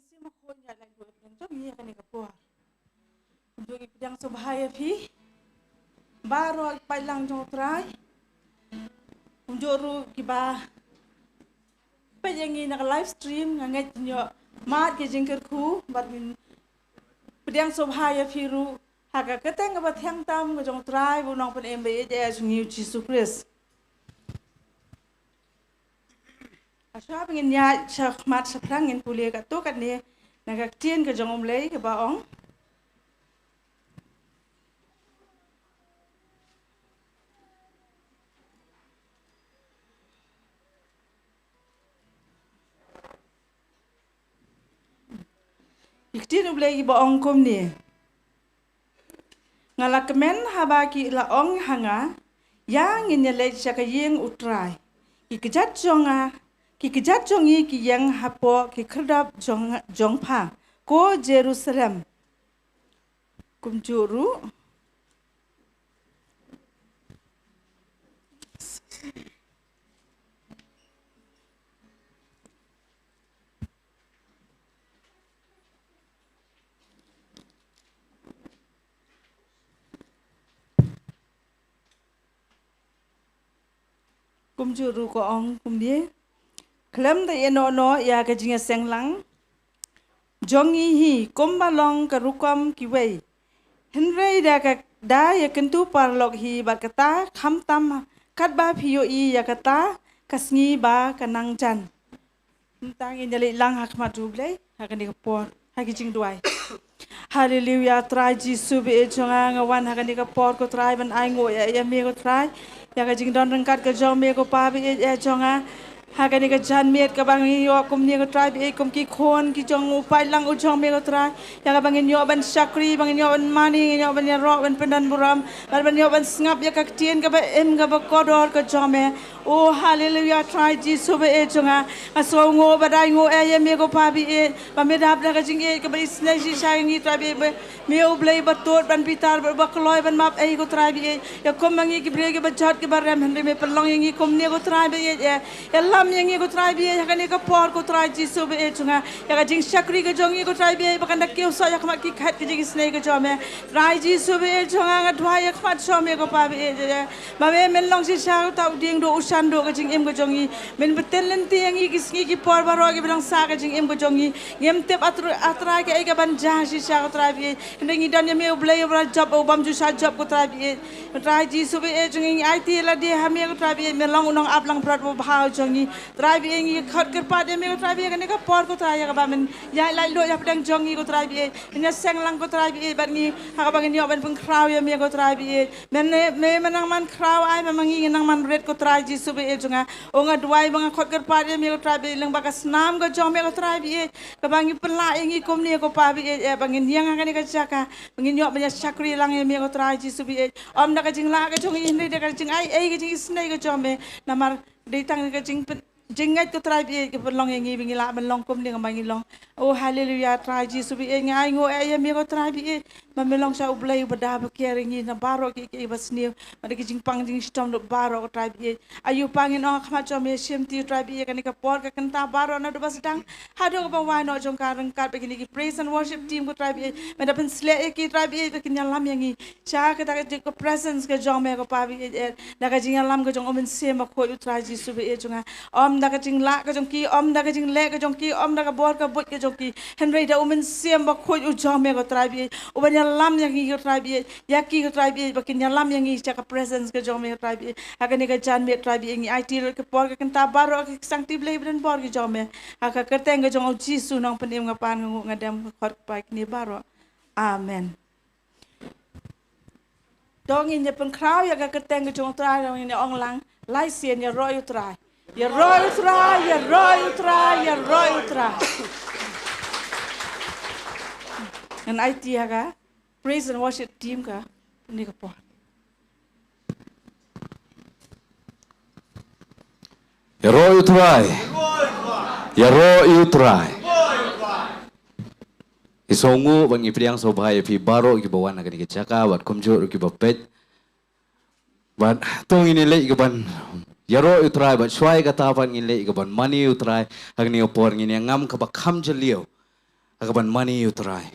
sima khonya la dua bilang jom ni kan kapur. Untuk yang sebahaya pi baru pailang jong try. Unjuru kiba penyanyi nak live stream ngangat nyo mat ke jingker ku bat pedang sobhaya firu haka keteng bat yang tam ke jong try bunong pen MBA je sungiu Jesus Christ asha pengin nya chak mat saprang in pulia ka to kan ne nak tien ke jong omlei ke baong Iktin ublei ba ong kom ni. Ngalakmen habaki la ong hanga yang inyalej sakayeng utrai. Kikejat jongi ki yang hapo ki kerdap jongpa ko Jerusalem. Kumjuru Kumjuru ko ong kumdi klem da no ya ka jinga senglang jongi hi kumbalong ka rukom kiwei henrei da ya kentu parlok hi bakata khamtam katba phiyo I ya kata kasngi ba kanang jan tang indali lang hakma duble hakani ka por hakijing duai hallelujah try jisu be jonga ngawan hakani ka por ko try ban ai ngo ya me ko try ya ka jing don rangkat ka jong me ko pa bi e jonga hakani ka jan met ka bang yo kum ni ko try bi kum ki khon ki jong upai lang u jong me ko try ya ka bang yo ban sakri bang yo ban mani yo ban ro ban pendan buram ban yo ban ngap ya ka tien ka ba em ka ba kodor ka jong me oh hallelujah try jisu be jonga aso ngo ba dai ngo e me ko pa bi e ba me dab la ka jing e ka ba isne ji sai ngi try bi me u blai ba tot ban pitar ba kloi ban map e ko try bi ya kom mangi ki bre ke ba jot ke ba ram henri me pelong ngi kom ne ko try bi e lam ngi ko try bi ya ka ne ka por ko try jisu be jonga ya ka jing sakri ka jong ko try bi ba kan da ke so ya ka ki khat ke jing isne ka jome try jisu be jonga ga dhwa ya khat so me ko pa bi e ba me melong si sa ta ding do sando ka jing em ko jongi men betel lenti yang i kisngi ki por baro ki bilang sa ka jing em ko jongi ngem tep atra ke ka ban ja si sa ko try bi ngi dan me blay bra job bam ju sa job ko try bi try ji su be jongi IT la de ha me ko try bi me long unong aplang prat bo bhao jongi try bi ngi khat ker pa de me ko try bi ka ne ka por ko try ya ba men ya lai lo ya pedang jongi ko try bi nya seng lang ko try bi ban ngi ha ba ngi yo ban pung kraw ya me ko try bi men me manang man kraw ai ma mangi nang man red ko try ji su be jonga onga duai banga khat ker pa de me ko try bi lang ba ka snam ko jong me ko try bi ka bangi pela ngi kom ne ko pa bi bangi yang ka ne ka chaka bangi yo banya sakri lang me ko try ji su bi om da ka jing la ka jongi ni da ka jing ai ka jing snai ko jome namar de tang ka jing jingat ko try bi ke pelong ngi bingi la ban long kom ne ka bangi long oh hallelujah try ji su bi ngai ngo me ko try bi ma melong sa ublay bada ba keringi na baro ki basniu ma de jing pang jing stom do baro ko try bi ayu pangin ong khama chome shem ti try bi ka ni ka por ka kanta baro na do basdang hado ko ba wa no jong ka rang ka begini ki praise and worship team ko try bi ma da pen sle ki try bi ka kin lam yangi cha ka ta ko presence ka jong me ko pa bi da ka jing lam ka jong om se ma ko try ji su bi jonga om da ka jing la ka jong ki om da ka jing le ka jong ki om da ka bor ka bot ka jong ki henry da om se ma ko jong me ko try bi o ba lam yang ngi try bi yaki ko try bi bakin lam yang ngi cha ka presence ka jong me try bi agani ka jan me try bi ngi IT ka por ka kanta baro ka sancti blay bren por ki jong me aka kerteng ka jong jisu nang penim ngapan ngadam khot pa ni baro amen dong in pen kraw ya ka kerteng ka jong try ni ong lang lai sien ya roy try ya roy try ya roy try ya roy try and IT ka praise and worship team ka ni ka po you try you try isongu bang ipriang so bahaya pi baro ki bawan na ki chaka wat komjor ki bapet bat tong ini le ki ban you try bat swai ka ta ban ini le ki ban money you try agni opor ngini ngam ka ba kham jalio Akaban money utrai.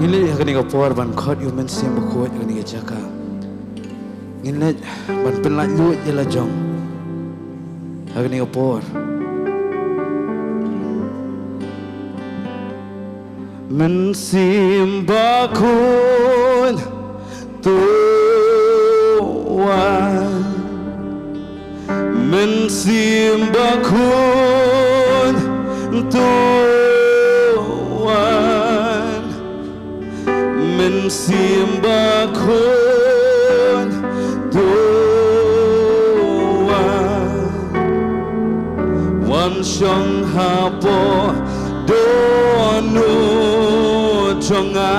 Ngilid hakani ka por ban khot yu men sim ba khot hakani ka jaka. Ngilid ban penlat lut jela jong. Hakani ka por. Men sim ba khot tuan. Men sim ba khot tuan. Men simba kun doa wan shong ha po do nu chonga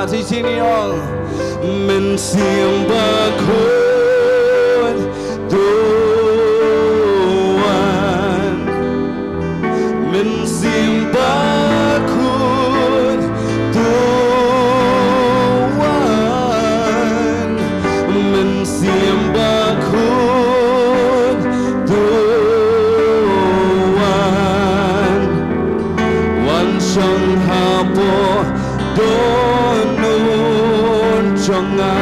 ti siniong men simba kun doa men simba kun simba kun tuan wan shang ha po donun chonga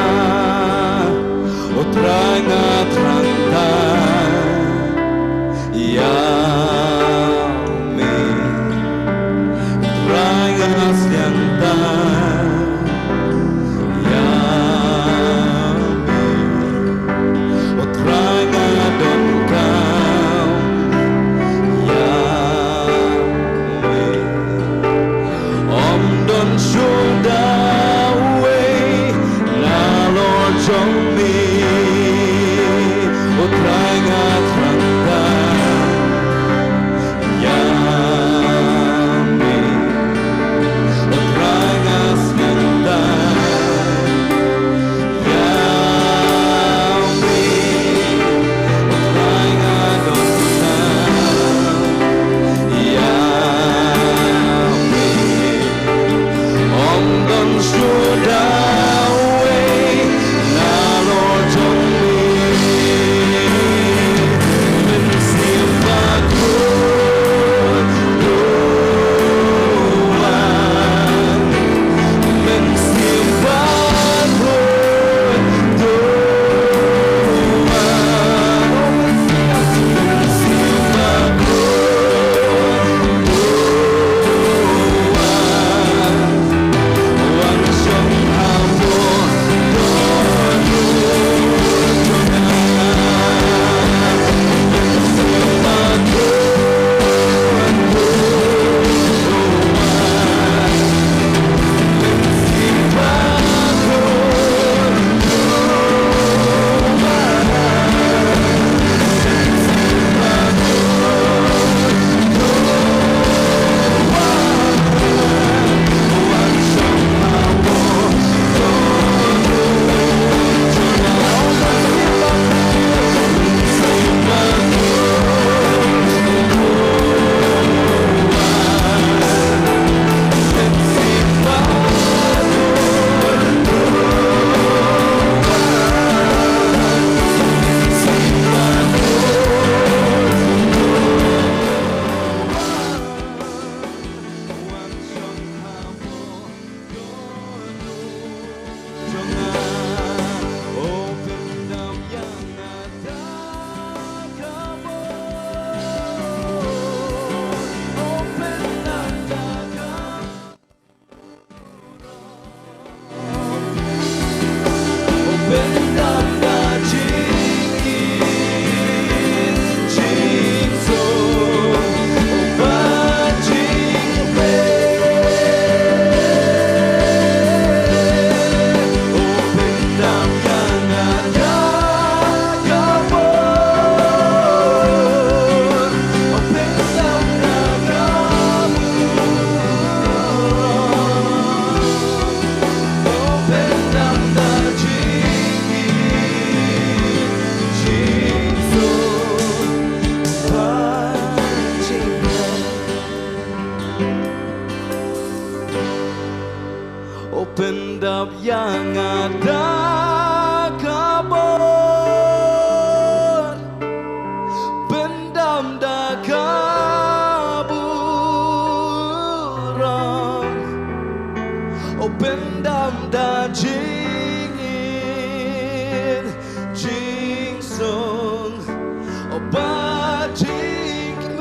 obat jingibieit,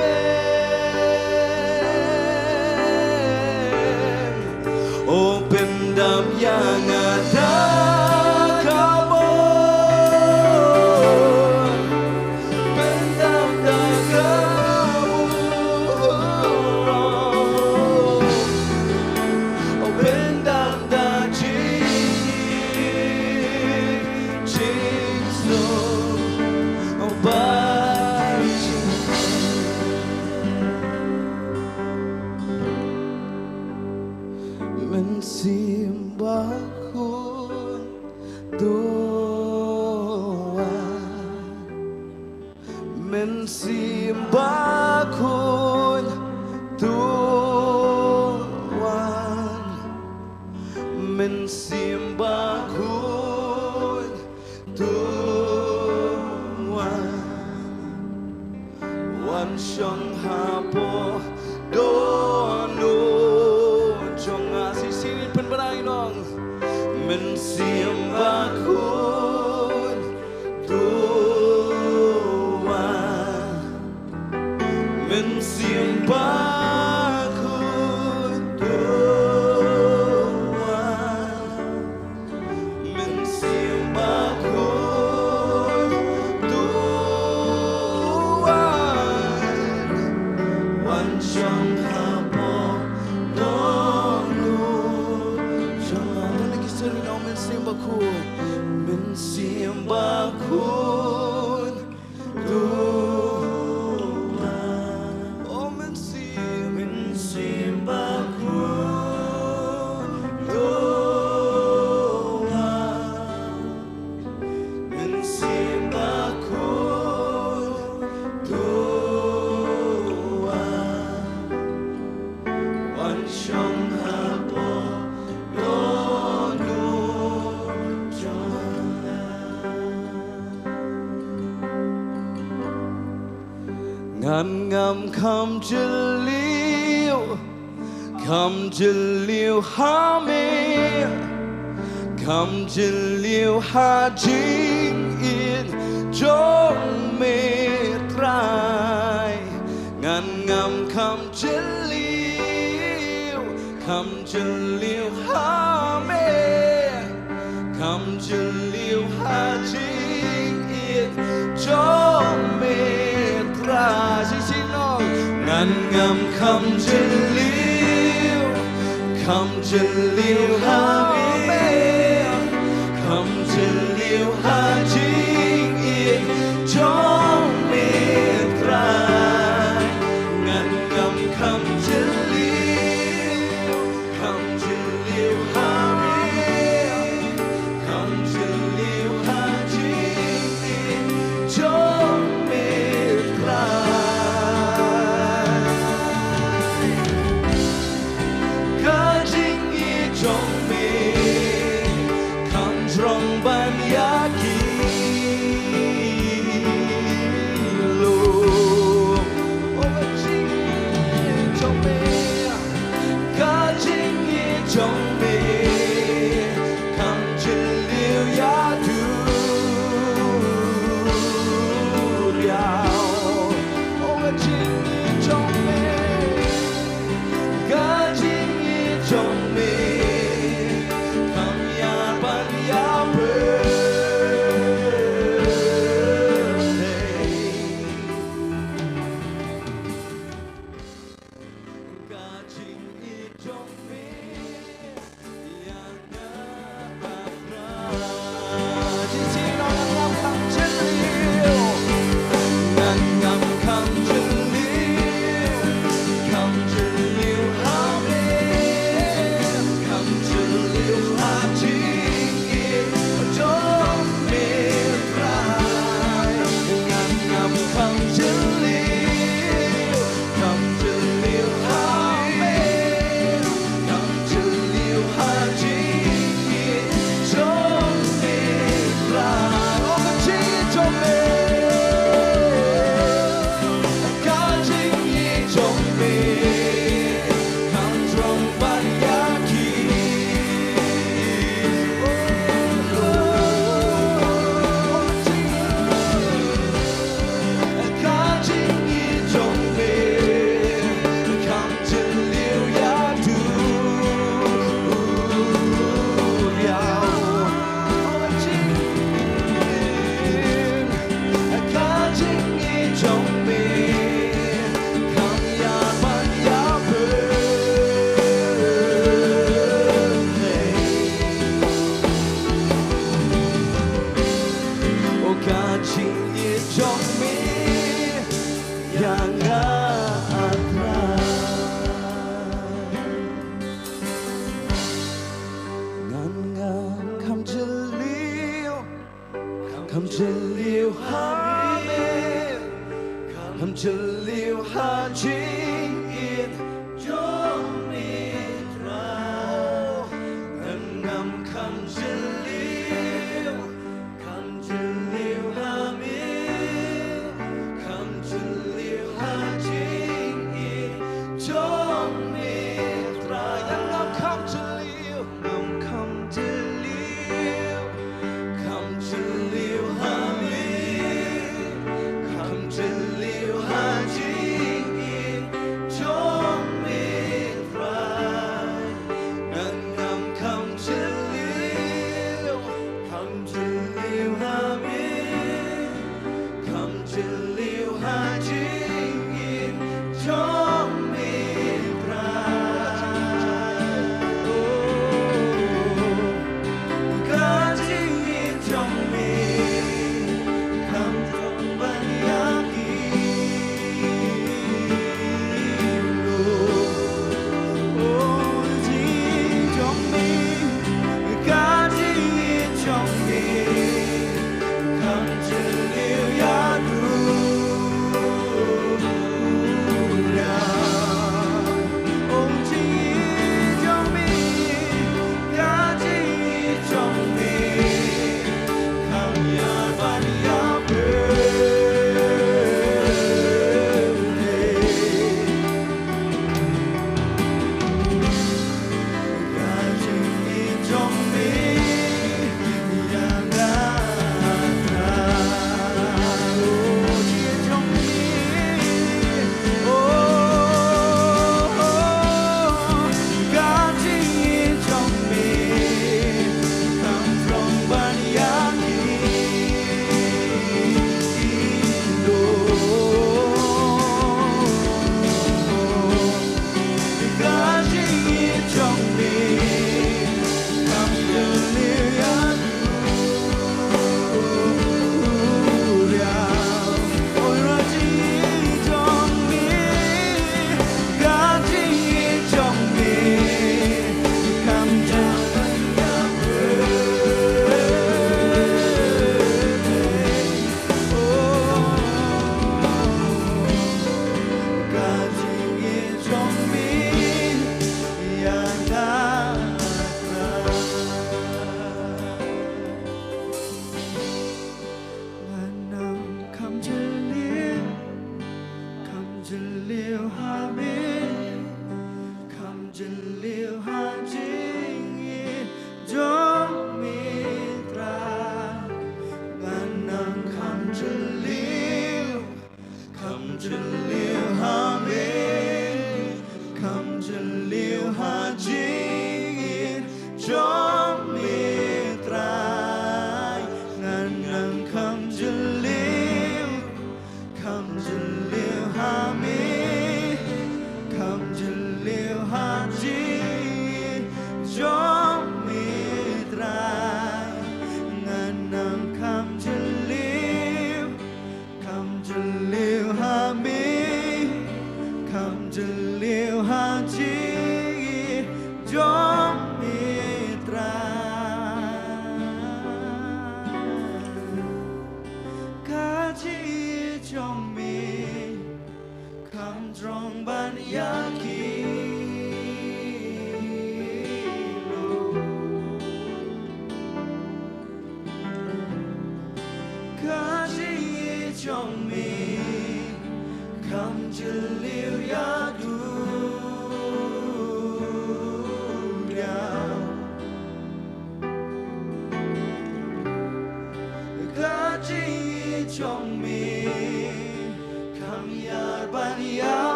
oh pendam yang ada kamu, pendam dah kamu, oh pendam dah jingso, obat mensimbahku doa, mensimbahku Tuhan, mensimbahku Tuhan, wan syong hapo dono chong asi sirin pen berai dong, mensimbahku Tuhan, mensimbahku Tuhan, mensimbahku Tuhan, wan syong hapo dono chong apa lagi sering kau mensimbahku, mensimbahku Tuhan, oh mensimbahku Tuhan, mensimbahku Tuhan, wan syong hapo dono chong ngàn ngầm khăm chữ liêu ha mê, khăm chữ liêu ha chính yên trong mê trai, ngàn ngầm khăm chữ liêu ha mê, khăm chữ liêu ha chính yên trong mê trai, xin nó ngàn ngầm khăm chữ liêu ha mê, khăm chữ liêu ha chính yên trong mê trai, ngàn ngầm khăm chữ liêu ha mê, khăm chữ liêu ha chính yên trong mê trai, ca chính yên trong mê, khăm trong ban yaki,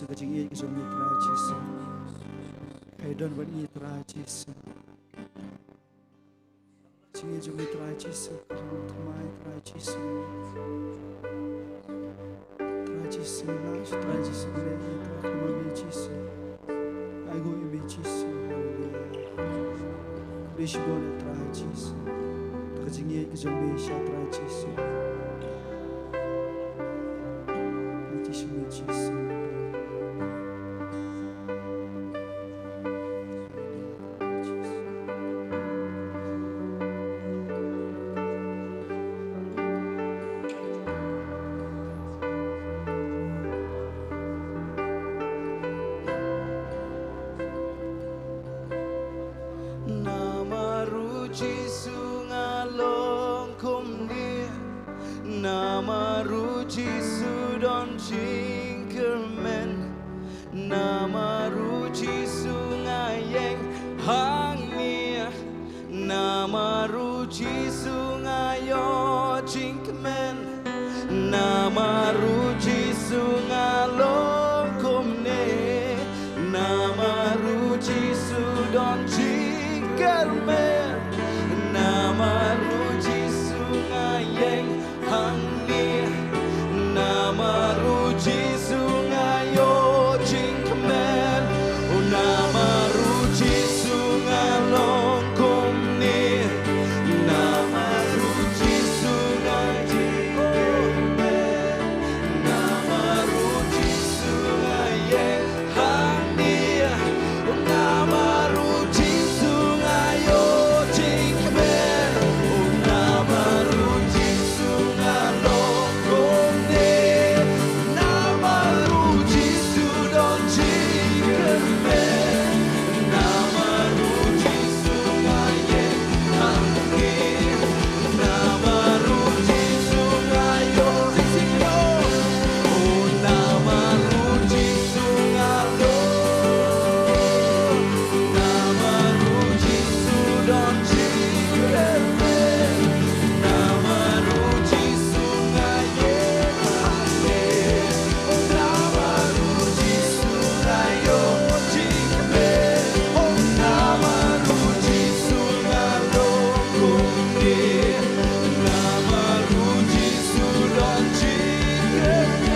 Chúa cái chính yên cái giống như Chúa Chúa Kay don ban i tra Jesu. Jingi jumi tra Jesu. Nongthymmai tra Jesu. Tra Jesu na tra Jesu le tra kama Jesu. Ai go i Jesu. Bishbon tra Jesu. Tra jingi ke jumi sha tra Jesu. Jesu. Namaru Jesu ngalong kumni, Namaru Jesu don jingibieit, Namaru Jesu ngayeng hangni, Namaru Jesu ngayo jingibieit, Namaru Jesu ngalong kumni, Namaru Jesu don jingibieit, Namaru Jesu ngayeng hangni, Namaru Jesu ngayo jingibieit, Namaru Jesu ngalong kumni, Namaru Jesu ngajingibieit, Namaru Jesu ngayeng hangni, Namaru Jesu ngayo jingibieit, Namaru Jesu ngalong kumni, Namaru Jesu don jingibieit, Namaru Jesu ngayeng hangni, Namaru Jesu ngayo jingibieit, Namaru Jesu ngalong, Namaru Jesu don jingibieit, Namaru Jesu ngayeng hangni, Namaru Jesu ngayo jingibieit, Namaru Jesu ngalong kumni, Namaru Jesu don jingibieit,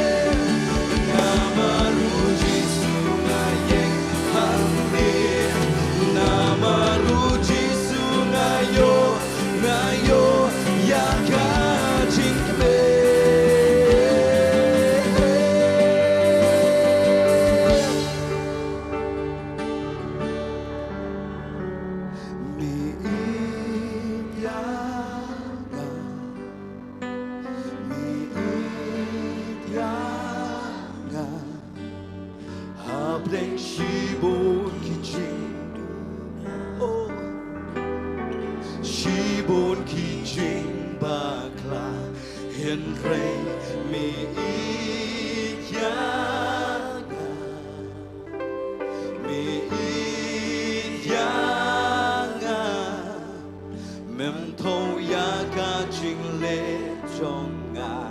Namaru Jesu ngayeng hangni, Namaru Jesu ngayo yaka jingibieit. Miit yanga, miit yanga, habdeng shibon kijindu, oh, shibon kijing bakla, henrei miit yanga, miit yanga, mem thâu ya ka jing le jonga,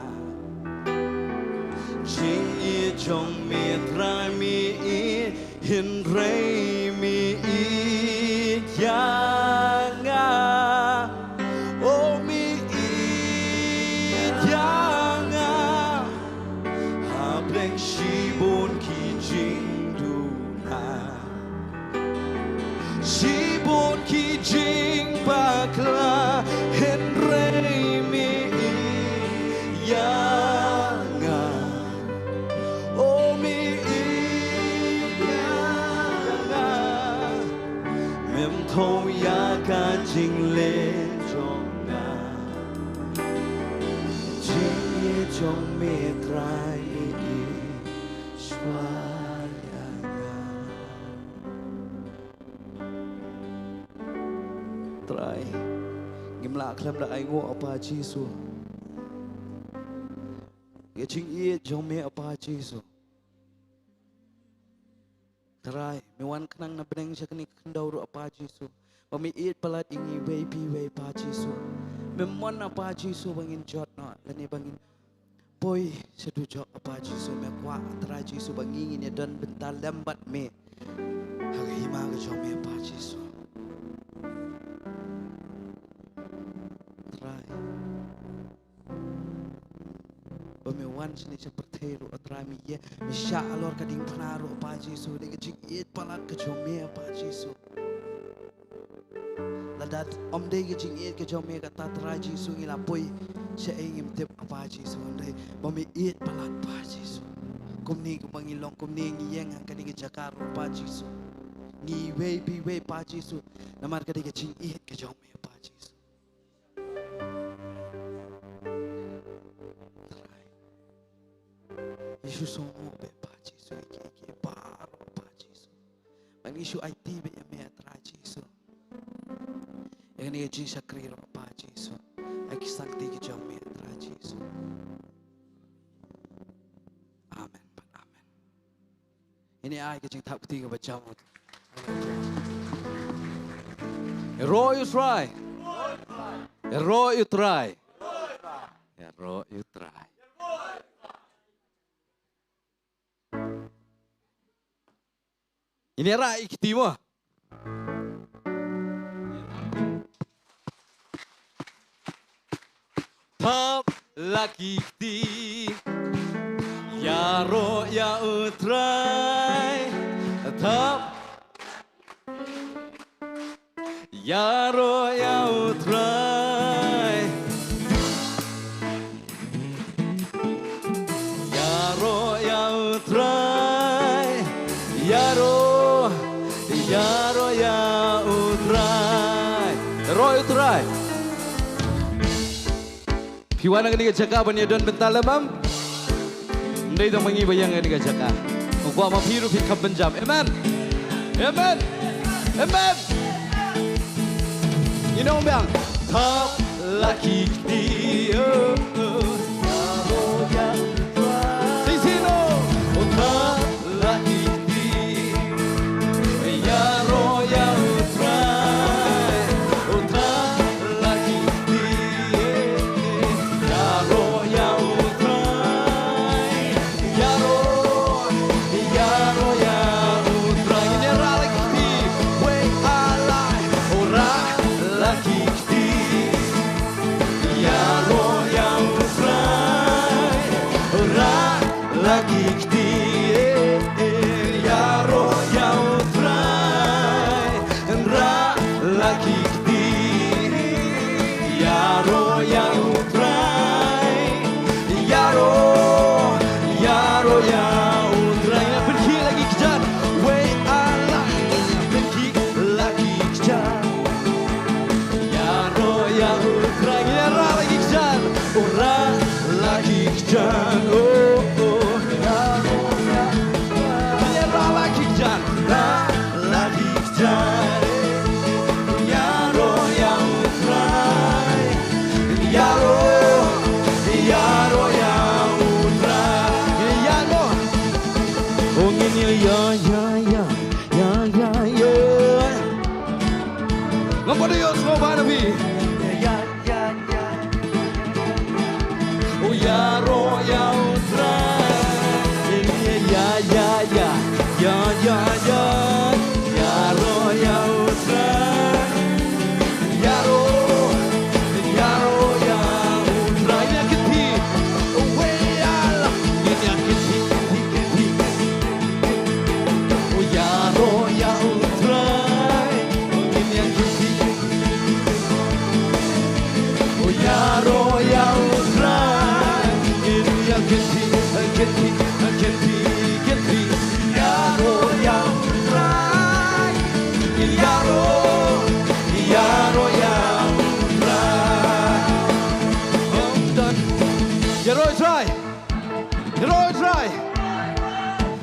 jing i jong mi trai mi hin rei mi yanga, oh mi yanga, hableng shibon ki jing duna, shibon ki jing bakla, henrei mi yanga, oh mi yanga, mem thâu ya ka jing le jonga, jing ye jong me trai swayanga. Try gimla klam da ai ngo apa Jesu, ye jing ye jong me apa Jesu. Try me wan kanang na beneng siya kani kandaw ro apa Jesu. Pami it palat ingi way pi way pa Jesu. Memon apa Jesu bangin jot no lani bangin boy sedujo apa Jesu me kwa try Jesu bangingin ya dan bentar lambat me Hagahima ka jome pa Jesu. Try. Wan sini seperti ru atrami ye misya alor kading penaruh pa Jesu de kecik it palat kejome pa Jesu ladat om de kecik it kejome kata tra Jesu ngilapoi seingim tip pa Jesu de mami it palat pa Jesu kumni kumangilong kumni ngiyeng kading jakar pa Jesu ngi we pa Jesu namar kading kecik it kejome pa Jesu. Isu somo be pa Jesu iki paro pa Jesu. Mang isu IT be ya me atra Jesu. Yang ni Jesu sakriro pa Jesu. Aki sakti ki jam me atra Jesu. Amen. Amen. Ini ai ke jing tak peti ke baca mut. Ero you try. Ero you try. Ero you try. Ini era ikitimo. Top laki ti yaro ya utrai top yaro ya utrai yaro ya utrai yaro Yaro ya utrai, roy utrai. Piwana kini kecaka bani don bentar lemam. Ndai dong mengi bayang kini kecaka. Gua mau piru fit kap benjam. Amen, amen, amen. Ini om bang. Top laki dia. Yaro ya utrai. Sisino. Top laki. Yaro ya utrai, utrai lagi dia. Yaro ya utrai, yaro ya utrai. Ini lagi dia, we alai, orang lagi dia. Yaro ya utrai, orang lagi dia. Yaro ya lagi di yaro yang utrai yaro yang utrai pergi lagi kejar we Allah pergi lagi kejar yaro yang utrai yaro lagi kejar orang lagi kejar oh yaro yang utrai yaro lagi kejar lagi kejar Yaro yang utrai, yaro. Oh ini ya. Ngapa dia semua nabi? Ya. Oh yaro yang utrai, ini ya. Yaro yang utrai, yaro. Yaro yang utrai, ini yang ganti. Yaro yang utrai, yaro yang utrai. Yaro utrai.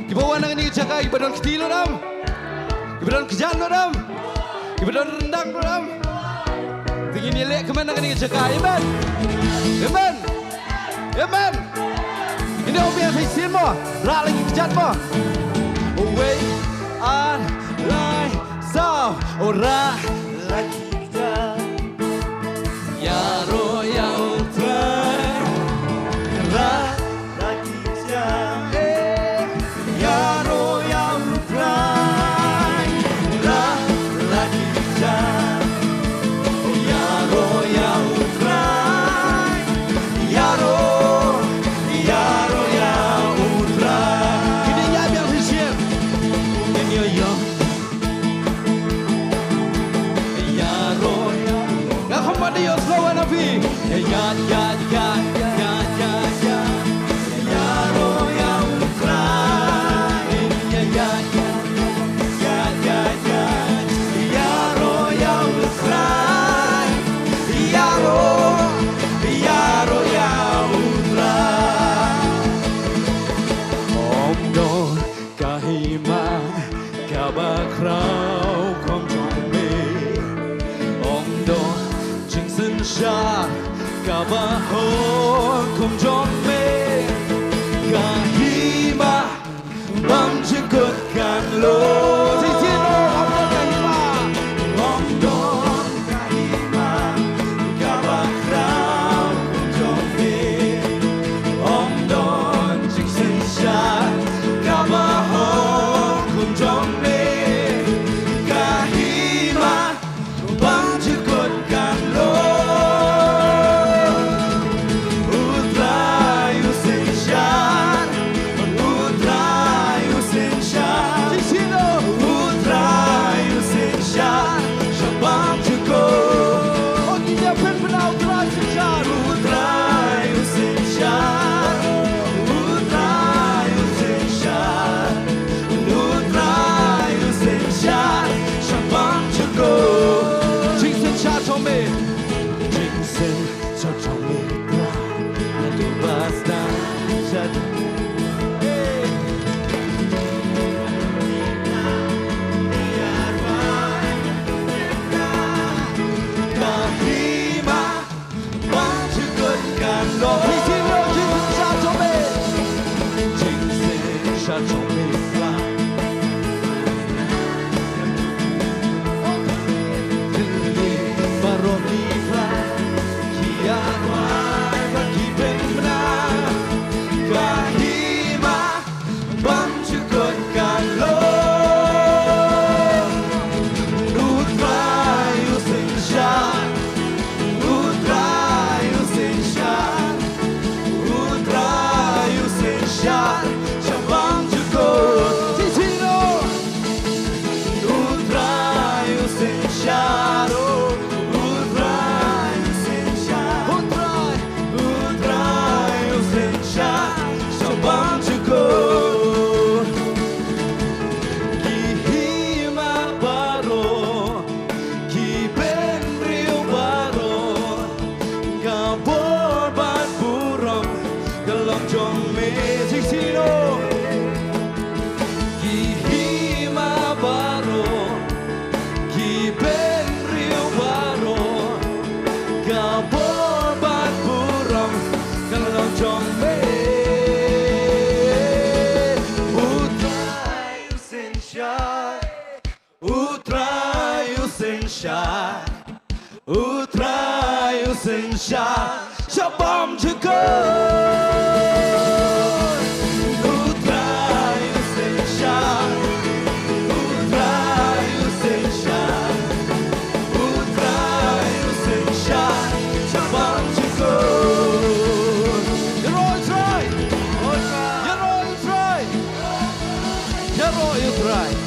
Di bawah nang ini jaga ibadah kecil orang, ibadah kejan orang, ibadah rendang orang. Tinggi nilai kemana kan ini jaga, amen. Ini orang yang saya mo, rak lagi kejar mo. Away, alai, so, rak lagi kejar. Yaro yang utrai, rak lagi kejar. Yaro yang utrai, Dios lo van a ver. Ya, ya, ya, ya, ya, ya. Ya, ro, ya, utrai. Ya, ya, ya, ya, ya, ya. Ya, ro, ya, utrai. Ya, ro, ya, utrai. Om don kahima kabakrau kom jombe. Om don jingsen sha kabahon kom jombe. Kahima bam jekut kan lo. Sisino om don kahima. Om don kahima kabakrau kom jombe. Om don jingsen sha kabahon kom jombe. Kahima bam jekut kan lo. Utrayu senshan, utrayu senshan. Sisino utrayu senshan, shabam jekut. Oh dia benar utrayu senshan, utrayu senshan, utrayu senshan, utrayu senshan, shabam jekut. Jingsen sha chome, jingsen sha chome kwa, na tu basta sha. Kahima bam jekut kan lo. Sisino jingsen sha chome, jingsen sha chome kwa. Barokifla, kianwai bakibemna. Kahima bam jekut kan lo. Utrayu senshan, utrayu senshan, utrayu senshan, shabam jekut. Sisino utrayu senshan, utrayu senshan, utrayu senshan, shabam jekut. Kihima baro, kibenriu baro, kabor bat buram, dalam jome. Sisino Kihima baro, kibenriu baro, kabor bat buram, dalam jome. Utrayu senshan, utrayu senshan, utrayu senshan, shabam jekut. Utrayu senshan, utrayu senshan, utrayu senshan, shabam jekut. You're all right. You're all right. You're all right.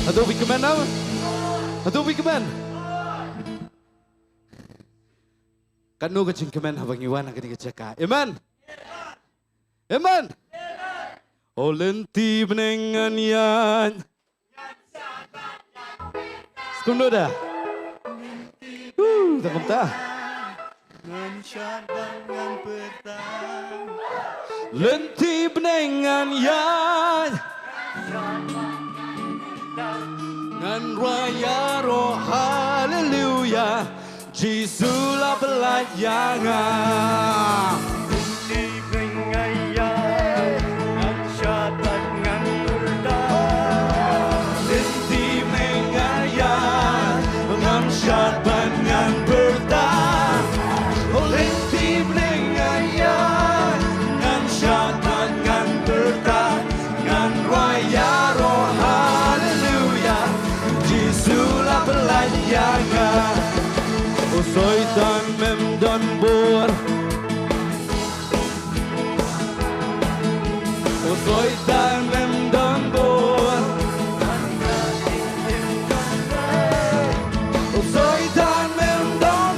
Aduh, bikaman na. Aduh, bikaman. Kanu kacing kemen habang iwan akan dikecaka. Amen. Amen. O lenti benengan yan. Sekundo dah. Tak tak. Ngan syabang ngan petang. Lenti benengan yan. Ngan raya roh haleluya. Jisulah belayangan. Di pengayan ngan syabang ngan petang. Lenti mengayan ngan syabang ngan petang. Oh lenti mengayan ngan syabang ngan petang. Ngan raya roh haleluya. Jisulah belayangan. Osoy tan mem dan bor. Osoy tan mem dan bor. Osoy tan mem dan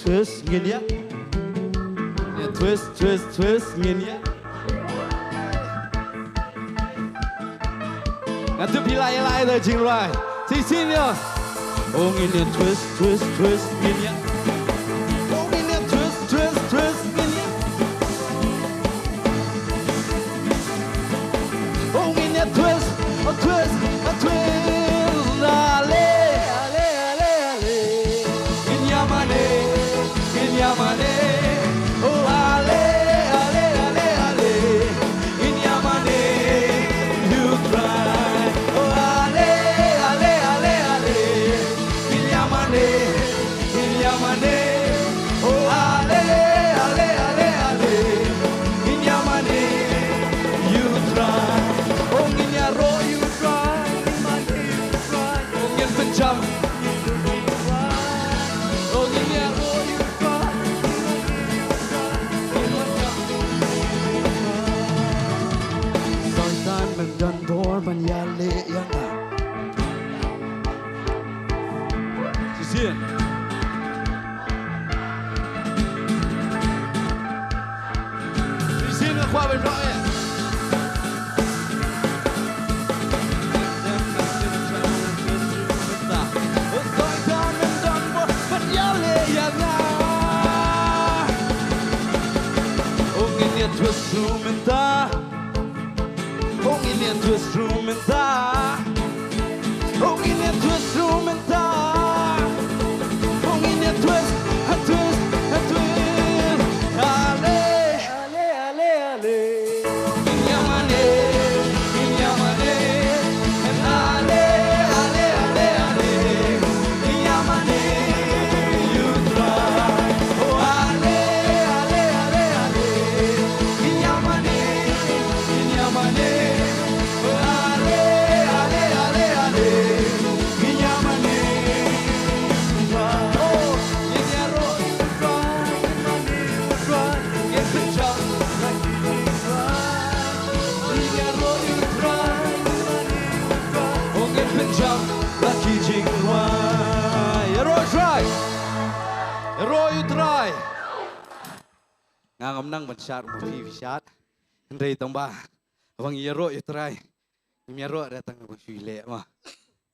Twist, ngin ya. Ya twist, ngin ya. Ngatu pilai rồi jing rồi. Xin nhá. Ngin ya twist, ngin ya. Ngin ya twist, ngin ya. Ngin ya twist. Ale. Yamane, oh ale, in Yamane, you cry, oh ale, in Yamane, oh ale, in Yamane, you cry, oh in Yaro you cry, oh in Punjab, oh in Yaro. Dan dor banyale yana. Sisian. Sisian aku apa berdoa? Ngam nang ban syar mo fi syat ndrei tamba awang yero yutrai im yero datang mo fi le ma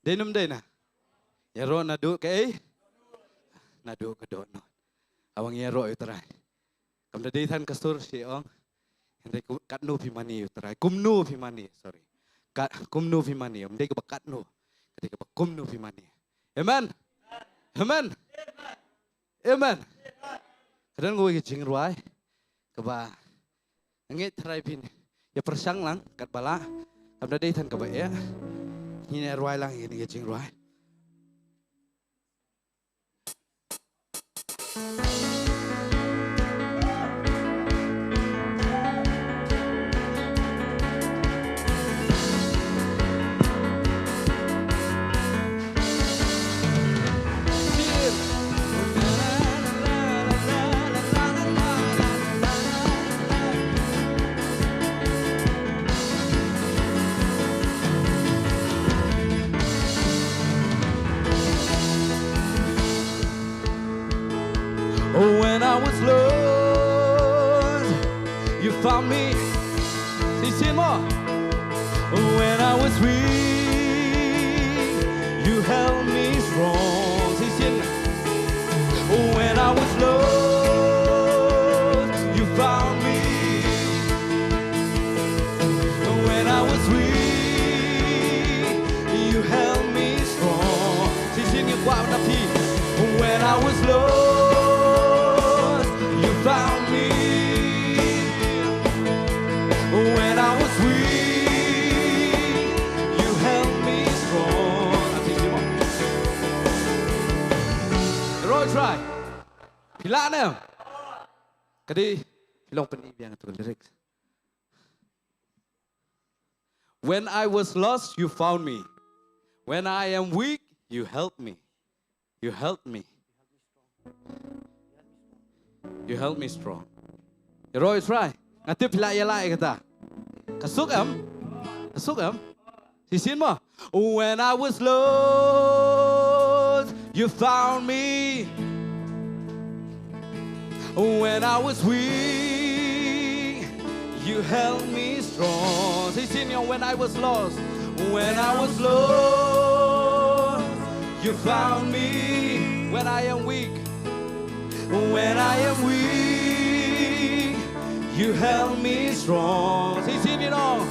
denum de na yero na du ke na du ke do no awang yero yutrai kam de than kasur Shillong ndrei kat nu pi mani yutrai kum nu pi mani sorry kat kum nu pi mani ndrei ke bakat nu ketika kum nu pi mani amen kadang gue jing ruai keba ngit trai pin ya persang lang kat bala kamda dei than keba ya ni ruai lang ini jing ruai found me. Sing more. When I was weak, you held me strong. Sing. When I was lost, you found me. When I was weak, you held me strong. Sing it wow, Napi. When I was lost, you found me. When I was weak, you held me strong. Rồi try. Pila nè. Cái đi. Long pen ibiang tu lyrics. When I was lost, you found me. When I am weak, you helped me. You helped me. You held me strong. Rồi try. Ngã tiếp lại lại kata. Kasuk em. Xin mo. When I was lost, you found me. When I was weak, you held me strong. Xin when I was lost. When I was lost, you found me. When I am weak. When I am weak, you held me strong. Sing it all.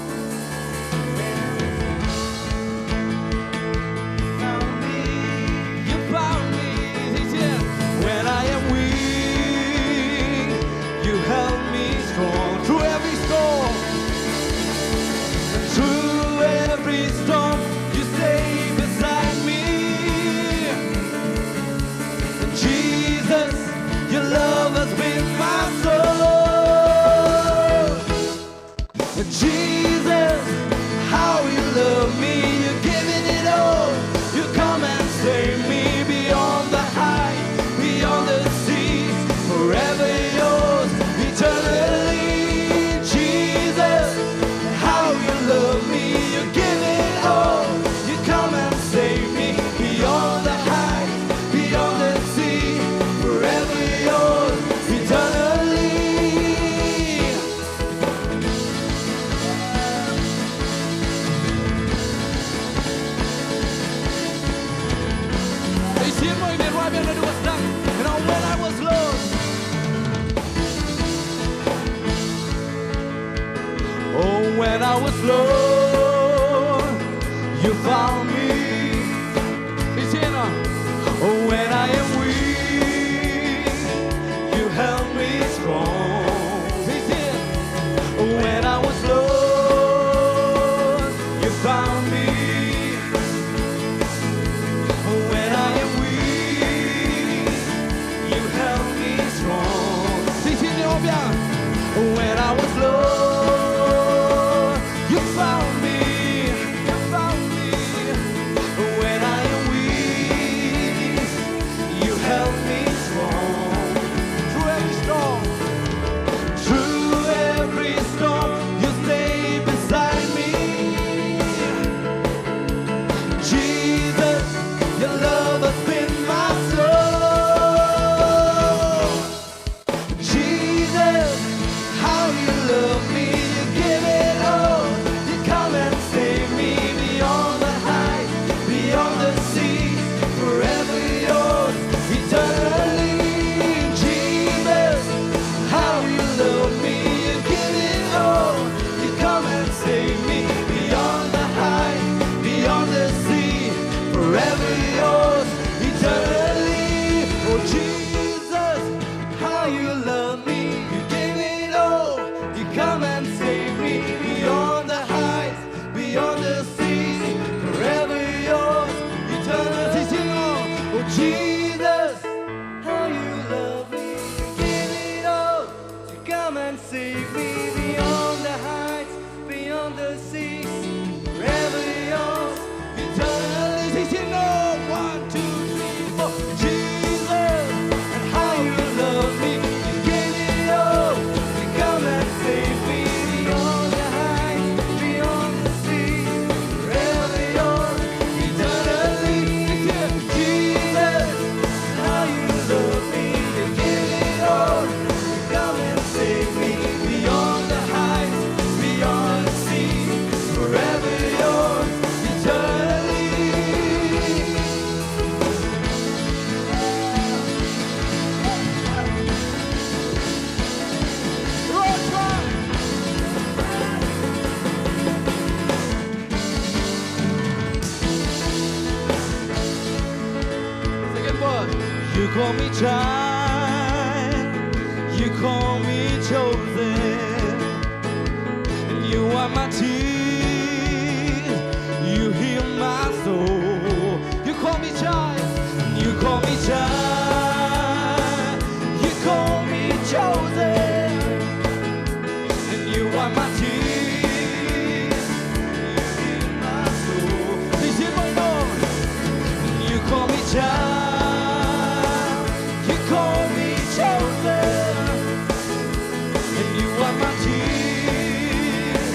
You found me. When I am weak, you held me strong. Through every storm. Through every storm, you stay beside me. Jesus, your love has been my soul. Jesus, how you love me, you're giving it all. You come and save me beyond the height, beyond the seas, forever yours, eternally. Jesus, how you love me, you give it all. You come and save me beyond the height, beyond the sea, forever yours, eternally. They see my name right when I was stuck, and when I was lost. Oh, when I was lost, you found me. Oh, when I am weak, you held me strong. When I was lost, you found me. When I am weak, you held me strong. When I was lost, you found me. You found me. When I am weak, you held me strong. Through every storm. Through every storm, you stay beside me. call me child, you call me chosen, and you are my tears, you heal my soul. You call me child, you call me child, you call me chosen, and you are my tears, you heal my soul. Please hear my Lord. You call me child, you call me chosen, and you are my tears,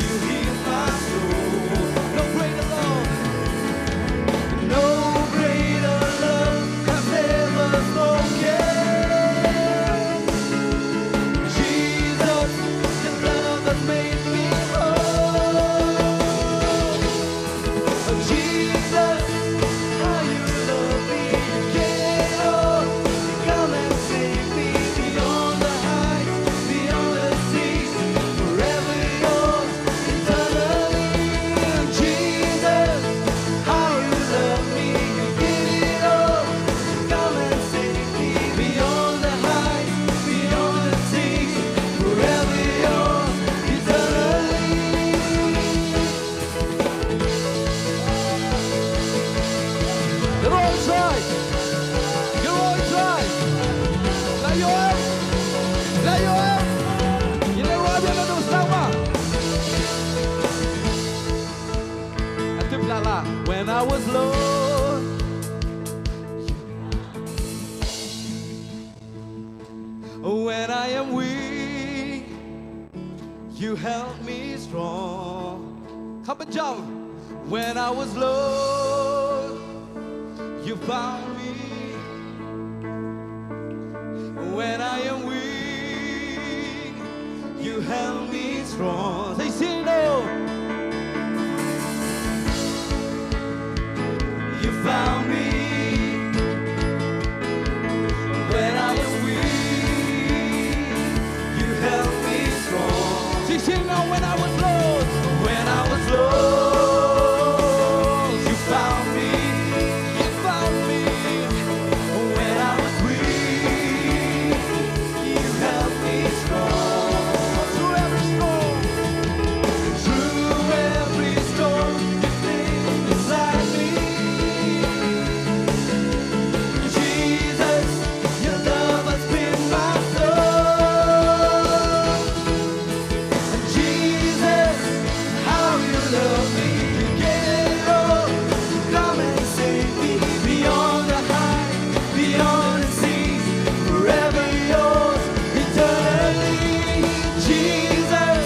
you heal my soul. No greater love, no greater love has ever spoken. Jesus, your love has made me whole. Oh, Jesus, how you love me, you gave it all. Come and save me beyond the heights, beyond the seas, forever yours, eternally. Jesus, how you love me, you gave it all. Come and save me beyond the heights, beyond the seas, forever yours, eternally. You're always right. You're always right. Là Joel. Là Joel. Il est roi bien de Sawa. When I was lost, when I am weak, you help me strong. Come and jump. When I was lost, you found me. When I am weak, you held me strong. Say, sing no. You found me. When I am weak, you held me strong. Say, sing no. When I was lost, when I was lost, you found me. You found me. When I was weak, you held me strong. Through every storm, you came beside me. Jesus, your love has been my soul. And Jesus, how you love me, you gave it all. Come and save me beyond the high, beyond the seas, forever yours, eternally. Jesus,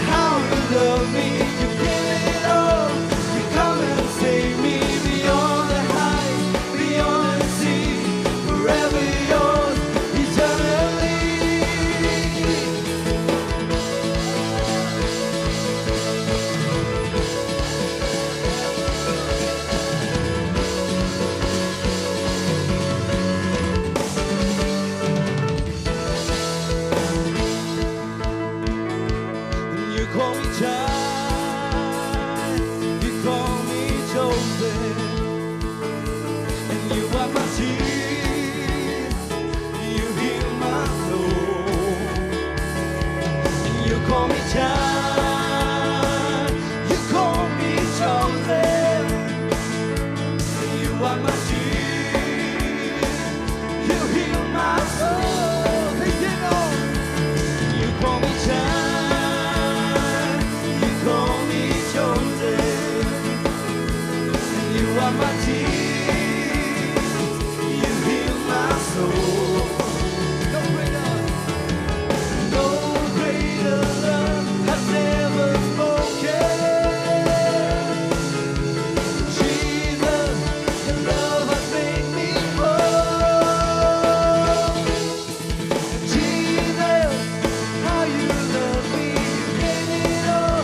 how you love me, you gave it all. You come and save me beyond the high, beyond the seas, forever yours, eternally. You call me child, you call me chosen, and you are my tears, you heal my soul. And you call me child, you call me chosen, and you are my tears, you heal my soul. Hey, you know, you call me child, you call me chosen, and you are my tears, you heal my soul. No greater love has ever spoken. Jesus, your love has made me whole. Jesus, how you love me, you gave it all.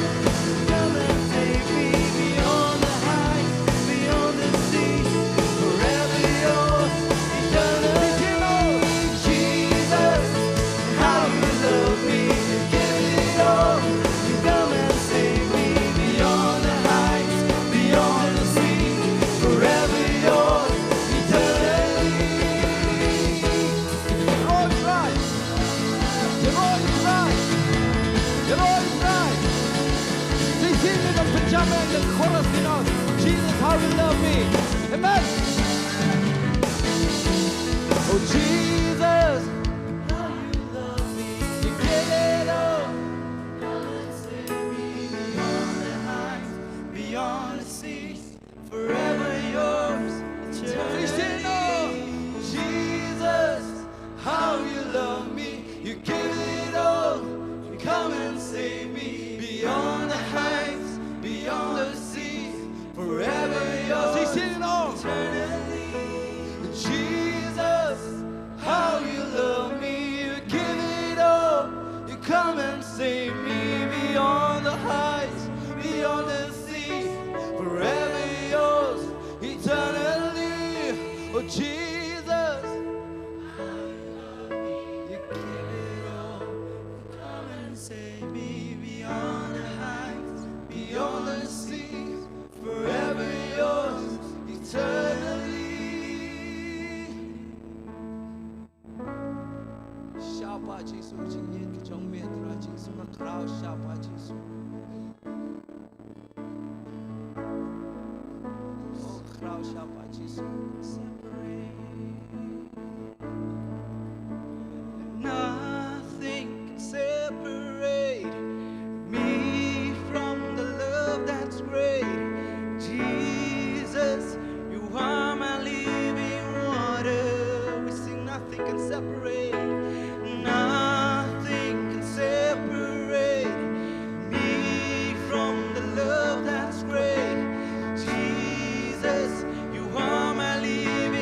Come and take me beyond the heights, beyond the seas, forever yours, eternally. Amen. Oh Jesus, how you love me. You give it all. Come and save me beyond the heights, beyond the seas, forever yours, eternally. Jesus, how you love me. You give it all. Come and save me beyond the heights, beyond the seas, forever yours, eternally. Jesus, how you love me. You give it all. You come and save me beyond the heights, beyond the seas, forever yours, eternally. Oh Jesus, you give it all. Come and save me beyond the heights, beyond the seas, forever yours, eternally. Shapa Jesus, jingyet ke jong metra Jesus, ka krao shapa Jesus. Oh krao shapa Jesus. Nothing can separate me from the love that's great. Jesus, you are my living water. We sing nothing can separate. Nothing can separate me from the love that's great. Jesus, you are my living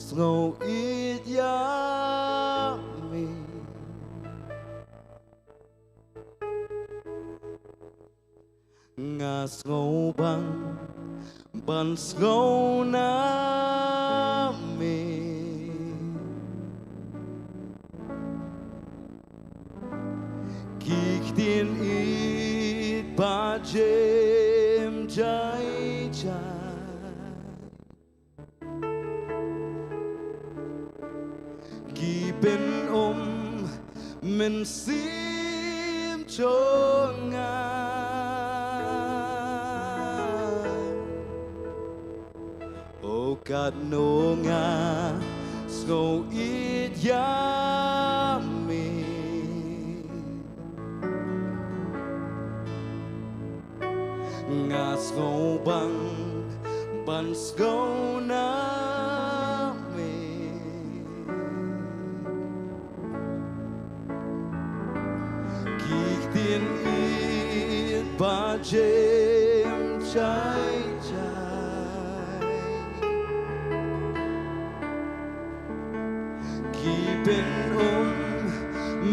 Snow it yummy. Nga snow ban snow nami. Kik din it ba jem jai jai. Bên mình xin cho Ngài. O God no nga snow it yummy. Nga snow ban snow na. Ba jem chai chai. Keepin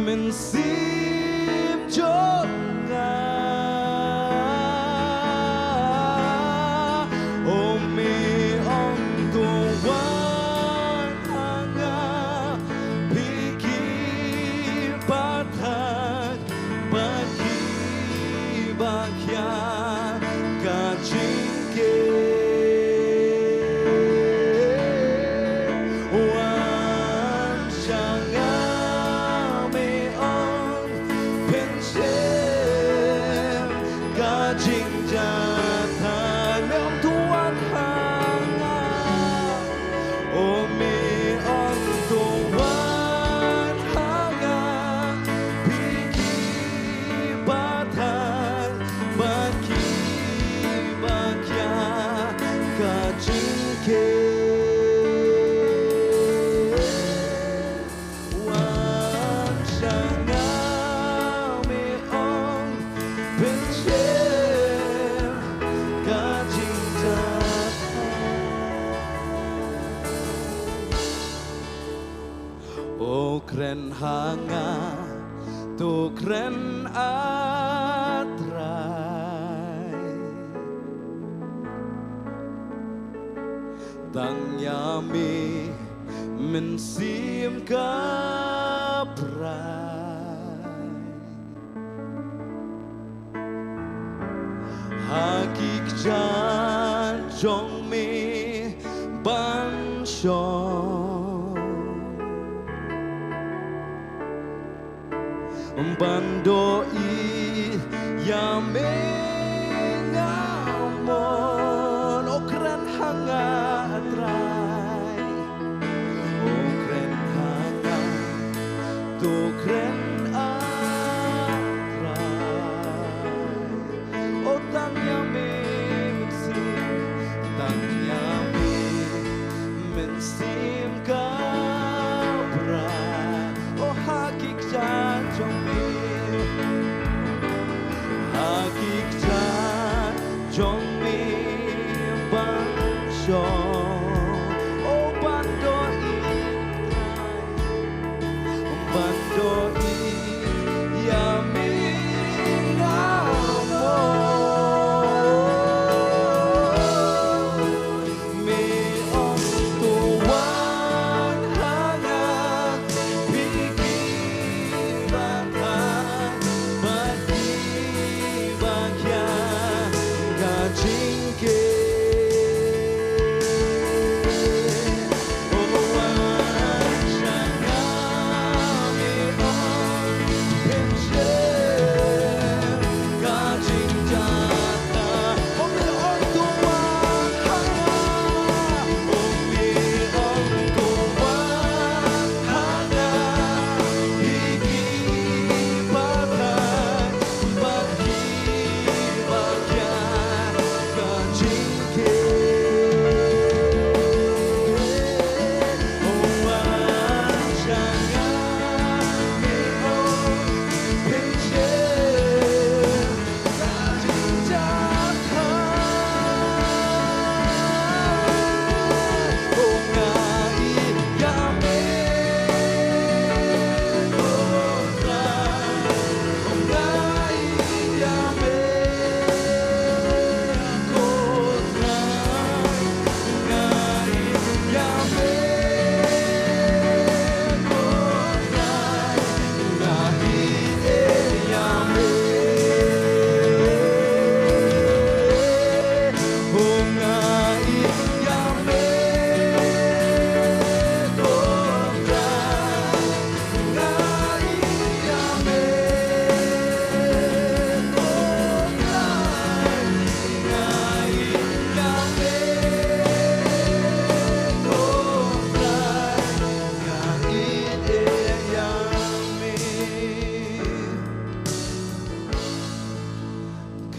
mình xin cho Ngài. Oh me jingke wan shanga me ong penchem ka jingjynthut o kren hanga tu kren atrai tang yami min sim kaprai hakik jan jong mi ban shong bandoi yame ngamon o kren hanga atrai o kren hanga tu kren atrai o tang yame min sim kapra o hakik jan jong mi hakik jan jong mi ban shong o bandoi bandoi yami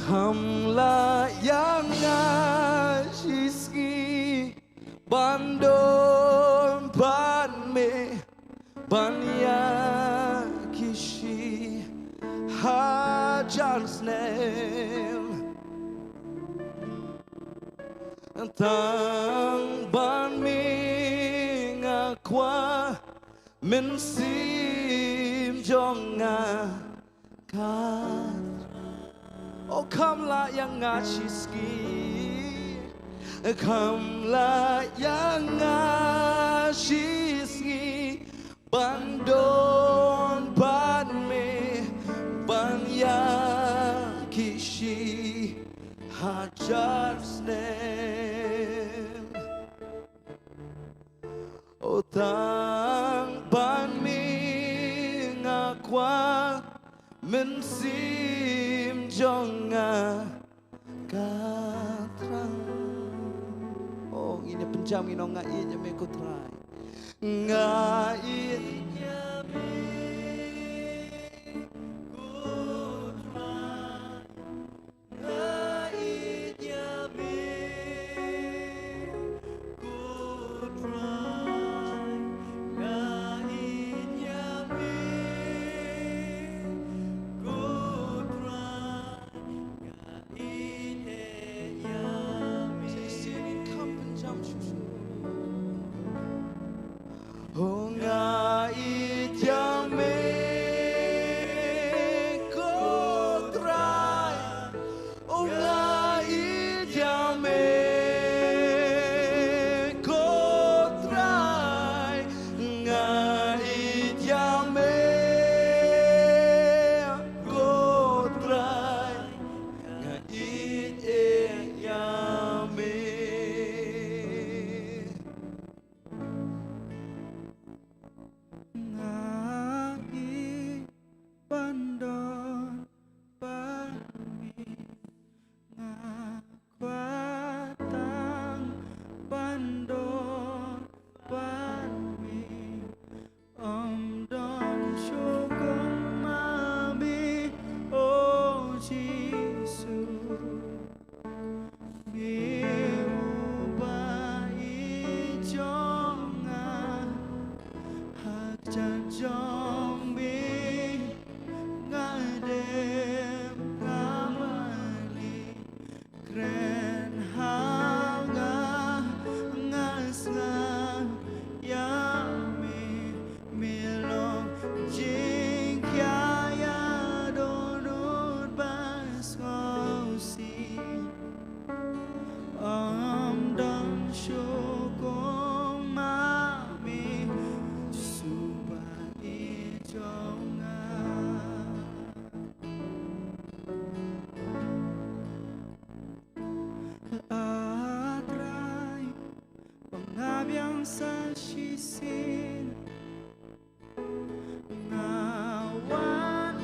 Kamla yang ngashiski bandon ban me ban ya kishi hajan snem tang ban mi ngakwa min sim jonga kan oh kamla yang ngashiski kamla yang ngashiski bandon ban me ban ya kishi hajar snem o tang ban mi ngakwa min sim jonga katrang oh ini penjam ini ngait ya meko try ngait ya meko try ngait ya Mengabiyang sa sisin Ngawan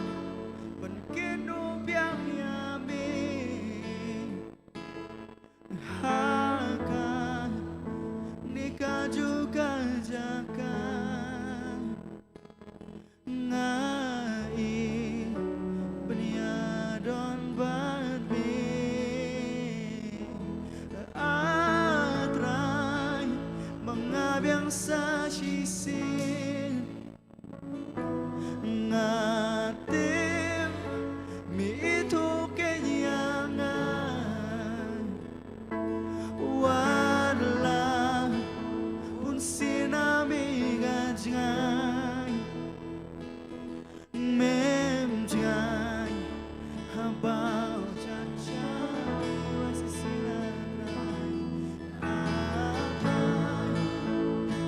Penkinubyang yamin Haka Nika juga jaka Ngai Beniadon badbi Atrai Mengabiyang sa sisin Ngatim Mi itu kenyangan Wadlah Pun sinami gajngai Mem jai Habau cacai Wasi silarai Atai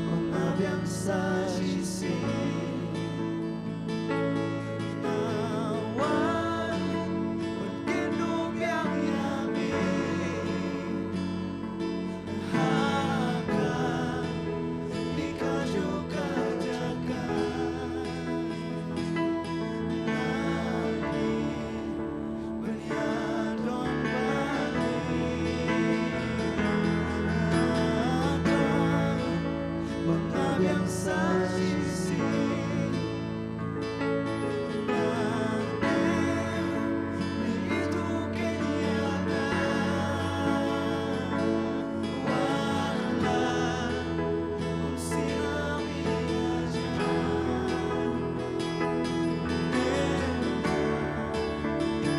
Mengabiyang sa sisin Nawan Penkinubyang yamin Haka Nika juga jaga Nani Beniadon bani Atai Mengabiyang sa sisin itu kenyataan Walau sinami ajan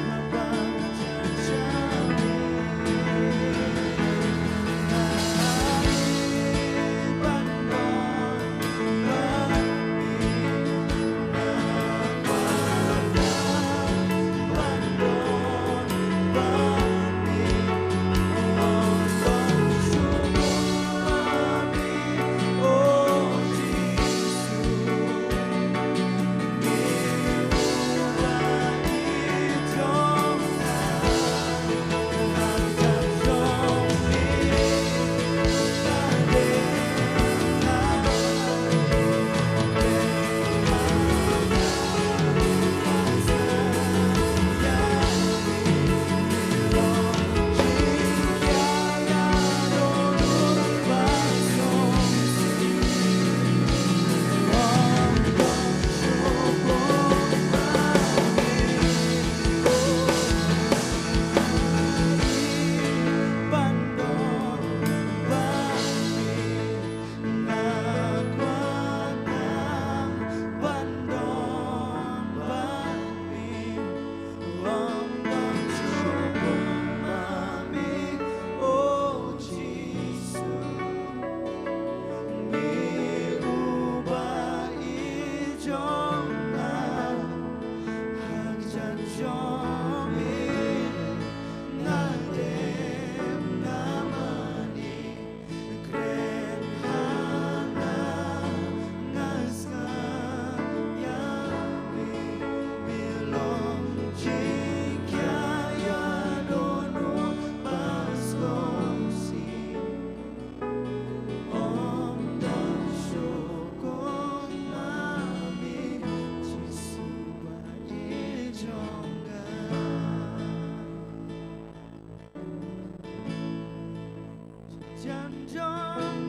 Abang jajami Bandon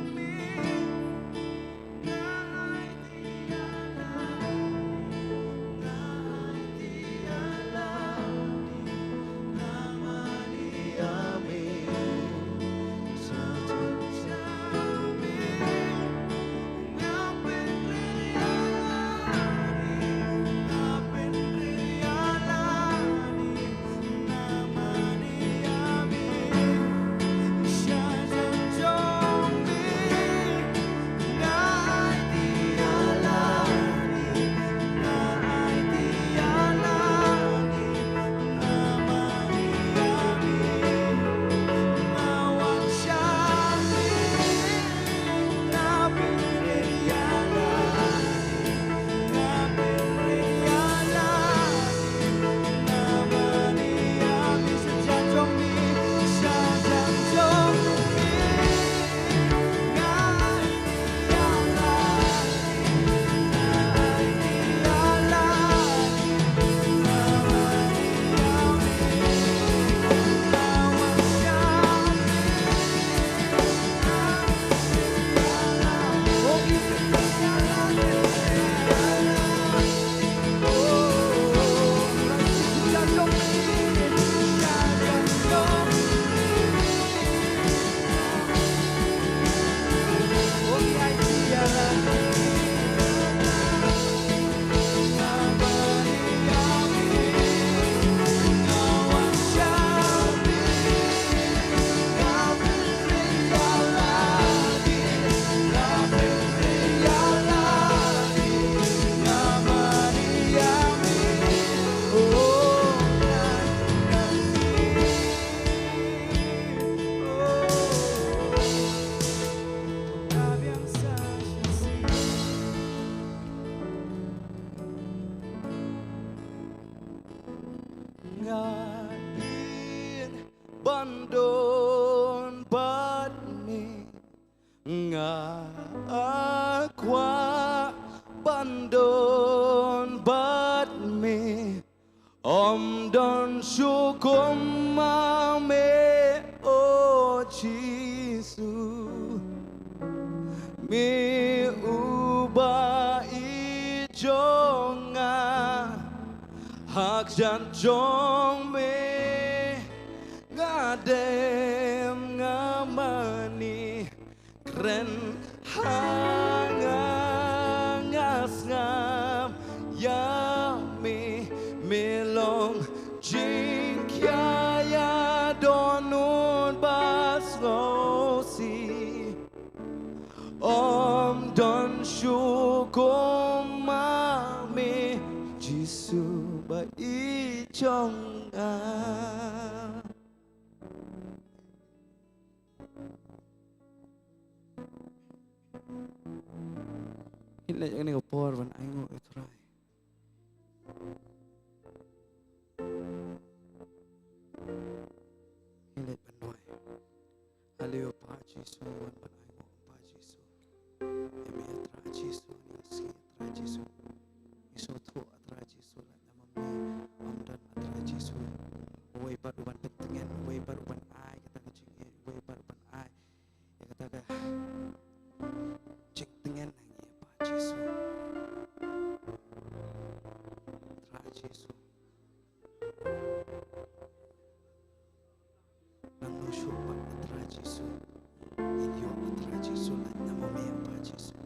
nga qua bandon bat me don syukum me oh Jesus me uba ijonga hak jan jong me ngadem ngamani kren hangas ngam ya me melong jingkyaya donun bas ngosi om don syukum mami jisu ba ichong Hila yang ni kopor ban aingo itrai. Hila banoi. Alio pa Jesu ban aingo pa Jesu. Emi atra Jesu ni si atra Jesu. Iso tu atra Jesu la namami amdan atra Jesu. Oi bar ban pentengen, oi bar ban ai kata kecing, oi bar ban ai. Ya kata cek tengen Jesu, tra Jesu, nang nusyupat tra Jesu, inyo tra Jesu na namamaya pa Jesu.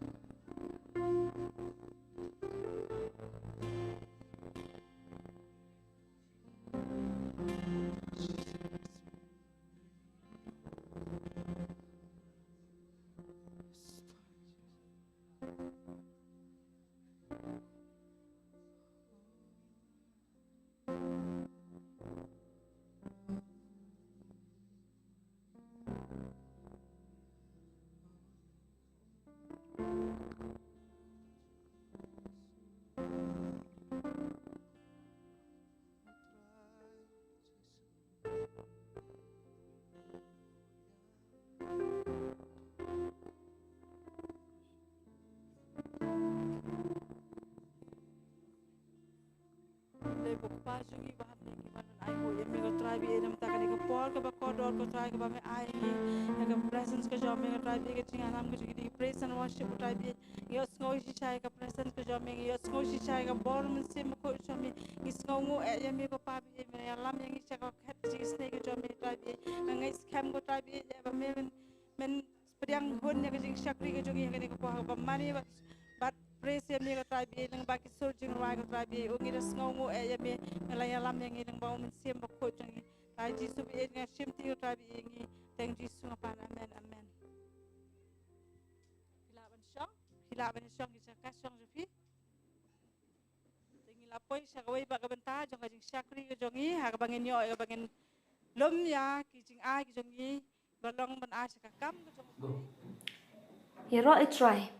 Jungi bahat ni kimanan ai ho yemi ko try bi enam ta kani ko por ko ba ko dor ko try ko ba me ai ni ka presence ko jom me ko try bi ke chinga nam ko ji praise and worship ko try bi yo sngo shi chai ka presence ko jom me yo sngo shi chai ka bor mun sim ko chom me sngo ngo yemi ko pa bi me ya lam yang cha ko khat ji snake ko jom me try bi ngai scam ko try bi ba me men spriang hon ya ko jing shakri ko jogi kani ko ba mani ba praise yemi ko try bi nang ba ki sur jing ra ko try bi ungi das ngo ngo yemi ngalaya lam yang nang ba mun sim ko jogi ta jisu bi nga shim ti ko try bi ngi thank jisu pa amen amen hilaban syong ki ka syong jepi tingi la poi sa kawai ba ka benta jong ka jing shakri ko jongi ha ka bangin yo ka bangin lom ya ki jing ai ki jongi balong ban a sa ka kam ko jong Hero I try.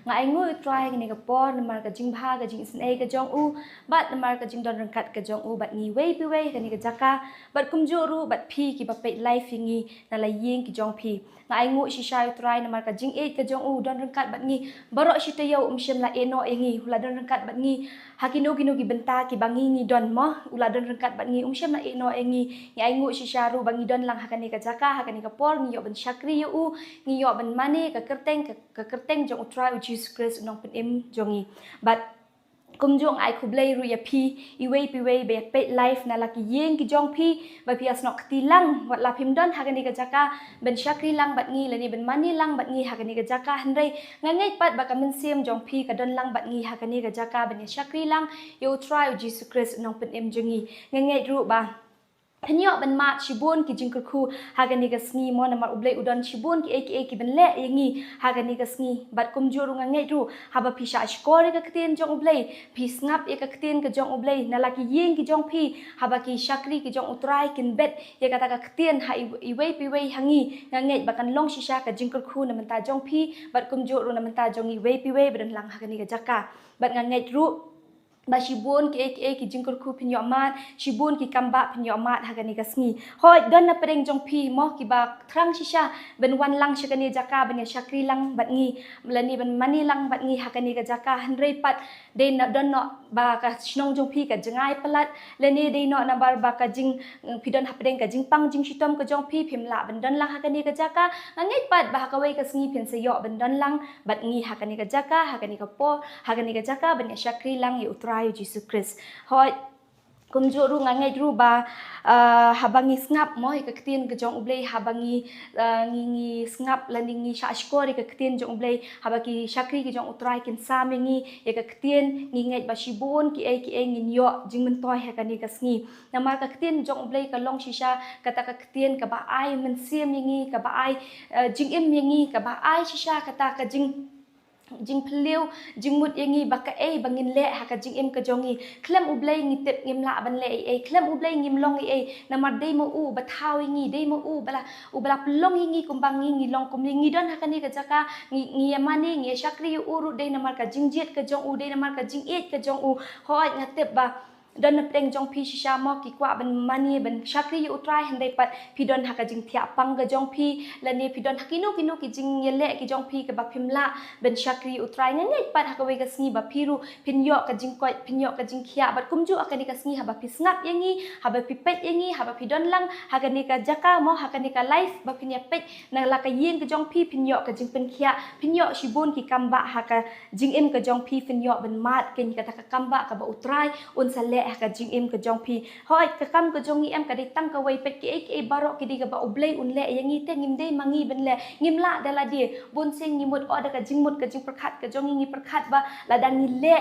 Nga ai ngu try ni ka por namar ka jing bha ka jing snake ka jong u bat namar ka jing don rang kat ka jong u bat ni wei pi wei ka ni ka jaka bat kum juru bat phi ki ba pe life ngi na la ying ki jong phi nga ai ngu shi shai try namar ka jing e ka jong u don rang kat bat ngi baro shi te yo shem la eno ngi hula don rang kat bat ngi hakino kino ki benta ki bangi ngi don mo ula don rang kat bat ngi shem la eno ngi nga ai ngu shi sharu bangi don lang hakani ka jaka hakani ka por ngi yo ban shakri yo u ngi yo ban mane ka kerteng jong try Jesus Christ nong pen em jongi but kum jong ai khublei ru ya phi iwei pi wei be pe life na la ki yeng ki jong phi ba pi asnok ti lang wat la phim don hagani ka jaka ben shakri lang bat ngi lani ben mani lang bat ngi hagani ka jaka hanrei ngai pat ba kamen sim jong phi ka don lang bat ngi hagani ka jaka ben shakri lang yo try Jesus Christ nong pen em jongi ngai ru ba Penyo ban mat shibun ki jingkurku hagani ka sngi mo na mar ublei udon shibun ki eki ben le yengi hagani ka sngi bat kumjuru nga ngai ru haba pisha shkore ka kten jong ublei pis ngap e ka kten ka jong ublei na laki yeng ki jong phi haba ki shakri ki jong utrai kin bet ye kata ka kten ha iwei pi wei hangi nga ngai bakan long shisha ka jingkurku na menta jong phi bat kumjuru na menta jong iwei pi wei ben lang hagani ka jaka bat nga ngai ru ba shibun ki jingkur ku pinyo mat shibun ki kamba pinyo mat hagani kasngi hoi don na pereng jong pi mo ki ba thrang shisha ben wan lang shakani jaka ben shakri lang bat ngi lani ben mani lang bat ngi hagani ka jaka handrei pat de na don no ba ka shnong jong pi ka jangai palat lani de no na bar ba ka jing pidon hapdeng ka jing pang jing shitom ka jong pi phimla ben don lang hagani ka jaka ngai pat ba ka wei ka sngi phin se yo ben don lang bat ngi hagani ka jaka hagani ka po hagani ka jaka ben shakri lang ye utra Jesus Christ. Hoi kumjuru ngangai ruba habangi snap mo ikaktin ke jong ublei habangi ngi snap landingi shashkori ikaktin jong ublei habaki shakri ke jong utrai kin samengi ikaktin ngi ba shibun ki ai ngin yo jing mentoi hakani kasngi namar kaktin jong ublei ka long shisha kata kaktin ka ba ai mensim ngi ka ba ai jing im ngi ka ba ai shisha kata ka jing peliu jing mut yangi baka bangin le haka jing im ka jongi klem ublei ngi tip ngim la ban le klem ublei ngim long namar dei mo u bathaw ngi dei mo u bala pelong ngi kumbang ngi long kum ngi don haka ni ka jaka ngi yamani ngi shakri uru dei namar ka jing jet ka jong u dei namar ka jing et ka jong u hoi ngatip ba don napeng jong pi shisha mo ki kwa ban mani ban shakri utrai handai pat pi don haka jing thia pang ga jong pi lani pi don hakinu ki jing yele ki jong pi ka ba phimla ban shakri utrai ngai pat haka wei ka sngi ba piru pinyo ka jing koi pinyo ka jing khia bat kumju akani ka sngi haba pi snap yangi haba pi pet yangi haba pi don lang haka ni ka jaka mo haka ni ka life ba pinya pet na la ka yin ka jong pi pinyo ka jing pen khia pinyo shibun ki kamba haka jing im ka jong pi pinyo ban mat ken ka ta ka kamba ka ba utrai un sale ka jing im ka jong pi hoi ka kam ka jong em ka dei tang ka wei pet ki barok ki di ka ba ublei un le yangi te ngim dei mangi ben le ngim la dala di bun sing ngimut oda ka jing mut ka jing perkhat ka jong ngi perkhat ba la dang ngi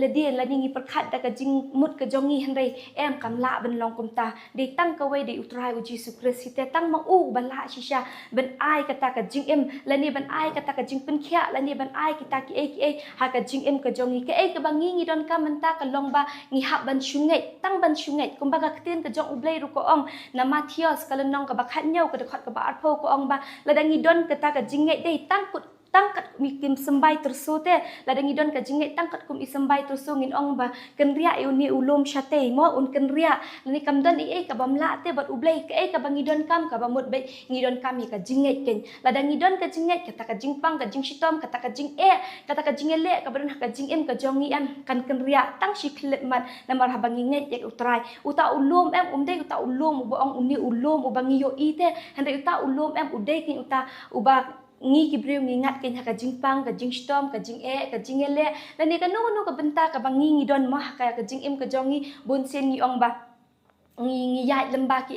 le di la ngi perkhat da ka jing mut ka jong ngi handai em kam la ben long kum ta dei tang ka wei dei utrai u Jesus Christ te tang ma u ba la shisha ben ai ka ta ka jing em la ni ben ai ka ta ka jing pen khia la ni ben ai ki ta ki ha ka jing em ka jong ngi ka ba ngi don ka menta ka long ba ngi hap ban shungai tang ban shungai kumbaga ktin ka jong ublei ru ko ong na Matthias kalenong ka bakhat nyau ka dekhat ka ba arpho ko ong ba ladangi don ka ta ka jingai dei tangkat kum ikim sembai tersu te ladangi don ka jingai tangkat kum isembai tersu ngin ong ba kenria ni ulum syate mo un kenria ni kam don ka bamla te bat ublei ka bangi don kam ka bamut be ngidon kami ka jingai ken ladangi don ka jingai ka ta ka jingpang ka jing shitom ka ta ka jing kata ka jingele ka badan ka jing em ka jongi em kan kenria tang shi klet man namar habangi ngai ek utrai uta ulum em umdei uta ulum uba ong uni ulum ubangi yo ite hande uta ulum em udei ki uta uba ngi kibriu ngi ngat ken ka jingpang ka jing storm ka jing ka jingele dan ni ka nu ka benta ka bangi ngi don mah ka jing em ka jongi bun sen ngi ong ba ngi yai lemba ki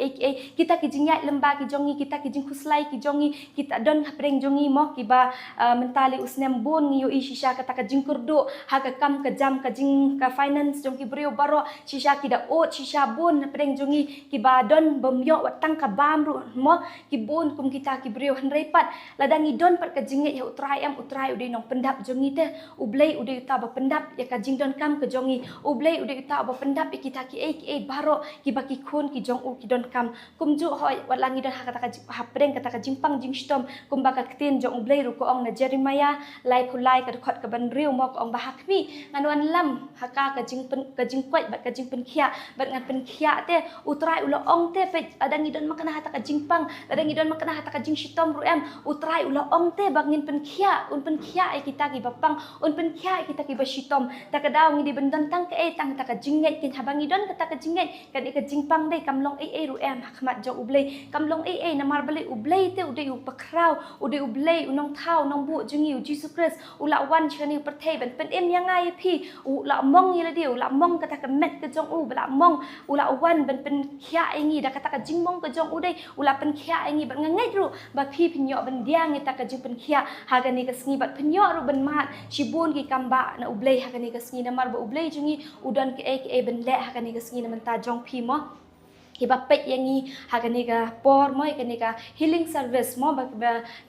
kita ki jing yai lemba ki jongi kita ki jing khuslai ki jongi kita don hapreng jongi mo ki ba mentali usnem bon ngi yo shisha kata ka jing kurdo ha ka kam ka jam ka jing ka finance jong ki brio baro shisha ki da ot shisha bon hapreng jongi ki ba don bomyo watang ka bam ru mo ki bon kum kita ki brio hanrei pat ladangi don pat ka jinget ya utrai udei nong pendap jongi te ublei udei ta ba pendap ya ka jing don kam ka jongi ublei udei ta ba pendap kita ki baro ki ba ki kun ki jong u ki don kam kumju hoi walangi don hakata ka hapreng kata ka jingpang jing stom kumba ka ktin jong ublei ru ko ong na Jeremiah lai pulai ka khot ka ban riu mo ko ong ba hakmi nganuan lam haka ka jing kwat ba ka jing pen khia ba ngan pen khia te utrai ulo ong te pe adangi don makana hata ka jingpang adangi don makana hata ka jing stom ru em utrai ulo ong te ba ngin pen khia un pen khia kita ki bapang un pen khia kita ki ba shitom ta ka daw ngi di bendon tang ka tang ta ka jinget kin habangi don ka ta ka jinget ka di ka jingpang dei kamlong ru em hakmat jo ublei kamlong namar bali ublei te udei upakrau udei ublei unong thau nong bu jungi u Jesus Christ ula wan chani perthei ben pen em yangai phi ula mong yela dia ula mong kata ka met ka jong u bala mong ula wan ben pen khia ngi da kata ka jingmong ka jong u dei ula pen khia ngi ban ngai ru ba phi pinyo ben dia ngi ta ka jing pen khia hagani ka sngi bat pinyo ru ben mat shibun ki kamba na ublei hagani ka sngi namar ba ublei jungi udan ke ben le hagani ka sngi na menta jong phi mo Hiba pet yang ni haganiga por moi kanika healing service mo ba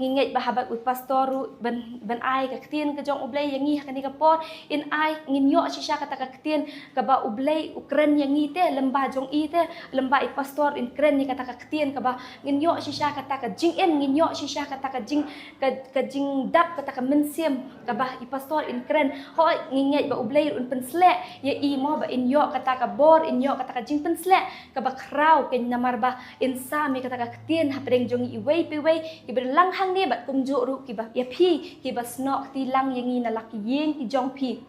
nginget ba habat ut pastoru ben ai ka ktien ka jong ublay yang ni haganiga por in ai nginyo shisha kata ka ktien ka ba ublay ukren yang ni te lembah jong i te lembah i pastor in kren ni kata ka ktien ka ba nginyo shisha kata ka jing en nginyo shisha kata ka jing dap kata ka mensiem ka ba i pastor in kren ho nginget ba ublay un pensle ye i mo ba inyo kata ka bor inyo kata ka jing pensle ka ba rau ken namar ba insa mi kata kaktin hapreng jong iway piway iber langhang ni bat kumjo ru kiba ya phi kiba snok ti lang yangi na laki yeng ti jong phi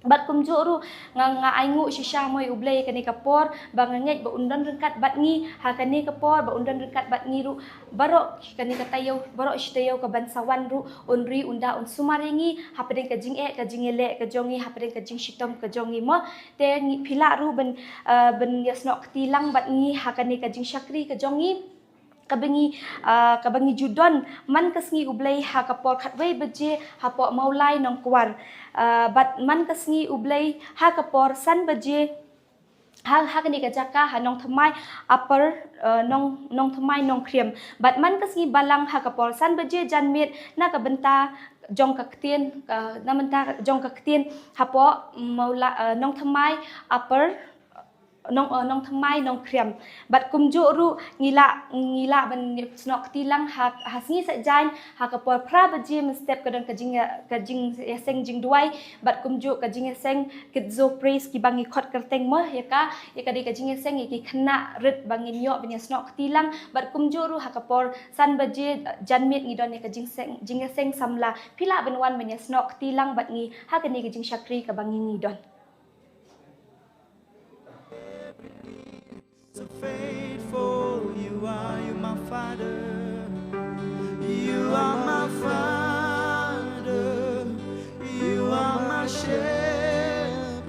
bat kumjo ru nga aingu shisha moy ublay kani kapor ba nganget ba undan rengkat bat ngi ha kani kapor ba undan rengkat bat ngi ru barok kani katayo barok shtayo ka bansawan ru unri unda un sumaringi hapreng ka jing e ka jing ele ka jongi hapreng ka jing shitom ka jongi mo te ngi phila ru ben yasnok ti lang bat ngi ha kani ka jing shakri ka jongi kabangi judon man kasngi ublay ha kapor khatway beje ha po maulai nongkwar bat man kasngi ublay ha kapor san beje ha kani ka jaka ha Nongthymmai upper Nongthymmai Nongkhryiem bat man kasngi balang ha kapor san beje janmit na ka benta jong kaktien na benta jong kaktien ha po maula Nongthymmai upper Nongthymmai Nongkhryiem bat kumjo ru ngila ban snok tilang hasngi sajain ha kapor pra baje step kadang kajing seng jing duai bat kumjo kajing seng kitzo praise ki bangi khot kerteng mo ya di kajing seng ki khna rit bangin yo banya snok tilang bat kumjo ru ha kapor san baje janmit ngidon ya kajing seng samla pila benwan banya snok tilang bat ngi ha kani kajing shakri ka bangi ngidon. So faithful, you are my Father. You are my Father. You are my Shepherd.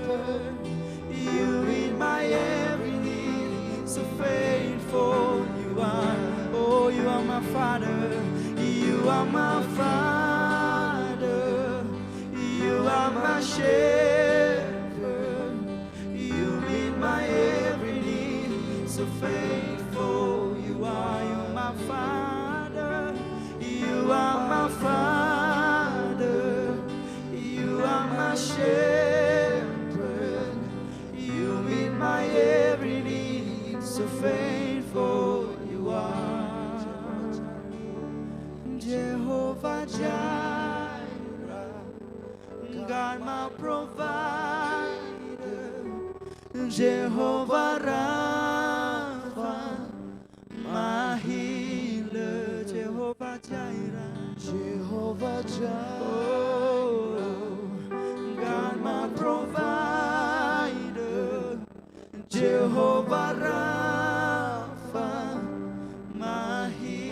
You meet my every need. So faithful, you are. Oh, you are my Father. You are my Father. You are my Shepherd. You meet my every need. So faithful, you are my Father. You are my Father. You are my Shepherd. You meet my every need. So faithful, you are. Jehovah Jireh, God my provider. Jehovah Rapha, my healer. Jehovah Jireh, Jehovah Jireh, oh, God my provider. Jehovah Rapha, my healer.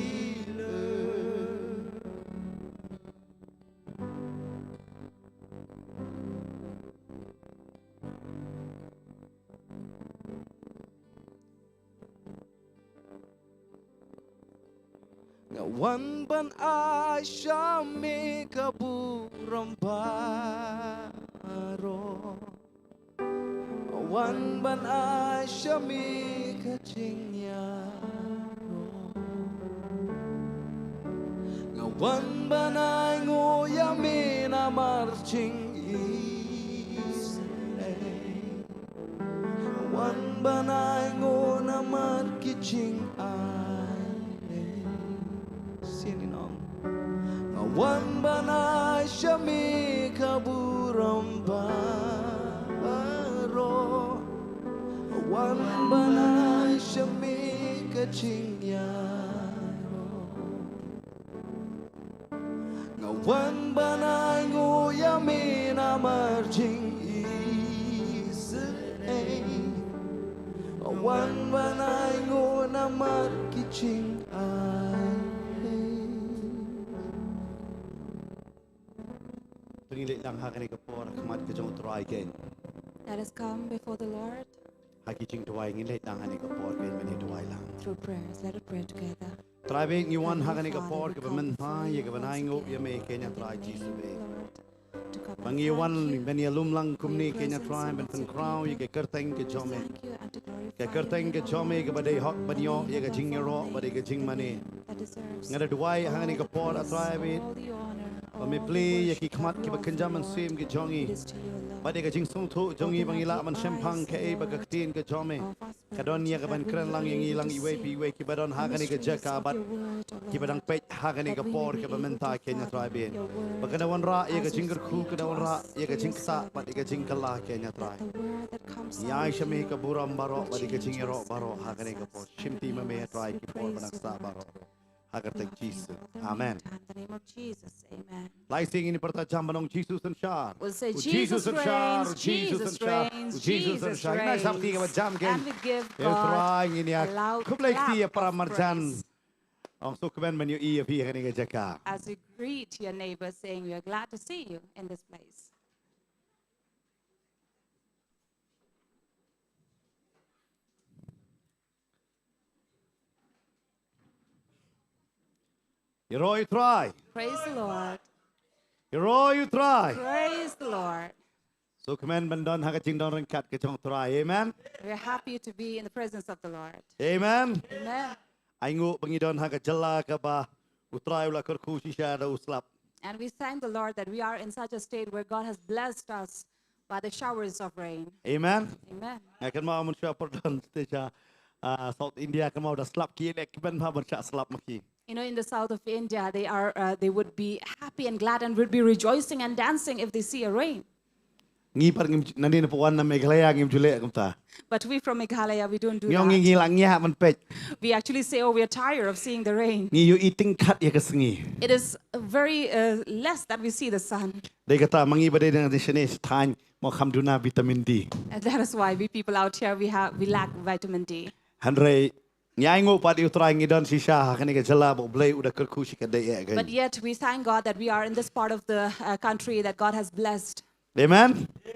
One ban I shall make a burambaro. One ban I shall make a jingyaro. One ban I go yamina marching east. One ban I go na markiching one banai shamika burambaro. One banai shamika chingyaro. One banai nguyamina marching isay. One banai nguna markiching Let us come before the Lord through prayers. Let us pray together. Lord, to come and Bangi thank wan you bani lumlang for kumni your kenya presence try in ben this pen event. crown ye ke kerteng ke To jome thank you and to glorify ke your kerteng ke name, jome ke badai hok the banyo ye name ke jing above ro all badai ke names, jing the mani name that deserves ngada duai all hangani ke the por praise, atrai bit all the honor, all Bami the pli ye worship ki that khmat ki belongs to bakenjam you, man Lord. sim ke jongi It is to you alone. badai ke jing sung thu jongi Open bangi up la the man shempang eyes, ke e Lord, bakatin ke jome of our kadon spirit, ye ke ban that we kren may lang be yang able lang to iwe see pi we ki badon the hagani ke mysteries jaka of bat your word, O ki badang Lord, pech hagani that ke we may por be ke able bamenta to kenya try fathom bin your word bakana wan ra ye ke as you jingger khu speak kada to wan ra us ye ke through jing your kta bat servant, ke O jing Lord. kala kenya Let try the word that comes ya out of shami you ke buram baro will badi ke change jing ro us baro and bless hagani ke por us and shimti renew me us. try We ki por praise banak you, sa Lord. baro hagar We tek love you Jesus more than we amen understand. In the name of Jesus, amen. lai sing ini perta jam banong Jesus and shar We'll say, Jesus Jesus and shar reigns, Jesus and Jesus shar reigns, Jesus and Jesus shar ina sabti ke reigns. jam ke And we give el God try ini ya a loud kublek ti ya clap para of marjan praise. ong so kben man yu i ya pi hagani ke jaka As you greet your neighbor, saying, we are glad to see you in this place. you roy try Praise the Lord. you roy you try Praise the Lord. so kmen ban don haga jing don ren kat ke chong try amen We're happy to be in the presence of the Lord. amen Amen. aingu pangidon haga jalla ka ba utrai ula kar khu shisha da uslap And we thank the Lord that we are in such a state where God has blessed us by the showers of rain. amen Amen. ngakan mau mun sya perdon steja South India kan mau da slap ki nek ben pa ban sya slap maki You know, in the south of India, they would be happy and glad and would be rejoicing and dancing if they see a rain. ngi par ngim nani na pawan na Meghalaya ngim jule kam ta But we from Meghalaya, we don't do ngi ngi that. ngi lang nya man pech We actually say, oh, we are tired of seeing the rain. ngi you eating kat ya kasengi It is very less that we see the sun. dei kata mangi bade na dishane sthang mo kham duna vitamin D And that is why we people out here, we lack vitamin D. hanre nyai ngo pa di utrai ngi don shisha kani ke jala bo blai uda kar khu shi ka dei ya But yet we thank God that we are in this part of the country that God has blessed. amen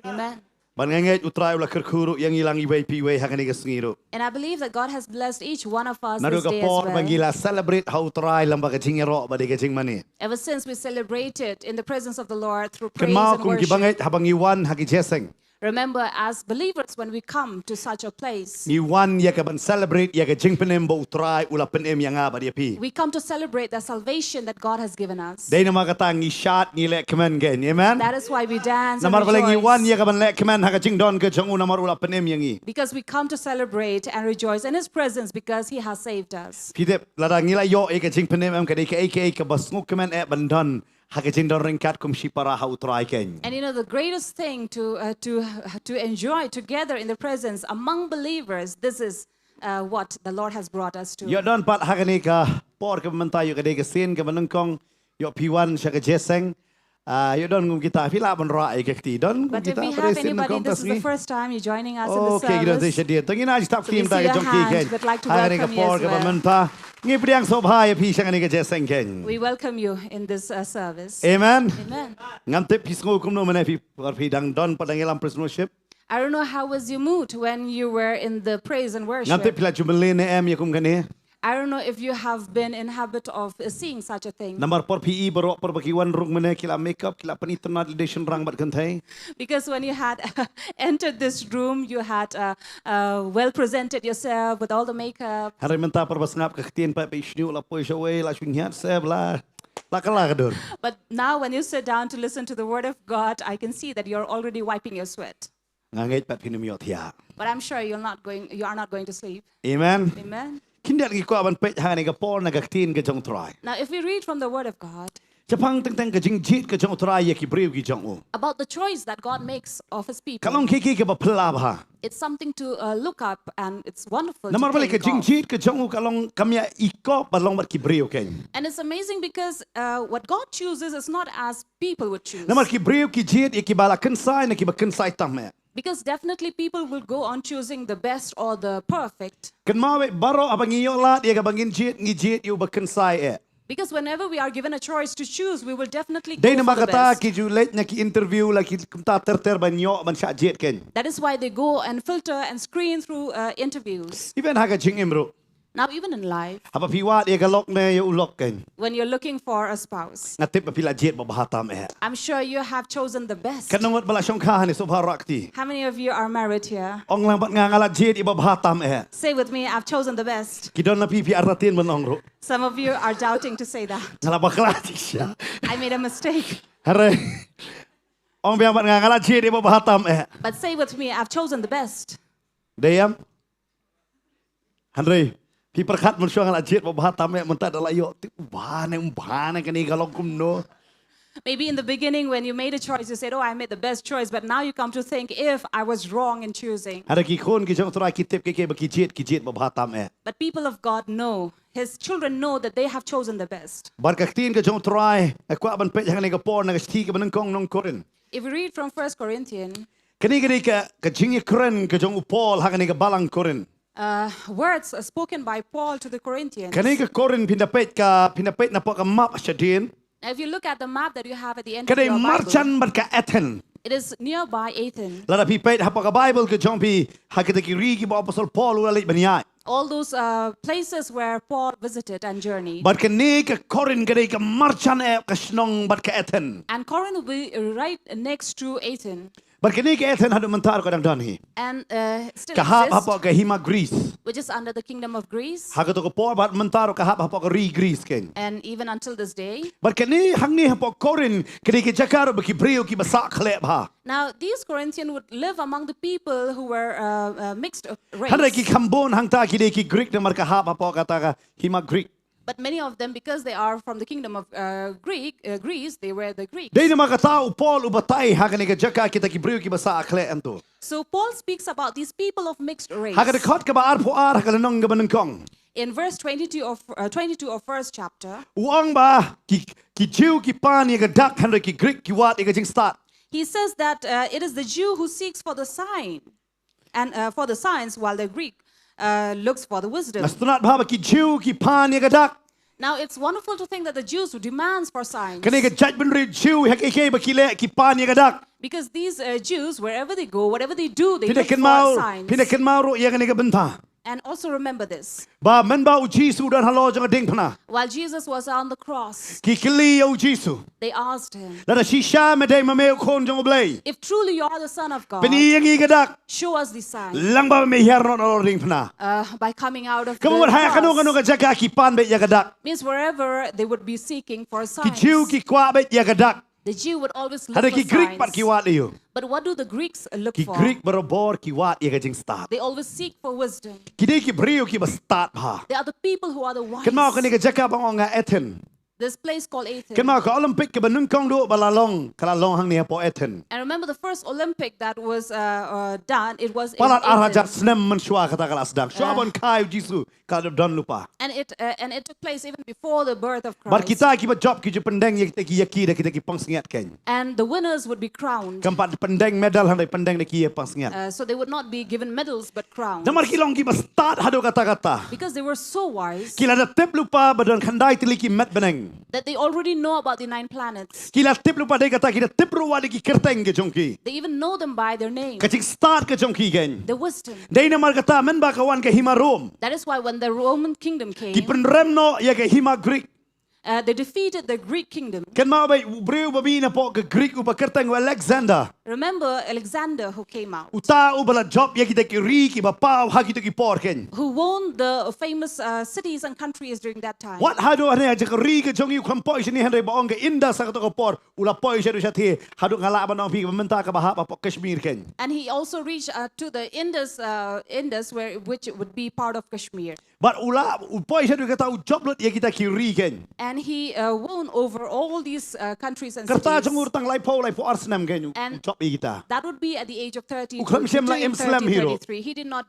Amen. ban ngai utrai ula kar khu ru yang ilang i pi we ha kani ke sengi ru And I believe that God has blessed each one of us Naru this ka day as por well. bangila celebrate how try lamba ka jing ro ba de ka jing mani Ever since we celebrated in the presence of the Lord through kan praise mau and kum ki bangai worship. habang iwan ha ki jeseng Remember, as believers, when we come to such a place, ni wan ya ka ban celebrate ya ka jing penem bo utrai ula penem yang ba dia pi we come to celebrate the salvation that God has given us. dei na ma ka tang ni shat ni le kemen gen amen That is why we dance and namar baleng iwan ya rejoice. ka ban le kemen ha ka jing don ke jong namar ula penem yang i Because we come to celebrate and rejoice in His presence because He has saved us. pidep lada ngila yo e ka jing penem am ka dei ka bas nguk kemen e ban don ha ka jing don ringkat kum shi para ha utrai ken And you know, the greatest thing to enjoy together in the presence among believers, this is what the Lord has brought us yo to. don pat ha ka ni ka por ka menta yo ka dei ka sin ka ban kong yo piwan sha ka jeseng yo don ngum kita pila ban ra e ka ti don ngum But if kita we have presin anybody, kong this is the tasngi first time you're joining us in the okay kita service. sih dia tengin aja tak So we film see tak your jom ki hand. ken We'd like to ha ka welcome you por as ka ban well. menta ngi priang so bhai pi sang ni ka jeseng ken We welcome you in this service. amen Amen. ngam te pisngo kum no mane pi par pi dang don padangelam prisonership I don't know how was your mood when you were in the praise and ngam te worship. pila jumelene em yakum kane I don't know if you have been in habit of seeing such a thing. number por pi baro por bakiwan rung mane kila makeup kila panitna edition rang bat kan thai Because when you had entered this room, you had well presented yourself with all the makeup. hari menta par bas ngap ka ktien pa pi shniu la po shawe la shunhat seb la kala kadur But now when you sit down to listen to the word of God, I can see that you're already wiping your sweat. ngangait pat pinum yo thia But I'm sure you are not going to sleep. amen Amen. kindat gi ko ban pe ha ni ka por na ka ktien ka jong try Now, if we read from the word of God Japang teng teng ka jing jit ka jong try ya ki brew ki jong o about the choice that God makes of his people, kalong ki ka ba phla ba it's something to look up and it's wonderful namar to balik ka think jing of. jit ka jong o kalong kamya iko balong bat ki brew ken And it's amazing because what God chooses is not as people would choose. namar ki brew ki jit ya ki bala kan sai na ki ba kan sai tamme Because definitely people will go on choosing the best or the perfect. kan mawe baro abang iyo la dia ka bangin jit ngi jit yu ba kan sai e Because whenever we are given a choice to choose, we will definitely dai go na for the makata best. ki ju let na ki interview la ki kumta ter ban yo ban sha jit ken That is why they go and filter and screen through interviews. even ha ka jing imro Now, even in life, Apa piwat ia galok ne ya ulok kan. when you're looking for a spouse, Ngatip apila jet babahatam I'm sure you have chosen the best. Kanungot bala syongkah ni subharakti. How many of you are married here? Ong lang bat ngangala jet ibabahatam Say with me, I've chosen the best. Kidon na pipi aratin menong ro. Some of you are doubting to say that. Ngala baklati siya. I made a mistake. Hare. Ong biang bat ngangala jet ibabahatam But say with me, I've chosen the best. Deyam. Hare. Pi perkat men syong ngala jet ibabahatam mentad alayo. Ubane kani galok kumno. Maybe in the beginning when you made a choice, you said, oh, I made the best choice. But now you come to think if I was wrong in choosing. Hare ki khon ki jong trai kitip ke baki jet babahatam But people of God know, his children know that they have chosen the best. Barkaktin ke jong trai kwa ban pe hang ni ka por na sti ke ban kong Nongkhryiem. If we read from 1 Corinthians, Kani ka jingibieit ke jong upol hang ni ka balang Korin. words spoken by Paul to the Corinthians. Kani ka Korin pinapet na po ka map siya din. Now, if you look at the map that you have at the end of Kani your Bible, marchan ban ka Athens. it is nearby Athens. Lada pi pet ha ka Bible ke jong pi ha kita ki ri ki ba apostol Paul ula lit banyai. All those places where Paul visited and journeyed. But kani ka Korin kani ka marchan ka snong bat ka Athens. And Corinth will be right next to Athens. But kani ka Athens hadu mentar ko dang dan hi. And still Ka hap exists, ha ka hima Greece. which is under the kingdom of Greece. Ha ka to ko por bat mentar ka hap ha ka ri Greece ken. And even until this day. But kani hang ni ha po Korin kani ki jakaro ba ki brio ki basak khlep ha. Now, these Corinthians would live among the people who were mixed race. Hada ki Kambon hang ta ki de ki Greek na marka hap ha po ka ta ka hima Greek. But many of them, because they are from the kingdom of Greece, they were the Greeks. Dei na mga tao Paul ubatay ha kani ka jaka kita ki brio ki basak khlep anto. So Paul speaks about these people of mixed race. Ha ka de khot ka ba ar po ar ha ka nong ga ban kong. In verse 22 of first chapter, Uang ba ki Jew ki pan ye ga dak handa ki Greek ki wat ye ga jing start. he says that it is the Jew who seeks for the sign and for the signs, while the Greek looks for the wisdom. Nastunat ba ki Jew ki pan ye ga dak. Now, it's wonderful to think that the Jews who demands for signs, Kani ka judge ben ri Jew ha ke ba ki le ki pan ye ga dak. because these Jews, wherever they go, whatever they do, they look Pinakin for mau signs. pinakin mau ro ye ga ni ga benta. And also remember this. Ba men ba u Jesu dan halo jang ding pana. While Jesus was on the cross, Ki kili u Jesu. they asked him, Lada shisha me dei ma me khon jang blai. if truly you are the Son of God, Pini ye ga dak. show us the sign Lang ba me her no ding pana. by coming out of Kamu ha kanu the ka cross. jaka ki pan be ye ga dak. Means wherever they would be seeking for Ki signs, Jew ki kwa be ye ga dak. the Jew would always look Hada for ki Greek pat signs. ki wat liu. But what do the Greeks look Ki for? Greek barobor ki wat ye ga jing start. They always seek for wisdom. Ki dei ki brio ki ba start ha. They are the people who are the wise. Kan mau ka ni ka jaka ba nga Athens. This place called Athens. Kan mau ka Olympic ka banung kong do balalong kalalong hang ni po Athens. And remember the first Olympic that was done, it was in Palat arajat Athens. snem man shwa kata kalas dang. Shwa bon kai Jesu ka don lupa. And it took place even before the birth of Bar Christ. kita ki ba job ki ju pendeng ye kita ki yaki da kita ki pangsingat ken. And the winners would be crowned. Kampat pendeng medal handai pendeng da ki ye pangsingat. So they would not be given medals but crowns. Damar ki long ki ba start hado kata-kata. Because they were so wise Kila da tip lupa badan khandai tili ki met beneng. that they already know about the 9 planets. Kila tip lupa dai kata kita tip ruwa di ki kerteng ke jongki. They even know them by their name. Kacik start ke jongki ken. The wisdom. Dai na mar kata men ba kawan ke hima Rome. That is why when the Roman kingdom came, Ki penrem no ye ke hima Greek. they defeated the Greek kingdom. Kan mau ba breu babi na po ke Greek uba kerteng wa Alexander. Remember Alexander who came out, Uta ubala job ye kita ki ri ki ba pau ha kita ki por ken. who won the famous cities and countries during that time. What hado ane aja ke ri ke jongi kam poi sini handai ba ong ke inda sa to ko por ula poi sha thi hado ngala ba no pi menta ka ba ha pa Kashmir ken. And he also reached to the Indus, which would be part of Kashmir. But ula poi sha kata u job lot ye kita ki ri ken. And he won over all these countries and Kerta cities. jongur tang lai po arsenam ken And job ye kita. that would be at the age of 30 to Ukram shem la between Islam 30 hero. 33. He did not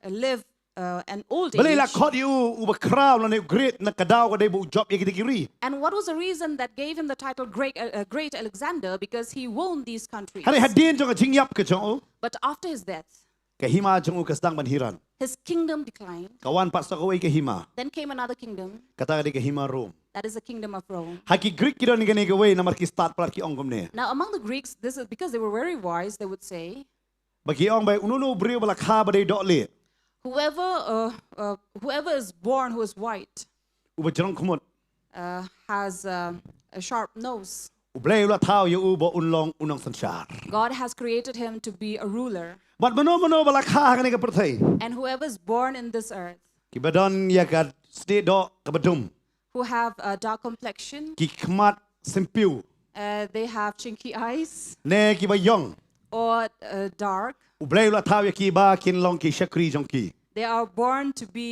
live an old Bale la age. khot you uba crowd na great na kadaw ka dai bu job ye kita ki ri. And what was the reason that gave him the title Great Alexander? Because he won these countries. Hari hadin jong jing yap ke jong But after his death, ke hima jong ka sedang ban hiran. his kingdom declined. Kawan pak sakawai ke hima. Then came another kingdom. Kata dia ke hima Rome. That is the kingdom of Rome. Haki Greek kira ni gani gawe na marki start par ki ongom ne. Now, among the Greeks, this is because they were very wise, they would say, Bagi ong bai ununu brio bala kha ba dei dok le. whoever is born who is white อุบจรขมุด has a sharp nose. อุเบลละเท้าอยู่อุบอุนลองอุนองสัญชาติ God has created him to be a ruler. บัดมโนบลาค่ากันในกับประเทศ And whoever is born in this earth กิบดอนยากัดสเตดอกับดุม who have a dark complexion, กิขมัดซิมปิว they have chinky eyes เนกิบยอง or dark. อุเบลละเท้ายากีบากินลองกิชักรีจงกี They are born to be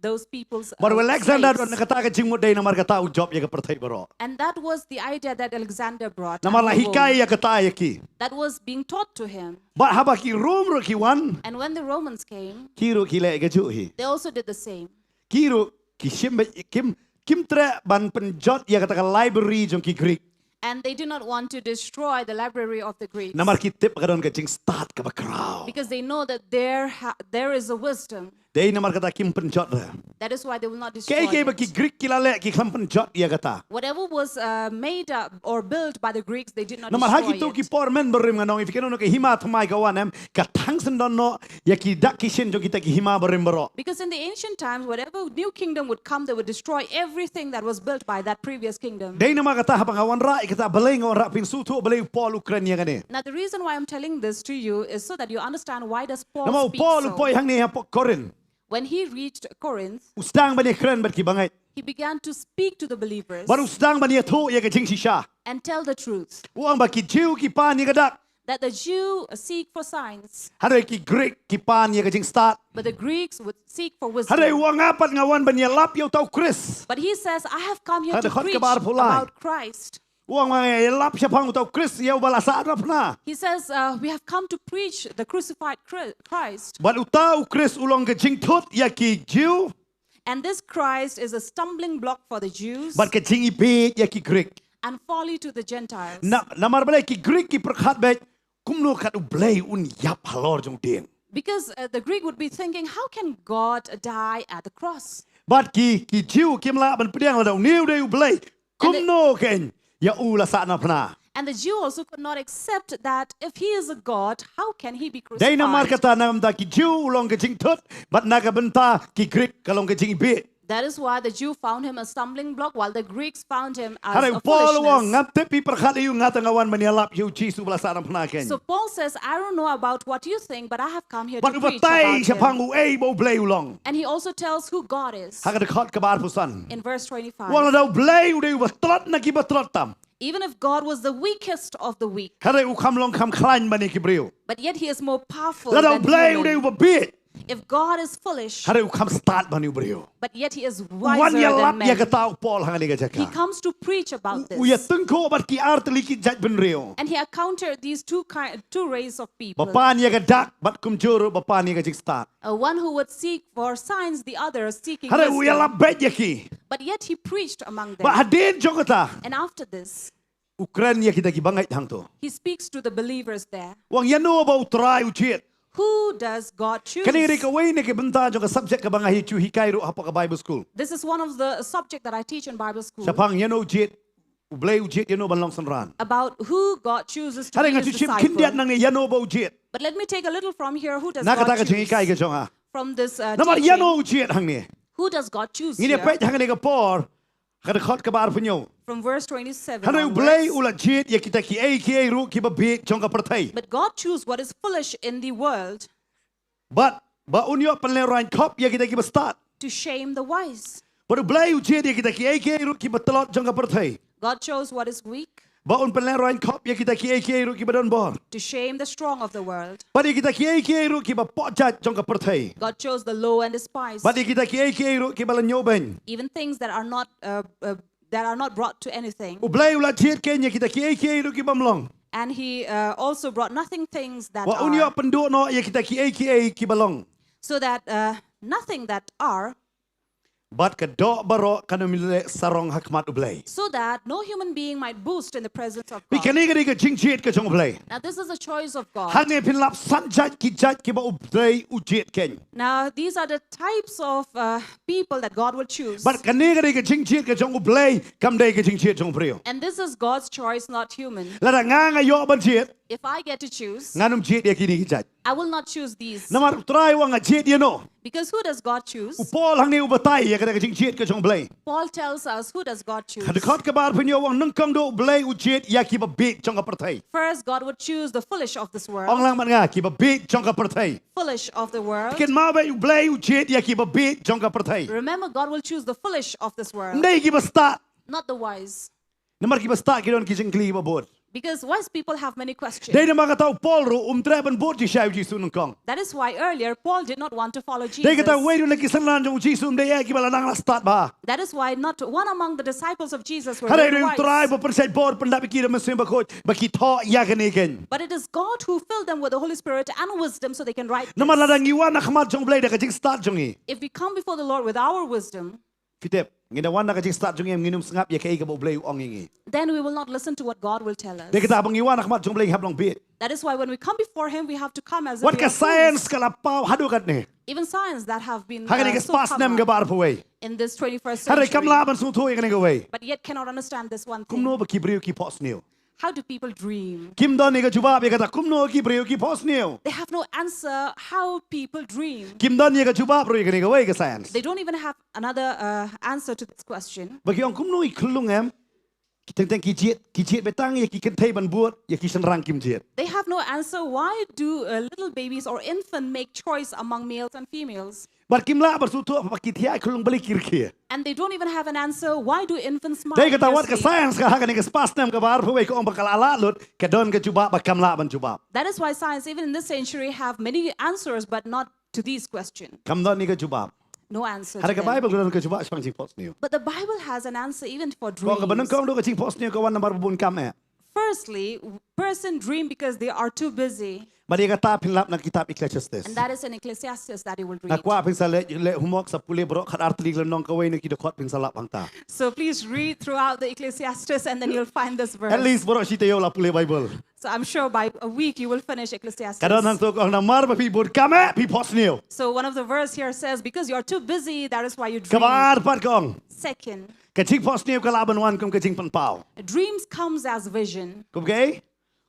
those people's บัดเวลา Alexander นั slaves. กตากจิงมุดเดนนามารกตาอุจอบยากับประเทศบรอ And that was the idea that Alexander brought. นามาลาฮิกาย Rome. ยากตายากี That was being taught to him. บัดฮับกิรูมรุกิวัน And when the Romans came, กีรุกิเลกจุฮี they also did the same. กีรุกิชิมเบกิมเตระบันเป็นจอดยากตากไลบรารีจงกีกรีก And they did not want to destroy the library of the Greeks นามารกิติบกระดอนกจิงสตาร์ทกับคราว because they know that there is a wisdom. เดนนามารกตากิมเป็นจอดเลย That is why they will not เก destroy ย์บกิ it. กรีกกิลาเลกิคำเป็นจอดยากตา Whatever was made up or built by the Greeks, they did not นามารฮักิ destroy ตุกิ it. ปอร์เมนบริมกันน้องอีฟิกันน้องกิหิมาทำไมกวานเอ็มกัทั้งสันดอนโนยากิดักกิเชนจงกิตกิหิมาบริมบรอ Because in the ancient times, whatever new kingdom would come, they would destroy everything that was built by that previous kingdom. เดนนามารกตาฮับงาวันร้ายกตาเบลงวันร้ายพินสู้ทั่วเบลงปอลุกรเนียกันเนี่ย Now, the reason why I'm telling this to you is so that you understand why does นาม Paul เอา speak ปอลุปอย so. ฮังเนี่ยปอกริน When he reached Corinth, อุสตังบันเนี่ยเครนบัดกิบังไง he began to speak to the believers บัดอุสตังบันเนี่ยทุยากจิงชิชา and tell the truth ว่างบัดกิจิวกิปานเนี่ยกดัก that the Jew seek for signs, ฮันเรกิกรีกกิปานเนี่ยกจิงสตาร์ท but the Greeks would seek for ฮันเร wisdom. ว่างาปัดงาวันบันเนี่ยลับเยาเต้าคริส But he says, I have come here Had to de God preach gebaar voor laai. about Christ. ว่างมาไงลับเฉพาะเต้าคริสเยาบาลาสารับนา He says, we have come to preach the crucified Christ. บัดอุตาอุคริสอุลองกจิงทุดยากิจิว And this Christ is a stumbling block for the Jews บัดกจิงอีเบตยากิกรีก and folly to the Gentiles. นามารเบลกิกรีกกิประคัดเบตกุมโนขัดอุเบลอุนยับฮัลลอร์จงเดียง Because the Greek would be thinking, how can God die at the cross? บัดกิจิวกิมลาบันเปรียงระดับนิ้วเดอุเบลกุมโนเกนยาอูลาสานาพนา And the Jew also could not accept that if he is a God, how can he be ได้นามาร crucified? กตานามตากิจิวอุลองกจิงทุดบัดนากบันตากิกรีกกะลองกจิงอีเบต That is why the Jew found him a stumbling block, while the Greeks found him as ฮันเร a ปอลว่าง foolishness. งับเทปีประคัดอยู่งัดงาวันมันยาลับยูจีสุบลาสานาพนาเกน So Paul says, I don't know about what you think, but I have come here บัด to อุป preach ไตเฉพัง about him. อูเอโบเบลอุลอง And he also tells who God is ฮักกะคอดกบาร์พุสัน in verse ว่าง 25. เราเบลอุเดอุบตรดนักกิบตรดตัม Even if God was the weakest of the weak, ฮันเรอุคำลองคำคลายบันกิบริว but yet he is more powerful แล้วเรา than เบลอุเดอุ human. บบีด If God is foolish, ฮันเรอุคำสตาร์ทบันอุบริว but yet he is วัน wiser ยาลับ than ยาก men, ตาอุปอลฮังนี่กะจัก he comes to preach about อุย this. ตึงโคบัดกิอาร์ตลิกิจัดเป็นเรียว And he encountered these two races of บ people. ปานยากดักบัดคุมจูรุบปานยากจิกสตาร์ท One who would seek for signs, the other seeking ฮันเรอุยาลับ wisdom. เบดยากี But yet he preached among บัด them. ฮัดเดนจงกตา And after this, อุเครนยากิตะกิบังไงทางตัว he speaks to the believers there. ว่างยาโนบอุตรายอุเชียด Who does God choose? คันนี้เรียกว่าเนี่ยกิบันตาจงกับ subject กับบังไงจูฮิกายรุฮับกับ Bible School This is one of the subject that I teach in Bible school เฉพาะยาโนเจียดอุเบลอุเจียดยาโนบันลองสันราน about who God chooses to ถ้า be เรื่อง his ที่ชิมคิดเดียด disciple. นังเนี่ยยาโนบอุเจียด But let me take a little from here. Who does นักตา God กับชิงฮิกายกั choose? บจงอ่ะ From this นั่นมันยาโน teaching, อุเจียดทางนี้ who does God choose นี่เนี่ยไป here? ทางนี้กับปอร์ขัดขอดกับบาร์พญโย From verse 27 ฮันเรอุเบล onwards. อุลเจียดยากิตะกิเอคิเอรุกิบบีจงกับประเทศ But God choose what is foolish in the world บัดบ่อุนยอเป็นเลรายครอบยากิตะกิบสตาร์ท to shame the wise. บัดอุเบลอุเจียดยากิตะกิเอคิเอรุกิบตลอดจงกับประเทศ God chose what is weak บ่อุนเป็นเลรายครอบยากิตะกิเอคิเอรุกิบดอนบอร์ to shame the strong of the world. บัดยากิตะกิเอคิเอรุกิบปอจัดจงกับประเทศ God chose the low and despised, บัดยากิตะกิเอคิเอรุกิบลันโยเบน even things that are not brought to anything. อุเบลอุลเจียดเกนยากิตะกิเอคิเอรุกิบัมลอง And he also brought nothing things that ว่าอุนยอ are, เป็นดูโนยากิตะกิเอคิเอกิบลอง so that nothing that are, บัดกระดอบารอกันมิเลสรองฮักมัดอุเบล so that no human being might boast in the presence of ปีกัน God. นี้ก็ได้ก็จิงเจียดก็จงอุเบล Now this is a choice of ฮัน God. เนี่ยพินลับสันจัดกิจัดกิบอุเบลอุเจียดเกน Now these are the types of people that God will choose. บัดกันนี้ก็ได้ก็จิงเจียดก็จงอุเบลกำได้ก็จิงเจียดจงเปรียว And this is God's choice, not human. แล้วถ้างางายอบันเจียด If I get to choose, nganum jet ya kini kijat. I will not choose these. Namar try wang jet ya no. Because who does God choose? Upol hang ni ubatai ya kada kajing jet ka jong blay. Paul tells us, who does God choose? Kada khot ka bar pinyo wang nung kang do blay u jet ya ki ba bit jong ka pertai. First, God would choose the foolish of this world. Ong lang man nga ki ba bit jong ka pertai. Foolish of the world. Ken ma ba u blay u jet ya ki ba bit jong ka pertai. Remember, God will choose the foolish of this world, Ndai ki ba start. not the wise. Namar ki ba start ki don ki jing kli ba bod. Because wise people have many questions. Dei na mga tao Paul ro treban bod ji shau ji sunung kong. That is why earlier Paul did not want to follow Dei Jesus. kata wei do na ki sanlan jong ji sum dei ya ki ba lang la start ba. That is why not one among the disciples of Jesus were Hare very do try wise. ba persai bod pandap ki da mesim ba khoj ba ki tho ya ka ni ken. But it is God who filled them with the Holy Spirit and wisdom so they can write Namar this. la dang iwan na khmat jong blai da ka jing start jong i. If we come before the Lord with our wisdom, Fitep ngina wan na ka jing start jong em nginum sngap ya kai ka bo blai ong ngi. then we will not listen to what God will tell us. Dei kata bang iwan na khmat jong blai hab long bit. That is why when we come before Him, we have to come as if What we ka are science fools. ka la pau hadu kat ne. Even science that have been Ha ka ni ka so spas nem ka common bar pawai. in this 21st Hare kam century, la ban su thoi ka ni ka wei. but yet cannot understand this one Kum thing. no ba ki brio ki pos neo. How do people dream? Kim don ni ka jubab ya kata kum no ki brio ki pos neo. They have no answer how people dream. Kim don ni ka jubab ro ka ni ka wei ka science. They don't even have another answer to this question. Bagi ong kum no i klung em. Ki teng ki jet betang ya ki ken thai ban buat ya ki sen rang kim jet. They have no answer. Why do little babies or infant make choice among males and females? Bar kim la bar su tu ba ki thia klung bali kir kia. And they don't even have an answer. Why do infants smile? Dei in kata their wat ka sleep? science ka ha ka ni ka spas nem ka bar pawai ko ong bakal ala lut ka don ka jubab ba kam la ban jubab. That is why science, even in this century, have many answers, but not to these questions. Kam don ni ka jubab. No answer. Hare To ka them. Bible ko don ka jubab spang jing pos neo. But the Bible has an answer even for Kung ka banung dreams. kong do ka jing pos neo ka wan nambar bubun kam eh. Firstly, person dream because they are too busy. Bari ka ta pinlap na kitab Ecclesiastes. And that is in Ecclesiastes that you will read. Nakwa pin sa le humok sa puli bro khat artli nong ka wei ni ki do khot pin sa lap hang ta. So please read throughout the Ecclesiastes and then you'll find this verse. At least bro si yo la puli Bible. So I'm sure by a week you will finish Ecclesiastes. Kadon hang to kong namar ba pi bud kam eh pi pos neo. So one of the verse here says, because you're too busy, that is why you dream. Kabar pat kong. Second, Ka jing pos neo ka laban wan kum ka jing pan pau. dreams comes as vision. Kum kay?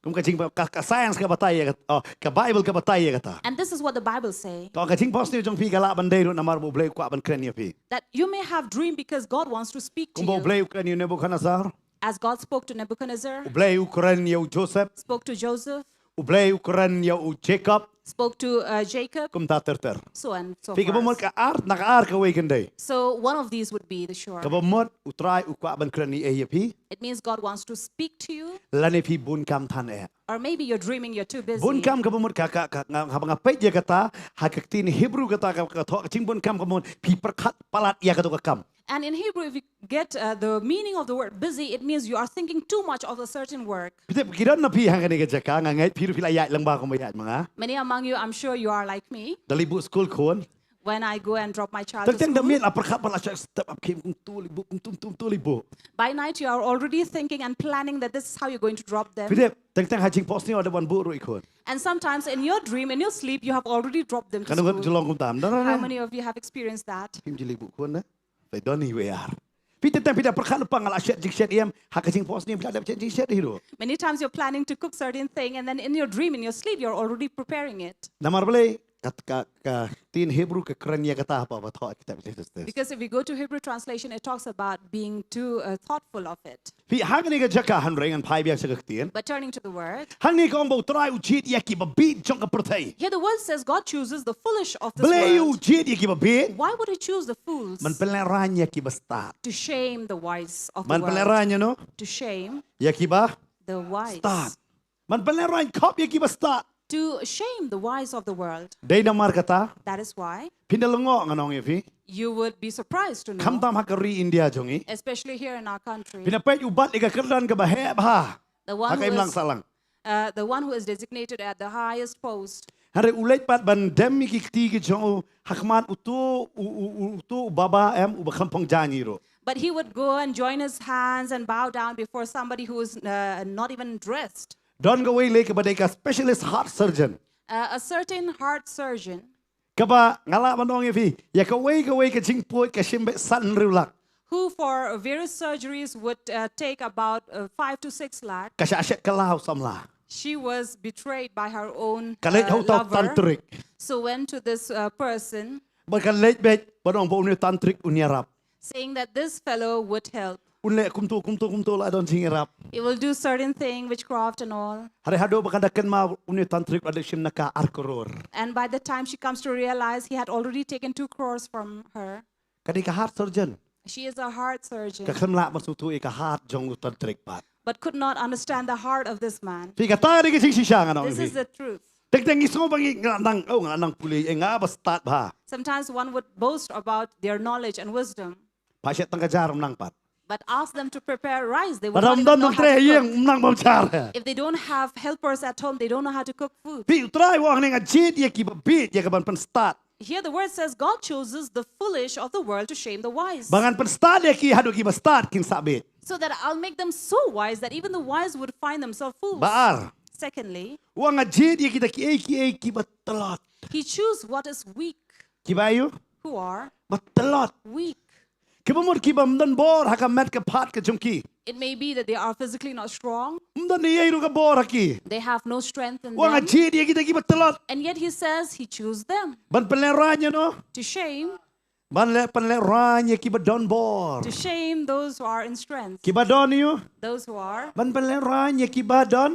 Kum ka jing ka science ka batay ka Bible ka batay ka ta. And this is what the Bible say, Kong ka jing pos neo jong pi ka laban dei ro namar bo blay kwa ban kren ya pi. that you may have dream because God wants to speak to Kum bo you. blay kren yo Nebuchadnezzar. As God spoke to Nebuchadnezzar, Blay kren yo Joseph. spoke to Joseph, Blay kren yo Jacob. spoke to Jacob, Kum ta ter. so and so Pi ka mo forth. ka art na ka ar ka wei kan dei. So one of these would be the sure. Kabamot utray ukwa ban kren ni eh pi. It means God wants to speak to you, Lani pi bun kam than eh. or maybe you're dreaming you're too busy. Bun kam kabamot ka habang apay ya kata hakaktin Hebrew kata ka tho ching bun kam kabamot pi perkhat palat ya ka to ka kam. And in Hebrew, if you get the meaning of the word busy, it means you are thinking too much of a certain work. Pite kidan na pi hang ka ni ka jaka ngai pi ru pila ya lang ba ko mayat mga. Many among you, I'm sure you are like me. Dali bu school kon. When I go and drop my child to Tang school, damit la perkhat palat step up kim kung tulibu kung tum tulibu. by night you are already thinking and planning that this is how you're going to drop them. Pite tang hajing post ni ada wan bu ru ikon. And sometimes in your dream, in your sleep, you have already dropped them to Kanu kan school. jelong kum tam. How many of you have experienced that? Pim jili bu kon na. They don't ni we are. Pite pita perkhat pang ala shet jik shet yam hakajing post ni bila ada jik shet hiro. Many times you're planning to cook certain thing, and then in your dream, in your sleep, you're already preparing it. Namar bale ka tin Hebrew ka kren ya kata apa ba tho kitab Ecclesiastes. Because if we go to Hebrew translation, it talks about being too thoughtful of it. Pi hang ni ka jaka han reng an phai biak sa kaktin. But turning to the word, Hang ni ka ong bo try u chit ya ki ba bit chong ka perthai. here the word says God chooses the foolish of this Bale u world. chit ya ki ba bit. Why would he choose the fools? Man peleran ya ki ba start. To shame the wise of the Man world. peleran ya no. To shame Ya ki ba the wise. start. Man peleran kop ya ki ba start. To shame the wise of the world. Dei namar kata That is why pindalongo nganong ya fi. you would be surprised to know, Kam tam hakari India jongi. especially here in our country, Pinapay ubat ika kerdan ka ba he ba. the one who Hakai lang is, salang. the one who is designated at the highest post. Hare ulit pat ban demi ki tigi jong hakman utu baba em ubakampong janiro. But he would go and join his hands and bow down before somebody who is not even dressed. Don go way lake ba ka specialist heart surgeon. A certain heart surgeon Kaba ngala manong yafi ya ka way ka jing puot ka shimbe san rulak. who for various surgeries would take about 5 to 6 lakh. Ka sha shet ka lao samla. she was betrayed by her own កលេចហៅតតាន់ទ្រិក so went to this person បើកលេចបេចបងប្អូនតាន់ទ្រិកឧនរ៉ាប់ saying that this fellow would help. ឧនលេគុំទូឡាដនជីងរ៉ាប់ He will do certain thing, witchcraft and all. ហើយហៅបកណ្ដកិនមកឧនតាន់ទ្រិកអត់ឈិមណកាអារក្ររ And by the time she comes to realize, he had already taken 2 crores from her. កឌីកាហាត់សឺជិន She is a heart surgeon, កខំឡាមកស៊ូទូអេកាហាត់ចងតាន់ទ្រិកបាទ but could not understand the heart of this man. ពីកតានេះគេស៊ីសាងណង This is the truth. តែតែងីសូបងីណងអូណងពូលីអេងាបស្តាតបា Sometimes one would boast about their knowledge and wisdom, ផាជាតងកាចារំណងបាត់ but ask them to prepare rice. They បា would រ not ំ even ដន know មក how ត្រេ to យង cook. ណងបំចារ If they don't have helpers at home, they don't know how to cook food. ពីត្រៃវងនឹងជីតយគីបប៊ីយកបានប៉ុនស្តាត Here the word says God chooses the foolish of the world to shame the wise, បាងានប៉ុនស្តាតយគីហាដូគីបស្តាតគិនសាបេ so that I'll make them so wise that even the wise would find themselves fools. បាអារ Secondly, វងជីតយគីតគីអេគីបតឡត he chooses what is weak, គីបាយូ who are បតឡត weak. គីបមុតគីបំដនបរហាកមែតកផាតកជុំគី It may be that they are physically not strong, មដនយេរុកបរគី they have no strength in វង them, ជីតយគីតគីបតឡត and yet he says he chooses them បានប៉ុនលេរ៉ាញណូ to shame, បានលេប៉ុនលេរ៉ាញគីបដនបរ to shame those who are in strength, គីបដនយូ those who are បានប៉ុនលេរ៉ាញគីបដន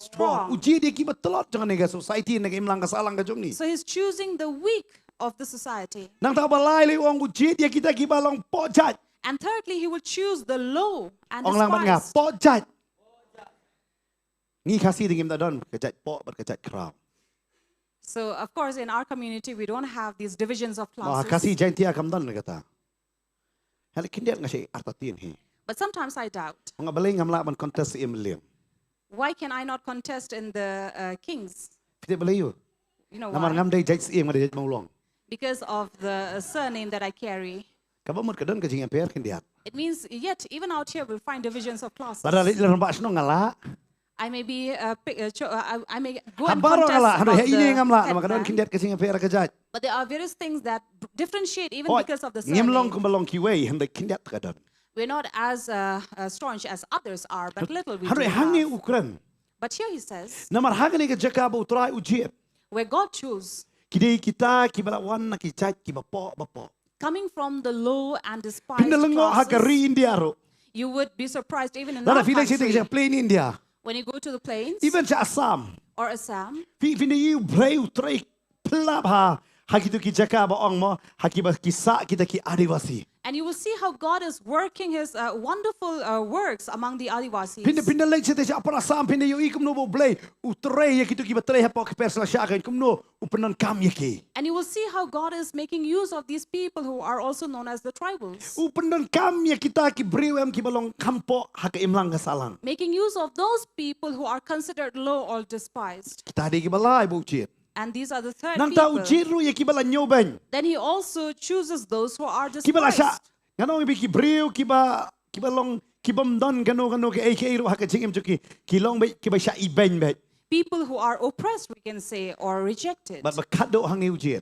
strong. ឧជីតយគីបតឡតចងនេះក society នេះមឡងកសាឡងកជុំនេះ So he's choosing the weak of the society. នងតាបឡាយលេងឧជីតយគីតគីបឡងប៉ចាច់ And thirdly, he will choose the low and អងឡាងបានងា despised. ប៉ចាច់ងីខាស៊ីទីគីមតដនកចាច់ប៉បតកចាច់ក្រៅ So, of course, in our community, we don't have these divisions of អខាស៊ី classes. ចៃទីកំដនកតាហើយគិនដេងសិអត្តទីនហី But sometimes I doubt, ងបលេងកំឡាបាន contest អ៊ីមលៀង why can I not contest in the kings? ពីបលេយ You know ណាមង why? ដេចៃស្អៀងមកដេចមកឡង Because of the surname that I carry. កបមុតកដនកជីងអពែគិនដេត It means yet, even out here, we'll find divisions of classes. បារលិលរំបាស្នងឡា I may be, I may go ហា and បារ contest ឡាហ about ហេយីងកំឡា the មកដនគិន head ដេតកជីងអពែរកចាច់ but there are various things that differentiate even because of the ញឹមឡង surname. កំឡងគីវេហិនដេគិនដេតកដន We're not as staunch as others are, but little we ហើយ do ហាងនេះ have. អ៊ុក្រែន But here he says, ណាមហាងនេះកចកាបឧត្រៃឧជីត where God chose, គីឌីគីតាគីបឡាវ៉ាន់គីចាច់គីបប៉បប៉ coming from the low and ពី despised នលងហាករី classes, ឥណ្ឌារ you would be surprised even in ឡា our ហ្វីលេស៊ីទី country, ផ្លេនឥណ្ឌា when you go to the plains even ចាអសាម or Assam, ពីនេះប្រេឧត្រៃផ្លាប់ហាហាគីតគីចកាបអងមកហាគីបគីសាគីតគីអាឌីវ៉ាស៊ី and you will see how God is working his wonderful works among the Adivasis. ពីនលេខទេចាអប្រាសាមពីនយីគុំណូបប្លេឧត្រៃគីតគីបត្រៃហបកពេរស្លាសាកគុំណូឧបននកាមយគី And you will see how God is making use of these people who are also known as the tribals, ឧបននកាមយគីតាគីព្រីវអមគីបឡងខំប៉ហាកអ៊ីមឡងកសាឡង making use of those people who are considered low or despised. គីតាឌីគីបឡាយបុជីត And these are the third នងតាឧ people. ជីតរុយគីបឡាញូបេញ Then he also chooses those who are គីបឡាសា despised. ងណងប៊ីគីព្រីវគីបឡងគីបំដនកណូកអេកេរុហាកជីងអមជគីគីឡងបេគីបសាអ៊ីបេញបេ People who are oppressed, we can say, or rejected. បាត់បខាត់ដូហាងឧជីត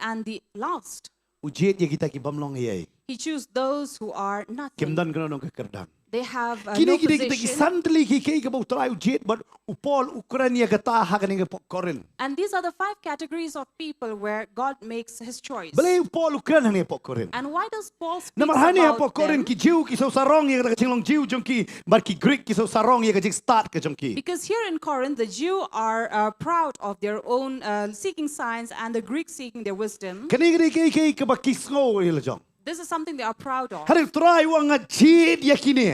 And the last, ឧជីតយគីតាគីបំឡងយេ he chooses those who are គីម nothing. ដនកណងកក្រដាន They have Kini no kita kita position. santli kiki ke bau try ujit but upol Ukraina kata hakan ke pokkorin. And these are the 5 categories of people where God makes his choice. Beli upol Ukraina ni pokkorin. And why does Paul speak Namar hani about pokkorin them? ki jiu ki so sarong ye ka chinglong jiu jong ki bar ki Grik ki so sarong ye ka jing start ka jong ki. Because here in Corinth, the Jew are proud of their own seeking signs and the Greeks seeking their wisdom. Kani kiki ke ba kisngo ye la jong. This is something they are proud of. Hari try wa nga jit ye kini.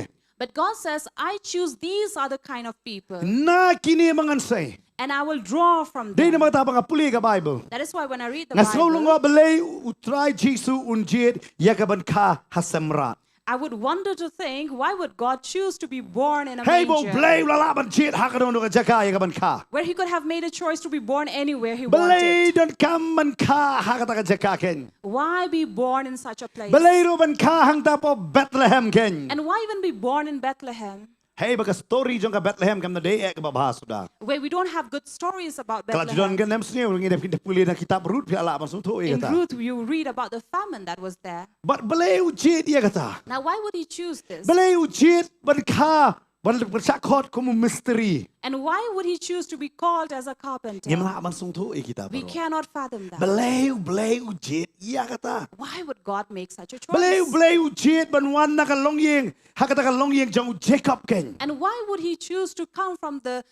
But God says, I choose these are the kind of people, Na kini mangan say. and I will draw from Dei na them. mata nga puli ka Bible. That is why when I read the Nga sngolong wa Bible, belay utray jisu unjit ya ka ban ka hasamra. I would wonder to think, why would God choose to be born in a Hey bo manger, belay la ban jit hakanon ka jaka ya ka ban ka. where he could have made a choice to be born anywhere he Belay wanted? don kam man ka hakata ka jaka ken. Why be born in such a place? Belay ro ban ka hang tapo Bethlehem ken. And why even be born in Bethlehem, Hey baga story jong ka Bethlehem kam na day ek babahas sudah. where we don't have good stories about Kalau judan Bethlehem? kan nem sini orang ini kita pulih na kitab Rut pihak lah masuk tu In kata. Ruth, you read about the famine that was there. But belai ujit dia kata. Now, why would he choose this? Belai ujit ban ka Ban bersakot como misteri. And why would he choose to be called as a carpenter? Ngimla ban sung tu kita We bro. cannot fathom that. Beleu jet ya kata. Why would God make such a choice? Beleu jet ban wan na kan long yeng. Hakata kan long yeng jang Jacob ken. And why would he choose to come from the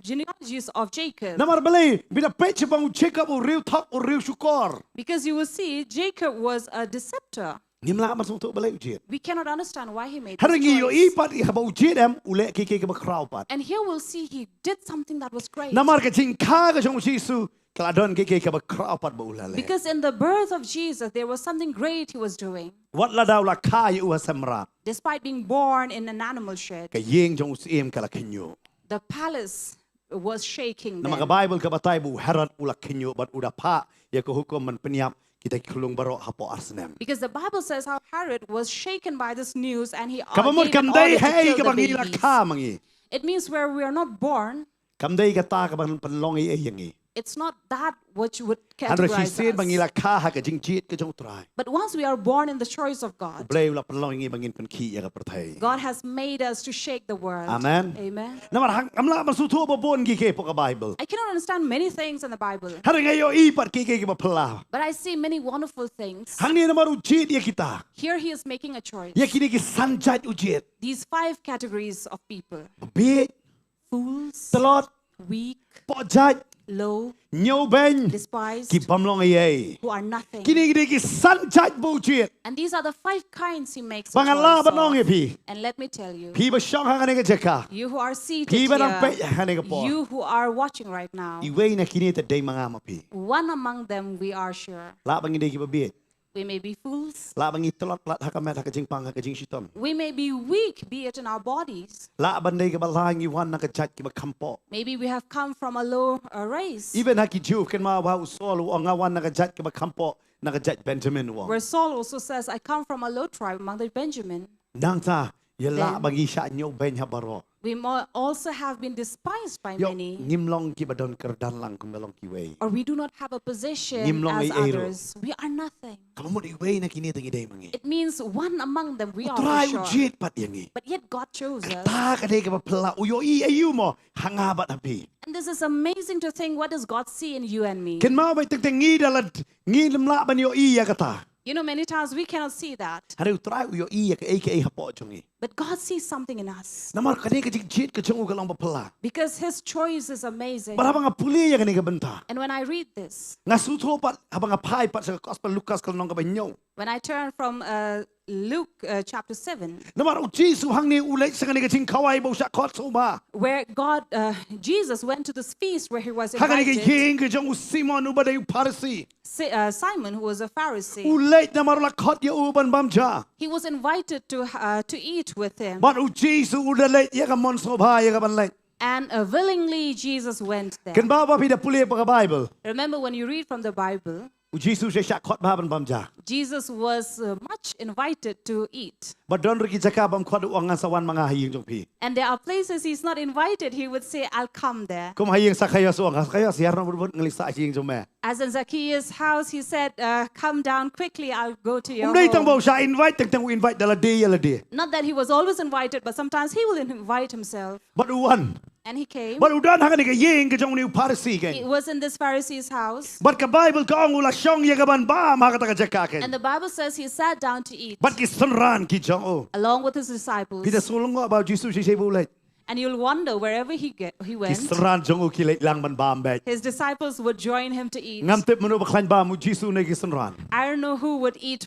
genealogies of Jacob? Namar beleu bina peche bang Jacob o real top o real shukor. Because you will see, Jacob was a deceptor. Ngimla ban sung tu beleu jet. We cannot understand why he made Haringi yo this choice. ipat i habau jet em ule kike ke bakrau pat. And here we'll see he did something that was great. Namar ke jing ka ke jong Yesu keladon kike ke bakrau pat ba ulale. Because in the birth of Jesus, there was something great he was doing. Wat la daw la ka yu samra. Despite being born in an animal shed, Ke yeng jong usiem kala kinyo. the palace was shaking Nama ka then. Bible ka batay bu Herod ula kinyo bat uda pa ya ko hukom man peniap kita kulung baro hapo arsnem. Because the Bible says how Herod was shaken by this news and he Kabamot gave an kam day order to hey kill ka the bangila babies. ka mangi. It means where we are not born, Kam day ka ta ka bang panlongi e yangi. it's not that which would Handra si categorize sin us. bangila ka ha ka jing jit ka jong try. But once we are born in the choice of God, Blay ula panlongi bangin pan ki ya ka pertai. God has made us to shake the world. Amen. Amen. Namar hang amla ban sutu ba bon gi ke po ka Bible. I cannot understand many things in the Bible, Haring ayo ipat ki ke ba pala. but I see many wonderful things. Hang ni namar ujit ya kita. Here he is making a choice. Ya kini ki sanjat ujit. These 5 categories of people: Bi fools, telot weak, pojat low, nyo ben despised, ki pamlong ay. who are nothing. Kini ki sanjat bu ujit. And these are the 5 kinds he makes a Bangala choice banong of. e pi. And let me tell you, Pi ba syong hang ne ka jeka. you who are seated Pi ba nang pe here, hang ne ka po. you who are watching right now, Iway na kini ta day mga mapi. one among them we are sure. La bang hindi ki ba biit. We may be fools, La bang itolot lat hakamet hakajing pang hakajing shitom. we may be weak, be it in our bodies. La banday ka balang iwan na kachat ki ba kampo. Maybe we have come from a low race, Even haki Jew kan ma wa usol o ngawan na kachat ki ba kampo na kachat Benjamin wong. where Saul also says, I come from a low tribe among the Benjamin. Nang ta yala Then- bang isya nyo ben habaro. We also have been despised by Yo many, ngimlong ki ba don kerdan lang kumelong ki way. or we do not have a position Ngimlong as ay ero. others. We are nothing. Kamu mo iway na kini tangi day mangi. It means one among them we are Try for sure. ujit pat yangi. But yet God chose us. Ta ka day ka ba pala uyo i ayu mo hangabat hapi. And this is amazing to think, what does God see in you and me? Ken mau bay teng ngi dalat ngi lemla ban yo i ya kata. You know, many times we cannot see that. Hari utrai uyo i ya ka aka hapo chungi. But God sees something in us. Namar kani ka jit ka chung ka lang ba pala. Because His choice is amazing. Barabang apuli ya kani ka benta. And when I read this, Nga sutro pat habang apai pat sa gospel Lucas ka nong ka banyo. when I turn from Luke chapter 7, Namar Jesus hang ni ulay sa kani ka jing kawai bo sa kot so ba. where Jesus went to this feast where he was Hakani ka invited, yeng ka jong Simon ubaday Pharisee. Simon, who was a Pharisee, Ulay namar la kot ya uban bamja. he was invited to eat with him. But u Jesus udalay ya ka mon so ba ya ka banlay. And willingly Jesus went there. Ken ba pi da puli pa ka Bible. Remember, when you read from the Bible, U Jesus sa kot ba ban bamja. Jesus was much invited to eat. But don riki jaka bam kot uangan sawan mga hayeng jong pi. And there are places he's not invited. He would say, I'll come there. Kum hayeng sa kaya so ang kaya siar na burbut ngalisa hayeng jong me. As in Zacchaeus' house, he said, come down quickly, I'll go to your Umday tang home. bo sa invite tang invite dala day ya la day. Not that he was always invited, but sometimes he will invite himself. But uwan. And he came. But udan ha ni ka yeng ka jong ni Pharisee He ken. was in this Pharisee's house. But ka Bible ka ang ula syong ya ka ban ba ma ka ta ka jaka ken. And the Bible says he sat down to eat But ki sunran ki jong o. along with his disciples. Pida sulong ngo about Jesus si bulat. And you'll wonder, wherever he Ki went, sunran jong o ki late lang ban ba mbet. his disciples would join him to eat. Ngam tip mano ba klan ba mu Jesus na ki sunran. I don't know who would eat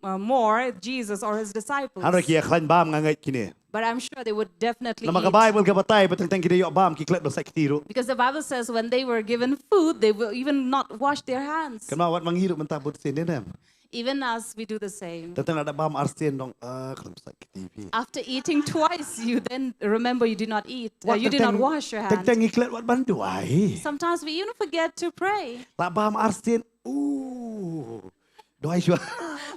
more, Jesus or his disciples. Ano ki klan ba ngait kini. But I'm sure they would definitely Na mga eat. Bible ka batay batang tang kidayo bam ki klet ba sa kitiro. Because the Bible says when they were given food, they will even not wash their hands. Kan ma wat manghiro man ta but sin nem. Even as we do the same. Tatang ada bam arstien dong kalam sa kitipi. After eating twice, you then remember you did not eat. You did not wash your hands. Tang iklet wat bandu ai. Sometimes we even forget to pray. La bam arstien. Doai shwa.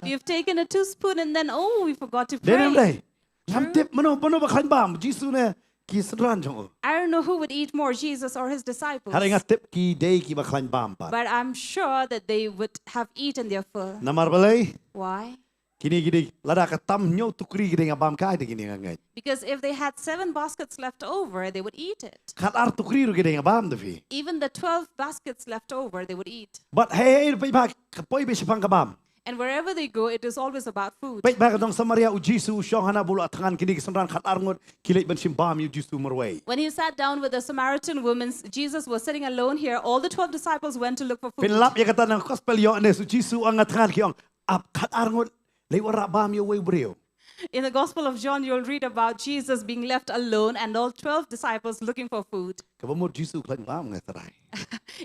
We've taken a 2 spoon and then, we forgot to Denem pray. dai. Ngam tip mano ba klan bam Jesus na ki sunran jong. I don't know who would eat more, Jesus or his disciples. Hari nga tip ki day ki ba klan bam pa. But I'm sure that they would have eaten their full. Namar balay. Why? Kini gini lada katam nyo tukri gini ngabam kai de gini ngai. Because if they had 7 baskets left over, they would eat it. Kat ar tukri ru gini ngabam de fi. Even the 12 baskets left over, they would eat. But hey pe ba kapoi be sipang kabam. And wherever they go, it is always about food. Pe ba kadong Samaria u Jisu syong hana bulu atangan kini kesenran kat ar ngot kilit ben simbam yu Jisu merway. When he sat down with the Samaritan woman, Jesus was sitting alone here. All the 12 disciples went to look for food. Pinlap ya kata nang gospel yo ne su Jisu ang atangan kiong ap kat ar ngot lewara bam yo way brio. In the Gospel of John, you'll read about Jesus being left alone and all 12 disciples looking for food. Kabamo Jisu klan bam ngai tarai.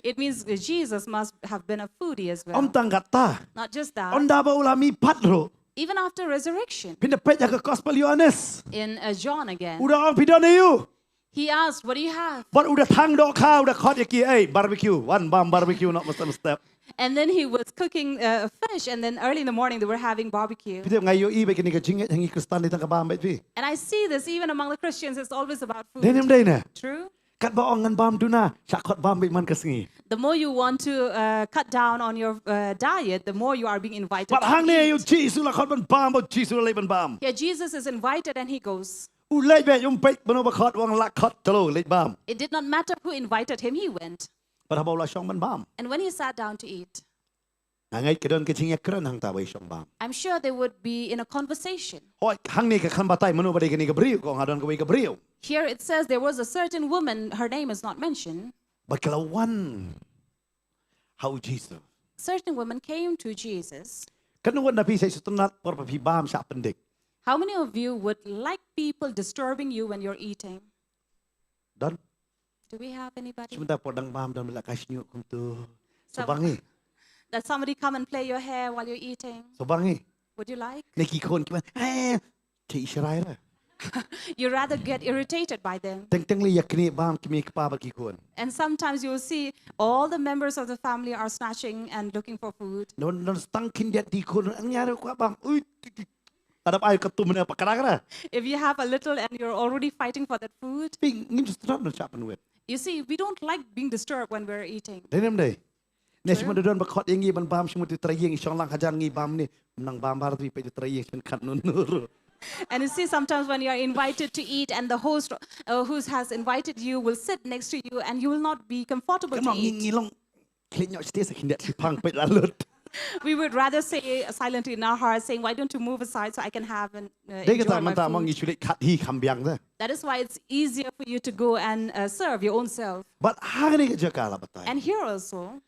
It means Jesus must have been a foodie as well. Om tang kata. Not just that, Onda ba ulami patro. even after resurrection, Pinda pe ya ke gospel Yohanes. in John again, Udah ang pidon you. he asked, what do you have? What udah tang dok kau udah kot yaki barbecue. One bam barbecue not mesti step. And then he was cooking fish, and then early in the morning they were having barbecue. Pidon ngayo i begini ke jinget hangi Kristen di tang kabam bet pi. And I see this even among the Christians, it's always about food. Denim dai na. True? Kat ba ong ngan bam duna. Sakot bam bet man kesengi. The more you want to cut down on your diet, the more you are being invited But to hang ne you eat. Jisu la kot ban bam bo Jisu la ban bam. Here Jesus is invited and he goes. U lei be yum pe bano ba kot wang la kot telo lei bam. It did not matter who invited him, he went. But habo la syong ban bam. And when he sat down to eat, Ngai kedon ke jinget keren hang ta bai syong bam. I'm sure they would be in a conversation. Hoi hang ne ke kan batai manu ba de ke ni ke brio ko ngadon ke bai ke brio. Here it says there was a certain woman, her name is not mentioned. But kelawan how Jesus. Certain woman came to Jesus. Kan wan na pi sai sutunat por pa pi bam sa pendik. How many of you would like people disturbing you when you're eating? Don Do we have anybody? sebentar podang bam dan mela kasnyu kum tu. Some- Sobangi. That somebody come and play your hair while you're eating? Sobangi. Would you like? Neki kon ki ti Israel la. You rather get irritated by them. Teng teng li yakni bam ki mi kpa ba ki kon. And sometimes you will see all the members of the family are snatching and looking for food. Non non stang kin dia di kon ang yaro kwa bam. Ui. Adap ay katum na pakara. If you have a little and you're already fighting for that food, Ping ngin just not na chapan wet. you see, we don't like being disturbed when we're eating. Denem dai. Ne semua don ba khot yengi ban bam semua tu trayeng isong lang hajan ngi bam ni menang bam bar tu pe tu trayeng sen khat nun nur. And you see, sometimes when you are invited to eat and the host who has invited you will sit next to you and you will not be comfortable Kan to mau ngi eat. ngi long klinyo stia sakindat si pang pe lalut. We would rather say silently in our hearts, saying, why don't you move aside so I can have and Dia enjoy kata my manta mau food. ngi sulit khat hi kambiang dah. That is why it's easier for you to go and serve your own self. But hang ni ke jakala batai. And here also,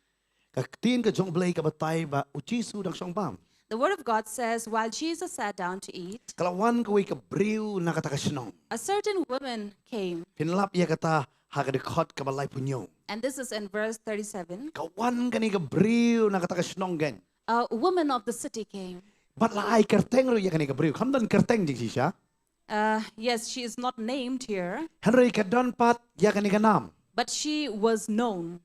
Kaktin ke jong blai ke batai ba uci su dang song bam. the word of God says, while Jesus sat down to eat, Kalau wan ke wei ke briu na kata ke senong. a certain woman came. Pinlap ia kata ha ke dekot ke balai punyo. And this is in verse 37. Kawan ke ni ke briu na kata ke senong gen. A woman of the city came. But lai kerteng ru ia ke ni ke briu. Kam dan kerteng jing sisha. Yes, she is not named here, Henry ke don pat ia ke ni ke nam. but she was known.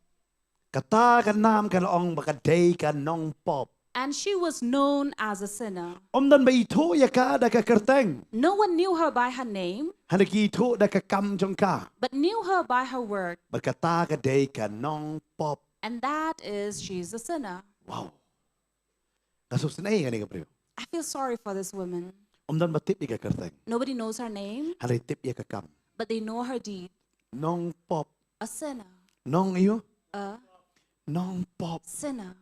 Kata ke nam ke ong baka day ke nong pop. And she was known as a sinner. Dan ba itu ia ka da ke kerteng. No one knew her by her name, Henry ki itu da ke kam jong ka. but knew her by her work. Berkata ke day ke nong pop. And that is, she's a sinner. Wow. Kasus ni ke ni ke briu. I feel sorry for this woman. Dan batip ia ke kerteng. Nobody knows her name, Henry tip ia ke kam. but they know her deed. Nong pop. A sinner. Nong iyo. A Nong pop. sinner.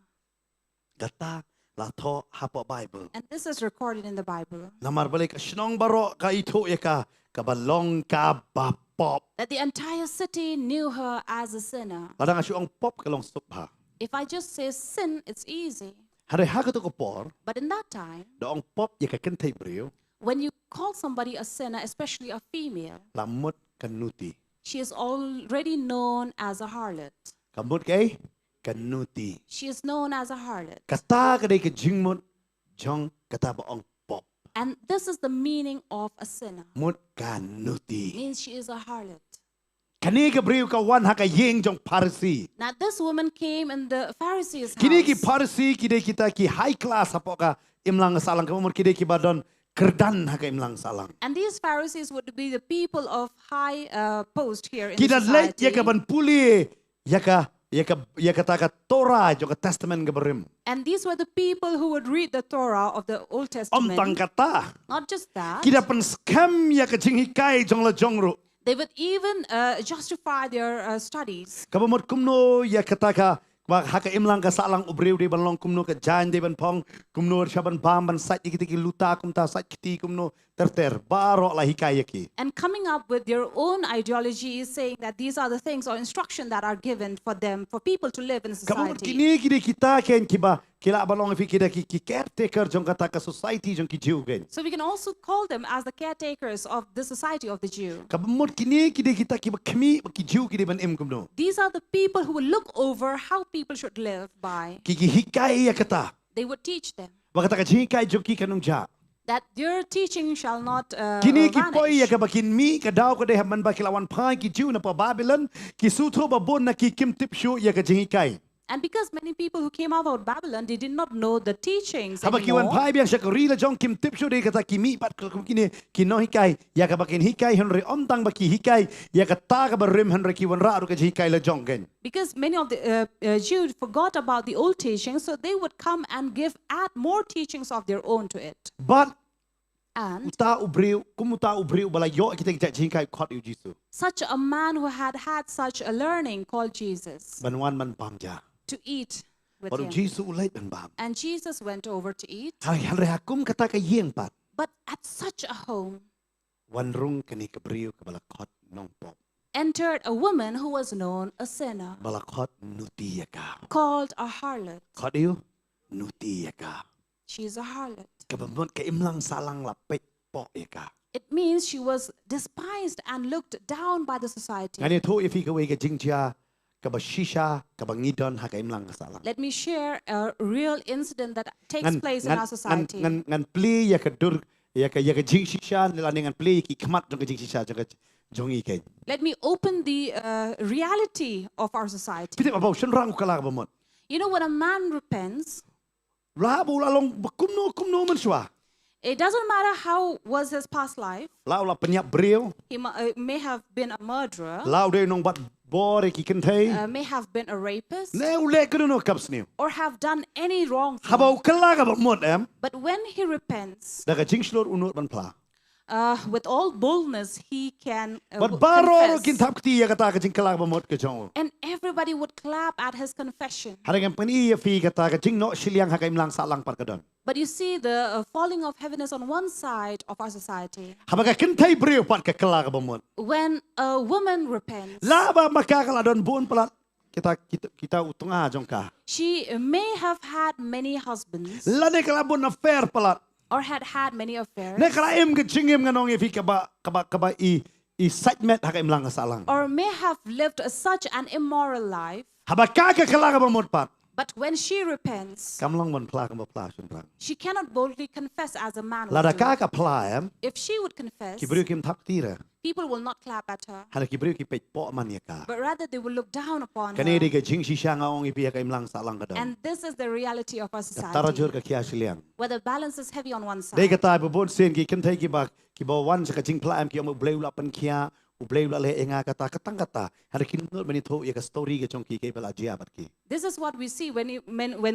Kata la tho hapo Bible. And this is recorded in the Bible. Namar balik sinong baro ka ito ya ka kabalong ka bapop. That the entire city knew her as a sinner. Ladang asu ang pop kalong sup ha. If I just say sin, it's easy. Hari ha ka to ko por, But in that time, do ang pop ya ka kentay brio, when you call somebody a sinner, especially a female, lamot kanuti. she is already known as a harlot. Kamut kay kanuti. She is known as a harlot. Kata ka day ka jingmut jong kata ba ang pop. And this is the meaning of a sinner. Mut kanuti. Means she is a harlot. Kani ka brio ka wan ha ka ying jong parsi. Now this woman came in the Pharisees' Kini ki house. parsi kide kita ki high class hapo ka imlang salang ka umur kide ki badon kerdan ha ka imlang salang. And these Pharisees would be the people of high post here in the Kita let ya society. ka ban puli ya ka ia kata ka Torah jo ka Testament ka berim. And these were the people who would read the Torah of the Old Om tang Testament. kata. Not just that, Kita pen scam ia ka jinghikai jong la jongru. they would even justify their studies. Kabamot kumno ia kata ka wa haka imlang ka salang ubreu di ban long kumno ka jan de ban pong kumno shaban bam ban sat iki luta kumta sat kiti kumno terter baro la hikaya ki. And coming up with their own ideologies, saying that these are the things or instruction that are given for them, for people to live in Kabamot society. kini kita ken kiba kila balong fi kita ki caretaker jong kata ka society jong ki jiu gen. So we can also call them as the caretakers of the society of the Jew. Kabamot kini kita kiba kami ki jiu ki ban im kumno. These are the people who will look over how people should live by. Ki hikai ia kata. They would teach them Wa kata ka jinghikai jong ki kanung ja. that their teaching shall not Kini ki poi ya vanish. ka bakin mi ka daw ko de man ba kilawan pai ki jiu na pa Babylon ki sutro ba bon na ki kim tip shu ya ka jinghikai. And because many people who came out of Babylon, they did not know the teachings Haba ki wan anymore. pai biang sha ri la jong kim tip shu de kata ki mi pat ko kini ki no hikai ya ka bakin hikai henry om tang ba ki hikai ya ka ta ka ba rim henry ki wan ra ru ka hikai la jong gen. Because many of the Jews forgot about the old teachings, so they would come and add more teachings of their own to it. But And uta ubreu kumuta ubreu bala yo kita ki jinghikai khot yu jisu. such a man who had such a learning called Jesus Ban wan man bam ja. to eat with Baru him. jisu ulai ban bam. And Jesus went over to eat. Hai henry hakum kata ka yeng pat. But at such a home Wan rung kani ka breu ka bala khot nong pop. entered a woman who was known a sinner, Bala khot nuti ya ka. called a harlot. Khot yu nuti ya ka. She's a harlot. Kabamot ka imlang salang lapit po ya ka. It means she was despised and looked down by the society. Ngani to ifi ka we ka jingja ka ba shisha ka ba ngidon ha ka imlang ka salang. Let me share a real incident that takes place in our society. ngan pli ya ka dur ya ka jing shisha nila ngan pli ki khamat jong ka jing shisha jong ka jongi ke. Let me open the reality of our society. Piti ba shen rang ka la kabamot. You know, when a man repents, La bu la long kumno man shwa. it doesn't matter how was his past life. La la penyap breu. He may have been a murderer, La de nong bat bore ki kentai. may have been a rapist, Ne ule ka no kaps ni. or have done any wrong thing. Habau kala ka bamot em. But when he repents, Da ka jing slor unut ban pla. with all boldness, he can But baro kin confess. tap ti ya kata ka jing kala ba mot ka jong. And everybody would clap at his confession. Harang pani ya fi kata ka jing no Shillong ha ka imlang salang par ka don. But you see the falling of heaviness on one side of our society. Haba ka kentai breu pat ka kala ka ba mot. When a woman repents, La ba makakala don bon pala kita utunga jong ka. she may have had many husbands La ne kala bon affair pala. or had many affairs, Ne kala im ka jingim nganong ya fi ka ba i segment ha ka imlang salang. or may have lived such an immoral life. Haba ka kala ka ba mot pat. But when she repents, Kamlong man pla ka ba pla shun rang. she cannot boldly confess as a man would La da do. ka pla em. If she would confess, Ki breu kim tap tira. people will not clap at her, Hana ki breu ki pej po man ya ka. but rather they will look down upon Kani her. de ka jing shisha nga ong ipi ka imlang salang ka don. And this is the reality of our Tarajur society, ka kia Shillong. where the balance is heavy on one Dei side. kata bubon sen ki kentai ki ba wan sa ka jing pla em ki mo bleu la pan kia u bleu la le enga kata katang kata. Hana ki nut mani tho ya ka story ka jong ki ke bala jia bat ki. This is what we see when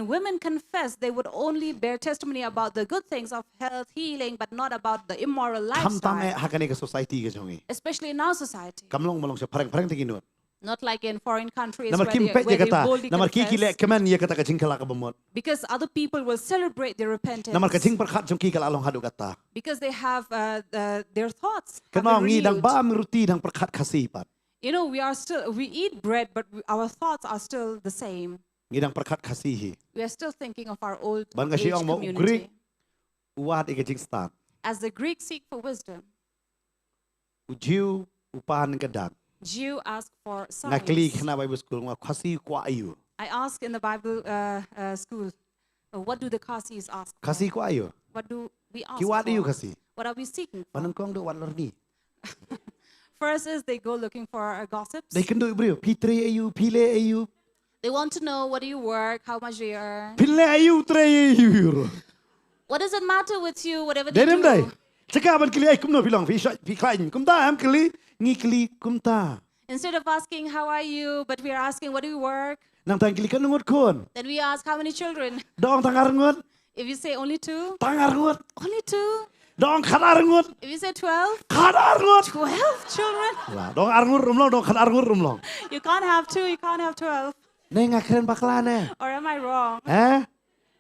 women confess, they would only bear testimony about the good things of health, healing, but not about the immoral Kam tam e lifestyle, ha ka society ka jongi. especially in our society. Kamlong malong sa parang tagi nut. Not like in foreign countries Namar where kim they, pej where ya they kata. boldly Namar ki ki le confess, keman ya kata ka jing kala ka bamot. because other people will celebrate their repentance, Namar ka jing perkhat jong ki kala along hadu kata. because they have their thoughts have Kenal been ngi dang renewed. ba miruti dang perkhat kasi pat. You know, we eat bread, but our thoughts are still the same. Ngi dang perkhat kasi hi. We are still thinking of our old Ban ka age siyang mo community. Grik uwat ka jing start. As the Greeks seek for wisdom, Ujiu upahan ka dag. Jew ask for Nakli science. kana Bible school nga kasi kwa ayu. I ask in the Bible school, what do the Kasis ask for? Kasi kwa ayu. What do we ask Ki wat ayu for? kasi. What are we seeking for? Panang kong do wat lorni. First is they go looking for gossips. Dai kendo bro. Pitre ayu, pile ayu. They want to know what do you work, how much do you earn. Pile ayu, tre ayu. What does it matter with you, whatever they Dedem dai. do? Cakap ban kili ay kumno bilang fi klain. Kumta am kili ngi kili kumta. Instead of asking, how are you? But we are asking, what do you work? Nang tang kilikan ngut kun. Then we ask, how many children? Dong tangar ngut. If you say only 2, Tangar ngut. only 2. Dong khadar ngut. If you say 12, Khadar ngut. 12 children. Lah, dong arngur rumlong, dong khadar ngut rumlong. You can't have 2, you can't have 12. Neng akhiran bakalan eh. Or am I wrong?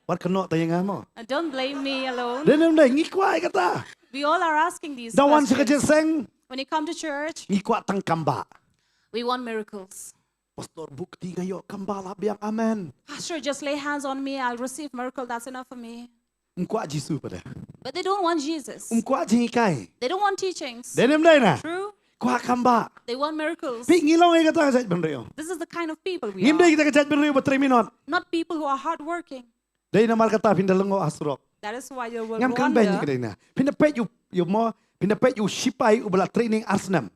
What kenok tayang mo? Don't blame me alone. Denem deh ngikwai kata. We all are asking these Dawan questions. sekejeng When you come to church, ngikwat tang kamba. we want miracles. Pastor bukti ngayo kamba labiang amen. Pastor, just lay hands on me, I'll receive miracle, that's enough for me. Umkwat Jisu pada. But they don't want Jesus. Umkwat jingikai. They don't want teachings. Denem deh na. True? Kwa kamba. They want miracles. Pi ngilong ay kata kasat benrio. This is the kind of people we Ngim deh are. kita kasat benrio bateri minot. Not people who are hardworking. Deh namar kata pindalengo asrok. That is why you will Ngam kan ben wonder. kadai na. Pinapet you mo pinapet you shipai ubala training arsenam.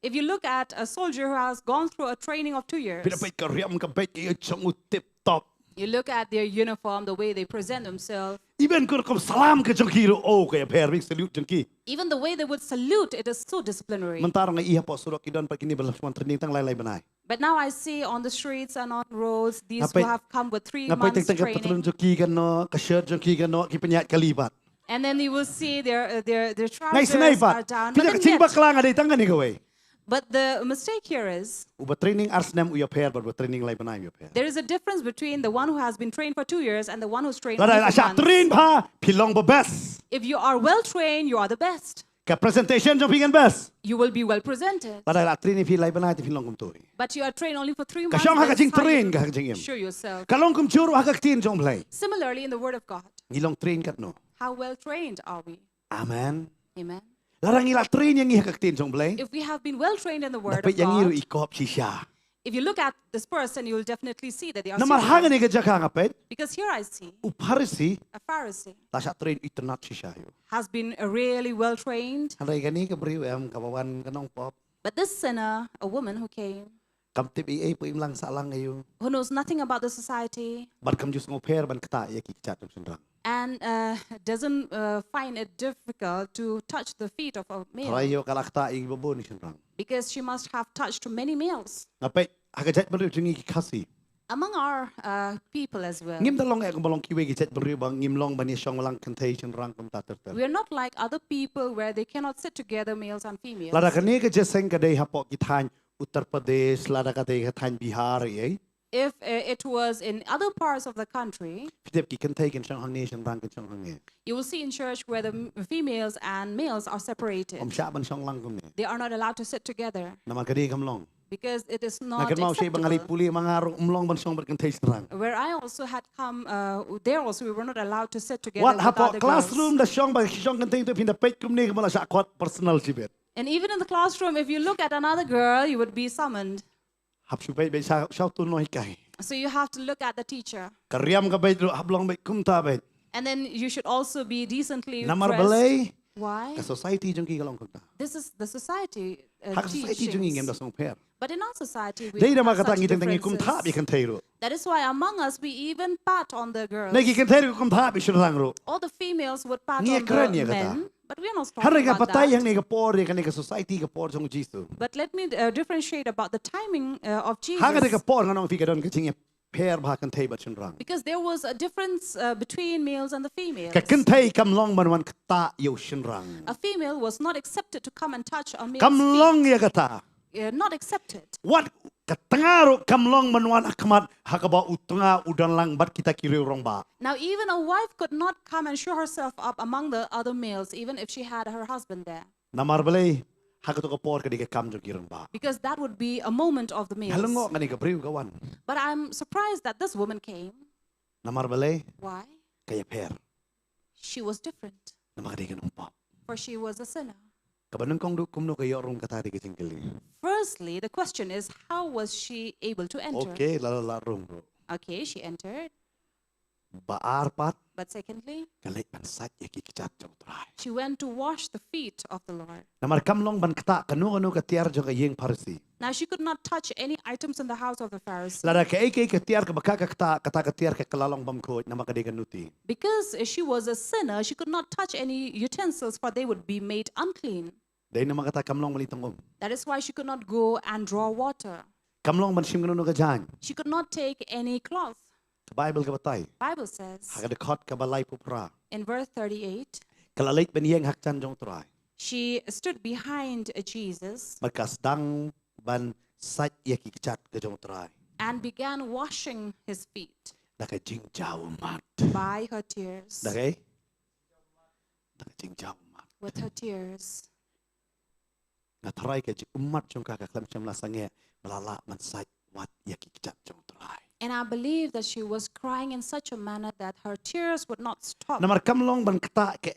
If you look at a soldier who has gone through a training of 2 years, Pinapet kariam kapet kayo chong tip top. you look at their uniform, the way they present themselves, Even kur kom salam ke jongki ro oh kaya pervik salute jongki. even the way they would salute, it is so disciplinary. Mentaro nga iha po surok idon pag kini balas training tang laylay banay. But now I see on the streets and on roads, these who Ngapay- have come with 3 Ngapay months tag patron training. jongki kan no ka shirt jongki kan no ki penyat kalibat. And then you will see their Ngay trousers sinay are pat. down. But, Pina then kaching yet, bakla nga day tang ni gaway. but the mistake here is, Uba training arsenam uya per but training lay banay uya per. there is a difference between the one who has been trained for 2 years and the one who's trained Laday only for asya months. train pa pilong ba best. If you are well trained, you are the best. Ka presentation jongki kan best. You will be well presented. Laday la train fi lay banay ti pilong kum toy. But you are trained only for 3 months. Kasyong then hakaching it's time train you ka to hakaching yem. Show yourself. Kalong kum churo hakaktin jong play. Similarly, in the Word of God, Ngilong train kat no. how well trained are we? Amen. Amen. Larang ila train yang ihakaktin jong play. If we have been well trained in the Word Dapat of yang iru God, ikop siya. if you look at this person, you will definitely see that they are Namarhangan serious. ni kajaka ngapet. Because here I see Uparisi a Pharisee tasya train iternat siya yo. has been really well trained, Handay gani kabriw am kabawan kanong pop. but this sinner, a woman who came, Kamtip ia po imlang salang ngayon. who knows nothing about the society Bar kam jus ngoper ban kata ya kicat sendrang. and doesn't find it difficult to touch the feet of a male Rayo kalakta igbobo ni sendrang. because she must have touched many males Ngapet hagajat beriw jungi kasi. among our people as well. Ngim dalong ek balong kiwe gijat beriw bang ngimlong bani syong walang kentay sendrang kum taterter. We are not like other people where they cannot sit together, males and females. Lada kani ka jeseng kadai hapok kithan Uttar Pradesh lada kadai kithan Bihar eh. If it was in other parts of the country, Fitep ki kentay kin syong hang ni sendrang kin syong hang eh. you will see in church where the females and males are separated. Sya ban syong lang kum ni. They are not allowed to sit together Nama kadai kamlong. because it is not Nakan mau siya bangali acceptable. puli mangarong umlong ban syong berkentay sendrang. Where I also had come, there also we were not allowed to sit together What with hapo other classroom girls. da syong ba syong kentay tu pinda pet kum ni kamala sya kwat personal sibet. And even in the classroom, if you look at another girl, you would be summoned. Hap supay be syao tu no hikay. So you have to look at the teacher. Karyam ka bay hablong bay kumta bay. And then you should also be decently Namar dressed. balay Why? ka society jong ki kalong kumta. This is the society Hak society jong ingem da teachings. song per. But in our society, we Dei da have makatang such itang tangi kumta bi differences. kentay ro. That is why among us, we even pat on the girls. Nagi kentay ro kumta bi sendrang ro. All the females would pat Niya on keren the niya kata. men. But we are not Hari talking ka about patay yang that. ni ka por ka ni ka society ka por jong Jisu. But let me differentiate about the timing of Jesus. Hanga ni ka por nganong fi ka don ka tingi per ba kentay ba sendrang. Because there was a difference between males and the females. Ka kentay kamlong banwan kata yo sendrang. A female was not accepted to come and touch a male's Kamlong ya kata. feet. Not accepted. What katangaro kamlong manwan akmat hakaba utunga udan lang bat kita kiri rong ba. Now, even a wife could not come and show herself up among the other males, even if she had her husband there. Namar balay hakato ka por ka di ka kam jong kirong ba. Because that would be a moment of the males. Halungo ngani ka briw kawan. But I'm surprised that this woman came. Namar balay Why? kaya per. She was different. Namakadi ka nung pop. For she was a sinner. Kabanang kong kumno kayo rong katari ka jingkili. Firstly, the question is, how was she able to enter? Okay, lalo larong bro. Okay, she entered. Baar pat But secondly, kalay pansat ya kikicat jong try. she went to wash the feet of the Lord. Namar kamlong ban kata kanu ka tiar jong kayeng parsi. Now, she could not touch any items in the house of the Pharisee. Lara ka ka tiar ka baka ka kata ka tiar ka kalalong bamko namakadi ka nuti. Because she was a sinner, she could not touch any utensils, for they would be made unclean. Dahil naman kata kamlong malitong That is why she could not go and draw water. Kamlong man sim ka jan. She could not take any cloth. Bible ka batay. Bible says Hakadekot ka balay pupra. in verse 38, Kalalait baniyang hakchan jong try. she stood behind Jesus Magkasdang ban sat yaki kichat ka jong try. and began washing his feet Nakajing jaw mat. by her tears. Nakay? Nakajing jaw mat. With her tears. Natry ka jing umat jong kakaklam siyam lasange malala man sat wat yaki kichat jong try. And I believe that she was crying in such a manner that her tears would not stop. Namar kamlong ban kata ke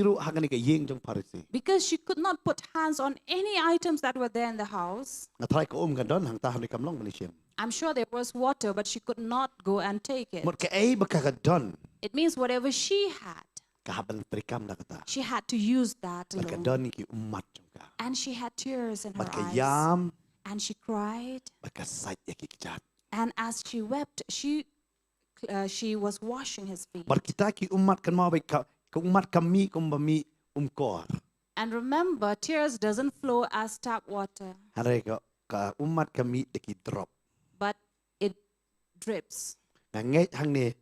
ru hagani ka ying jong parisi. Because she could not put hands on any items that were there in the house. Natry ka gandon hang tahan ni kamlong manisiyam. I'm sure there was water, but she could not go and take it. Mot ke bakagadon It means whatever she had, kahabang trikam na kata. she had to use that alone. Magkadon ki umat jong ka. And she had tears in her eyes. Magkayam And she cried. magkasat yaki kichat. And as she wept, she was washing his feet. Bar kita ki umat kan mau ka umat kami kumbami umkor. And remember, tears doesn't flow as tap water, Hari ka umat kami deki drop. but it drips. Nganget hang ni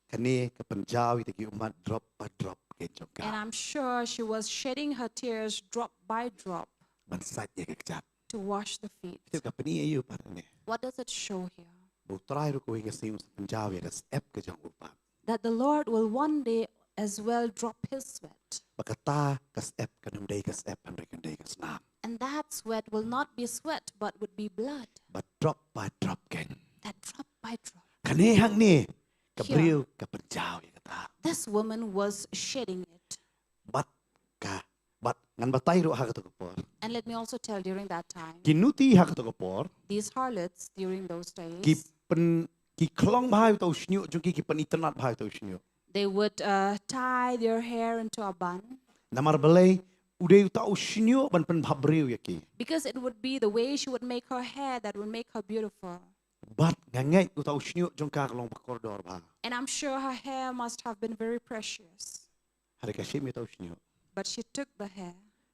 kani ka penjawi deki umat drop by drop ke And joka. I'm sure she was shedding her tears drop by drop Bansat yaki kichat. to wash the feet. Itu ka peni ayu parane. What does it show here? Butray ru ko hinga sim penjawi ka ep ke jong upat. That the Lord will one day as well drop his sweat. Bakata kas ep kanum day kas ep han rekan day kas nam. And that sweat will not be sweat, but would be blood. But drop by drop ken. That drop by drop. Kani hang ni kabriu ka penjawi kata. This woman was shedding it. Bat ngan batay ru ha ka to por. And let me also tell, during that time, Kinuti ha ka to por. these harlots during those days, Ki klong bhai to shnyu jung ki pen iternat bhai to shnyu. they would tie their hair into a bun, Namar balay udai ta shnyu ban pen bhabriu yaki. because it would be the way she would make her hair that would make her beautiful. Bat ngangai uta shnyu jung ka klong pakordor bha. And I'm sure her hair must have been very precious. Hari ka shimi to shnyu. But she took the hair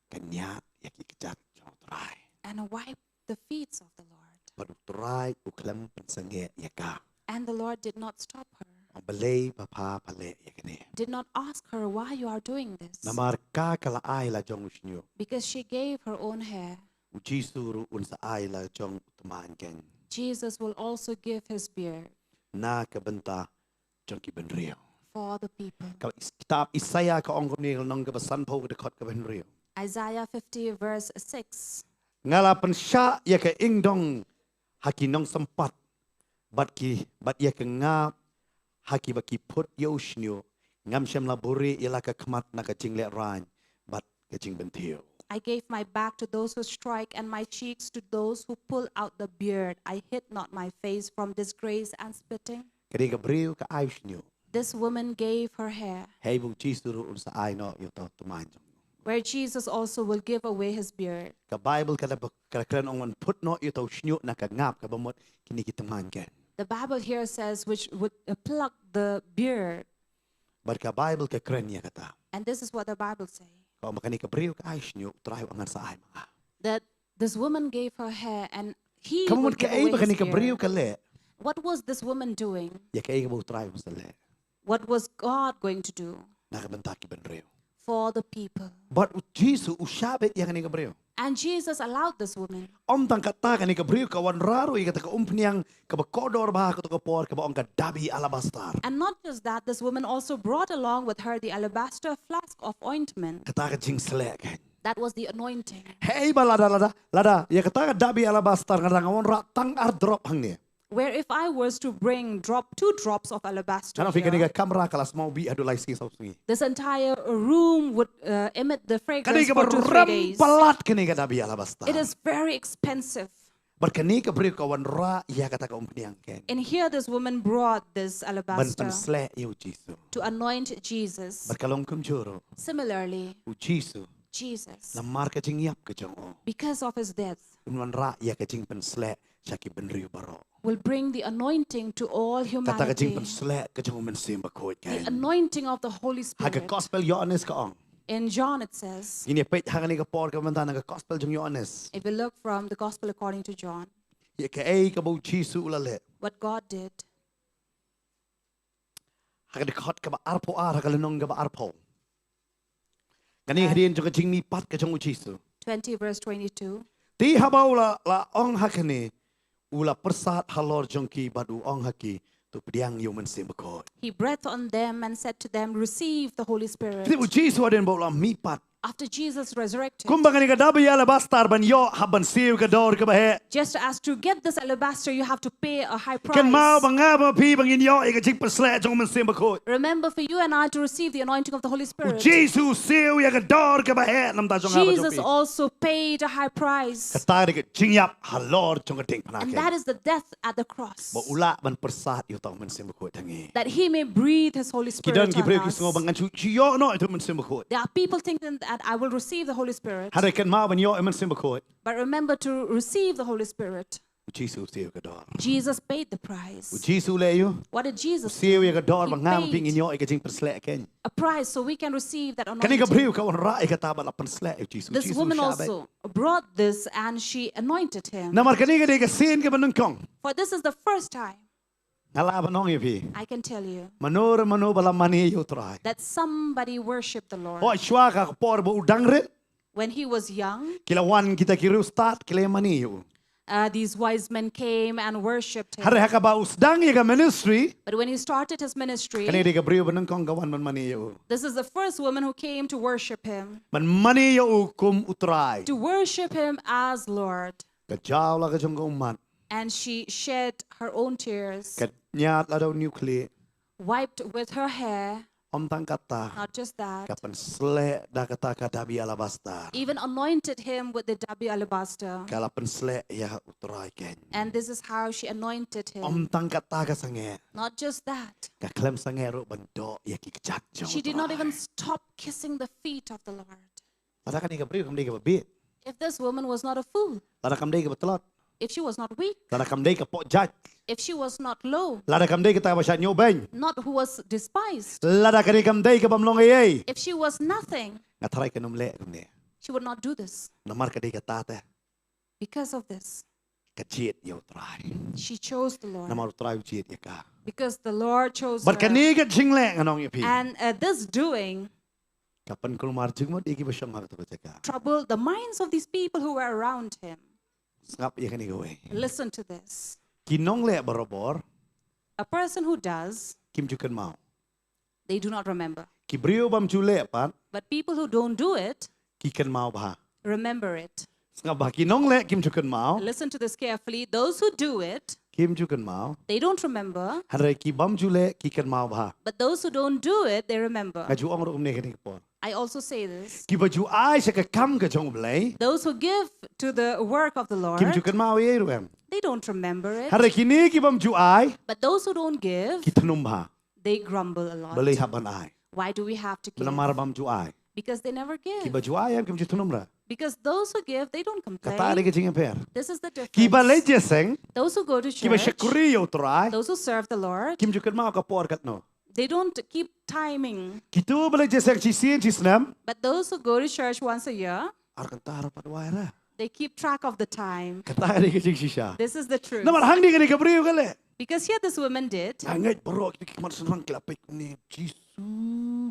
Kanya yaki kichat jong try. and wiped the feet of the Lord. Padu try uklam pen sange yaka. And the Lord did not stop her, Balay papa pale yakani. did not ask her why you are doing this, Namar ka kala ay la jong shnyu. because she gave her own hair. Ujisuru unsa ay la jong tumaan ken. Jesus will also give his beard Na kabenta jong ki benrio. for the people. Ka kitab Isaya ka ong ni nong ka basan po ka dekot ka benrio. Isaiah 50 verse 6. Ngalapan siya ya ka ingdong haki nong sempat bat ya ka nga haki baki put yo shnyo ngam syam laburi ila ka kmat na ka jingle ran bat ka jing bentio. I gave my back to those who strike and my cheeks to those who pull out the beard. I hid not my face from disgrace and spitting. Kadi ka brio ka ay shnyo. This woman gave her hair, Hey bu jisuru unsa ay no yo to tuman. where Jesus also will give away his beard. Ka Bible ka kran ong put no yo to shnyo na ka ngap ka bamot kini kitaman ken. The Bible here says which would pluck the beard. But ka Bible ka kran ya kata. And this is what the Bible says. Kau makani ka brio ka ay shnyo trayo angan sa ay mga. That this woman gave her hair and he Kamu would ka give ay away makani his ka brio beard. ka le. What was this woman doing? Ya ka ay ka bu trayo sa le. What was God going to do Nakabenta ki benrio. for the people? But Jesus usabit ya kani ka brio. And Jesus allowed this woman. Om tang kata kani ka brio ka wan raro i kata ka umpniang ka bakodor bah ka to ka por ka ba ong ka dabi alabastar. And not just that, this woman also brought along with her the alabaster flask of ointment. Kata ka jing selek. That was the anointing. Hey ba lada ya kata ka dabi alabastar ngadang awon ra tang ar drop hang ni. Where if I was to bring 2 drops of alabaster Ano fi kani here, ka kamera kalas mau bi adu lai sing sa sungi. this entire room would emit the Kani fragrance ka for 2-3 days. barat kani ka dabi alabastar. It is very expensive. But kani ka brio ka wan ra ya kata ka umpniang ken. And here this woman brought this Ban alabaster pan sle yo Jesus. to anoint Jesus. Berkalong kum juro. Similarly, U Jesus. Jesus, La marka jing yap ka jong o. because of his death, Unwan ra ya ka jing pan sle syaki benrio baro. will bring the anointing to all Kata ka jing humanity. pan sle ka jong men sim ba koit The ken. anointing of the Holy Haga Spirit. gospel yo anes ka ong. In John it says, Ini pet hang ni ka por ka manta na gospel jong Yohanes. if we look from the gospel according to John, Ye ka ai ka bo Jesu ulale. what God did, Hang ni khot ka ba arpo ar ka lenong ka ba arpo. Kani hadian jong ka jingmi pat ka jong Jesu. 20 verse 22, Ti habau la ong hakane ula persat halor jongki badu ong haki tu pediang yo mensim ko. he breathed on them and said to them, receive the Holy Spirit. Ti u Jesu aden bau la mi pat. After Jesus resurrected, Kumbang ni ka dabi ya bastar ban yo haban siu ka dor ka bahe. just as to get this alabaster, you have to pay a high Kan mau price. banga ba pi bangin yo e ka jing persle jong mensim ko. Remember, for you and I to receive the anointing of the Holy U Spirit, Jesu siu ya ka dor ka bahe nam da jong ha Jesus jong pi. also paid a high price. Kata ni ka jingyap halor jong ka ting And panake. that is the death at the cross, Ba ula ban persat yo tong mensim ko tangi. that he may breathe his Holy Kidan Spirit ki breu on ki us. sngo bangan chu yo no itu mensim ko. There are people thinking that I will receive the Holy Spirit, Hare kan mau ban yo mensim ko. but remember to receive the Holy Spirit. Jesu siu ka dor. Jesus paid the price. Jesu le yo. What did Jesus Siu do? ya ka dor He bang ngam paid ping inyo e ka jing persle ken. a price so we can receive that Kani ka anointing. briu ka on ra e ka taba la persle e Jesu. This Jesu woman shabe. also brought this and she anointed him. Namar kani ka de ka sin ka banung kong. For this is the first time, Ngala banong ye pi. I can tell you, Manor mano bala mani yo try. that somebody worshiped the Lord. Ho shwa ka por bo udang rit. When he was young, Kila wan kita kiru start kila mani yo. these wise men came and worshipped him. Hare haka ba usdang ye ka ministry. But when he started his ministry, Kani de ka briu banung kong kawan man mani yo. this is the first woman who came to worship him, Man mani yo kum utray. to worship him as Lord. Ka jaw la ka jong ka umat. And she shed her own tears, Ka nyat la daw nuclear. wiped with her hair, Om tang kata. not just that, Kapan sle da kata ka dabi alabasta. even anointed him with the dabi alabaster. Kala pensle ya utray ken. And this is how she anointed him. Om tang kata ka sange. Not just that, Ka klem sange ro bando ya ki kjak jong. she did not even stop kissing the feet of the Lord. Pada kan ni ka briu kam dei ka bit. If this woman was not a fool, Lada kam dei ka betelot. if she was not weak, Lada kam dei ka po jaj. if she was not low, Lada kam dei ka ta basya nyo beng. not who was despised, Lada ka ni kam dei ka bamlong ay. if she was nothing, Nga taray ka numle kam ni. she would not do this. Namar ka dei ka tate. Because of this, Ka jiet yo try. she chose the Lord. Namar try jiet ya ka. Because the Lord chose Bar ka her. ni ka jingle nganong ya pi. And this doing Kapan kulmar jingmot iki basyang ma ka ka. troubled the minds of these people who were around him. Ngap ya ka ni gawe. Listen to this. Kinong le barobor A person who does, kim jukan mau. they do not remember. Ki brio bam chule pan But people who don't do it, ki kan mau bah. remember it. Ngap bah kinong le kim jukan mau. Listen to this carefully. Those who do it, Kim jukan mau. they don't remember. Hare ki bam chule ki kan mau bah. But those who don't do it, they remember. Ngaju ong ro umne ka ni por. I also say this. Ki baju ai sa ka kam ka jong blai. Those who give to the work of the Lord, Kim jukan mau ye ruem. they don't remember it. Hare kini ki bam ju ai But those who don't give, ki tanum bah. they grumble a lot. Balai haban ai. Why do we have to give? Belamar bam ju ai. Because they never Ki give. baju ai am kim ju tanum ra. Because those who give, they don't Kata complain. ni ka jing per. This is the Ki balai difference. jeseng. Those who go to Ki ba church, syakuri yo try. those who serve the Lord, Kim jukan mau ka por kat no. they don't keep timing. Kitu balai jeseng ci sien ci snam. But those who go to church once a year, Ar kan tar pat wai ra. they keep track of the time. Kata ni ka jing shisha. This is the truth. Namar hang di ka ni ka brio ka le. Because here this woman did. Hangat borok ki mat senang kelapik ni. Jisu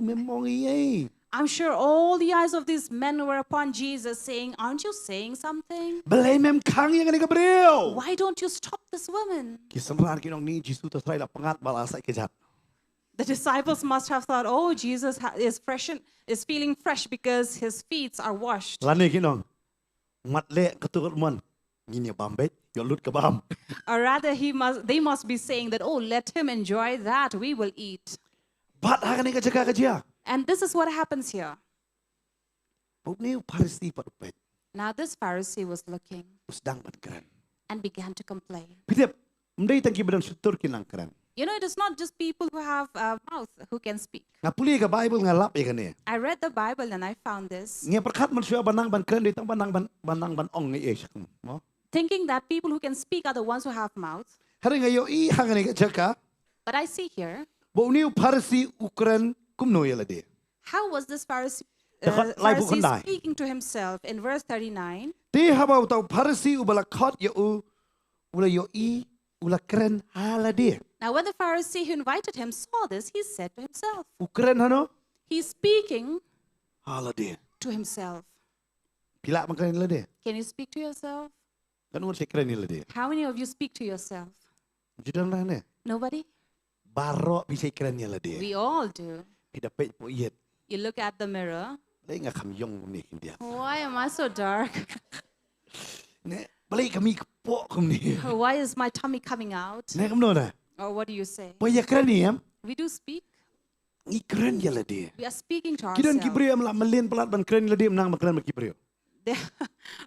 memang iye. I'm sure all the eyes of these men were upon Jesus saying, aren't you saying something? Balai mem kang yang ni ka brio. Why don't you stop this woman? Ki senran ki nong ni Jisu tu try la pengat balasa ke jat. The disciples must have thought, oh, Jesus is fresh and is feeling fresh because his feet are washed. Lani ki nong. Mat le keturut mon. Ngini bambet. Yo lut ke bam. Or rather, they must be saying that, oh, let him enjoy that, we will eat. Bat ha ka ni ka jaga ka jia. And this is what happens here. Pau ni parisi pat upet. Now this Pharisee was looking Usdang pat keren. and began to complain. Pitip. Mdai tangki badan sutur ki nang keren. You know, it is not just people who have a mouth who can speak. Ngapuli ka Bible ngalap ya kan ni. I read the Bible and I found this, Nge perkat manusia banang ban keren ditang banang ban ong ni esyak mo. thinking that people who can speak are the ones who have mouth. Hari ngayo i hang ni ka jaka. But I see here, Bo ni parisi Ukraine kumno yala de. how was this Pharisee Pharisee speaking to himself in verse 39. Ti habau tau Pharisee ubala khot ya ula yo ula kren hala dia. Now, when the Pharisee who invited him saw this, he said to himself, Ukren hano he's speaking hala dia. to himself. Pila makan ila dia. Can you speak to yourself? Kan urut kren ila dia. How many of you speak to yourself? Jidan lah ne. Nobody? Barok bisa kren ila dia. We all do. Pida pet po yet. You look at the mirror. Lai nga kam yong ni dia. Why am I so dark? Ne balai kami po kum ni. Why is my tummy coming out? Ne kam no na. Or what do you say? Po ya kren ni am. We do speak. I kren ila dia. We are speaking to Kidan ourselves. kibrio am la melin pelat ban kren ila dia menang makran makibrio. There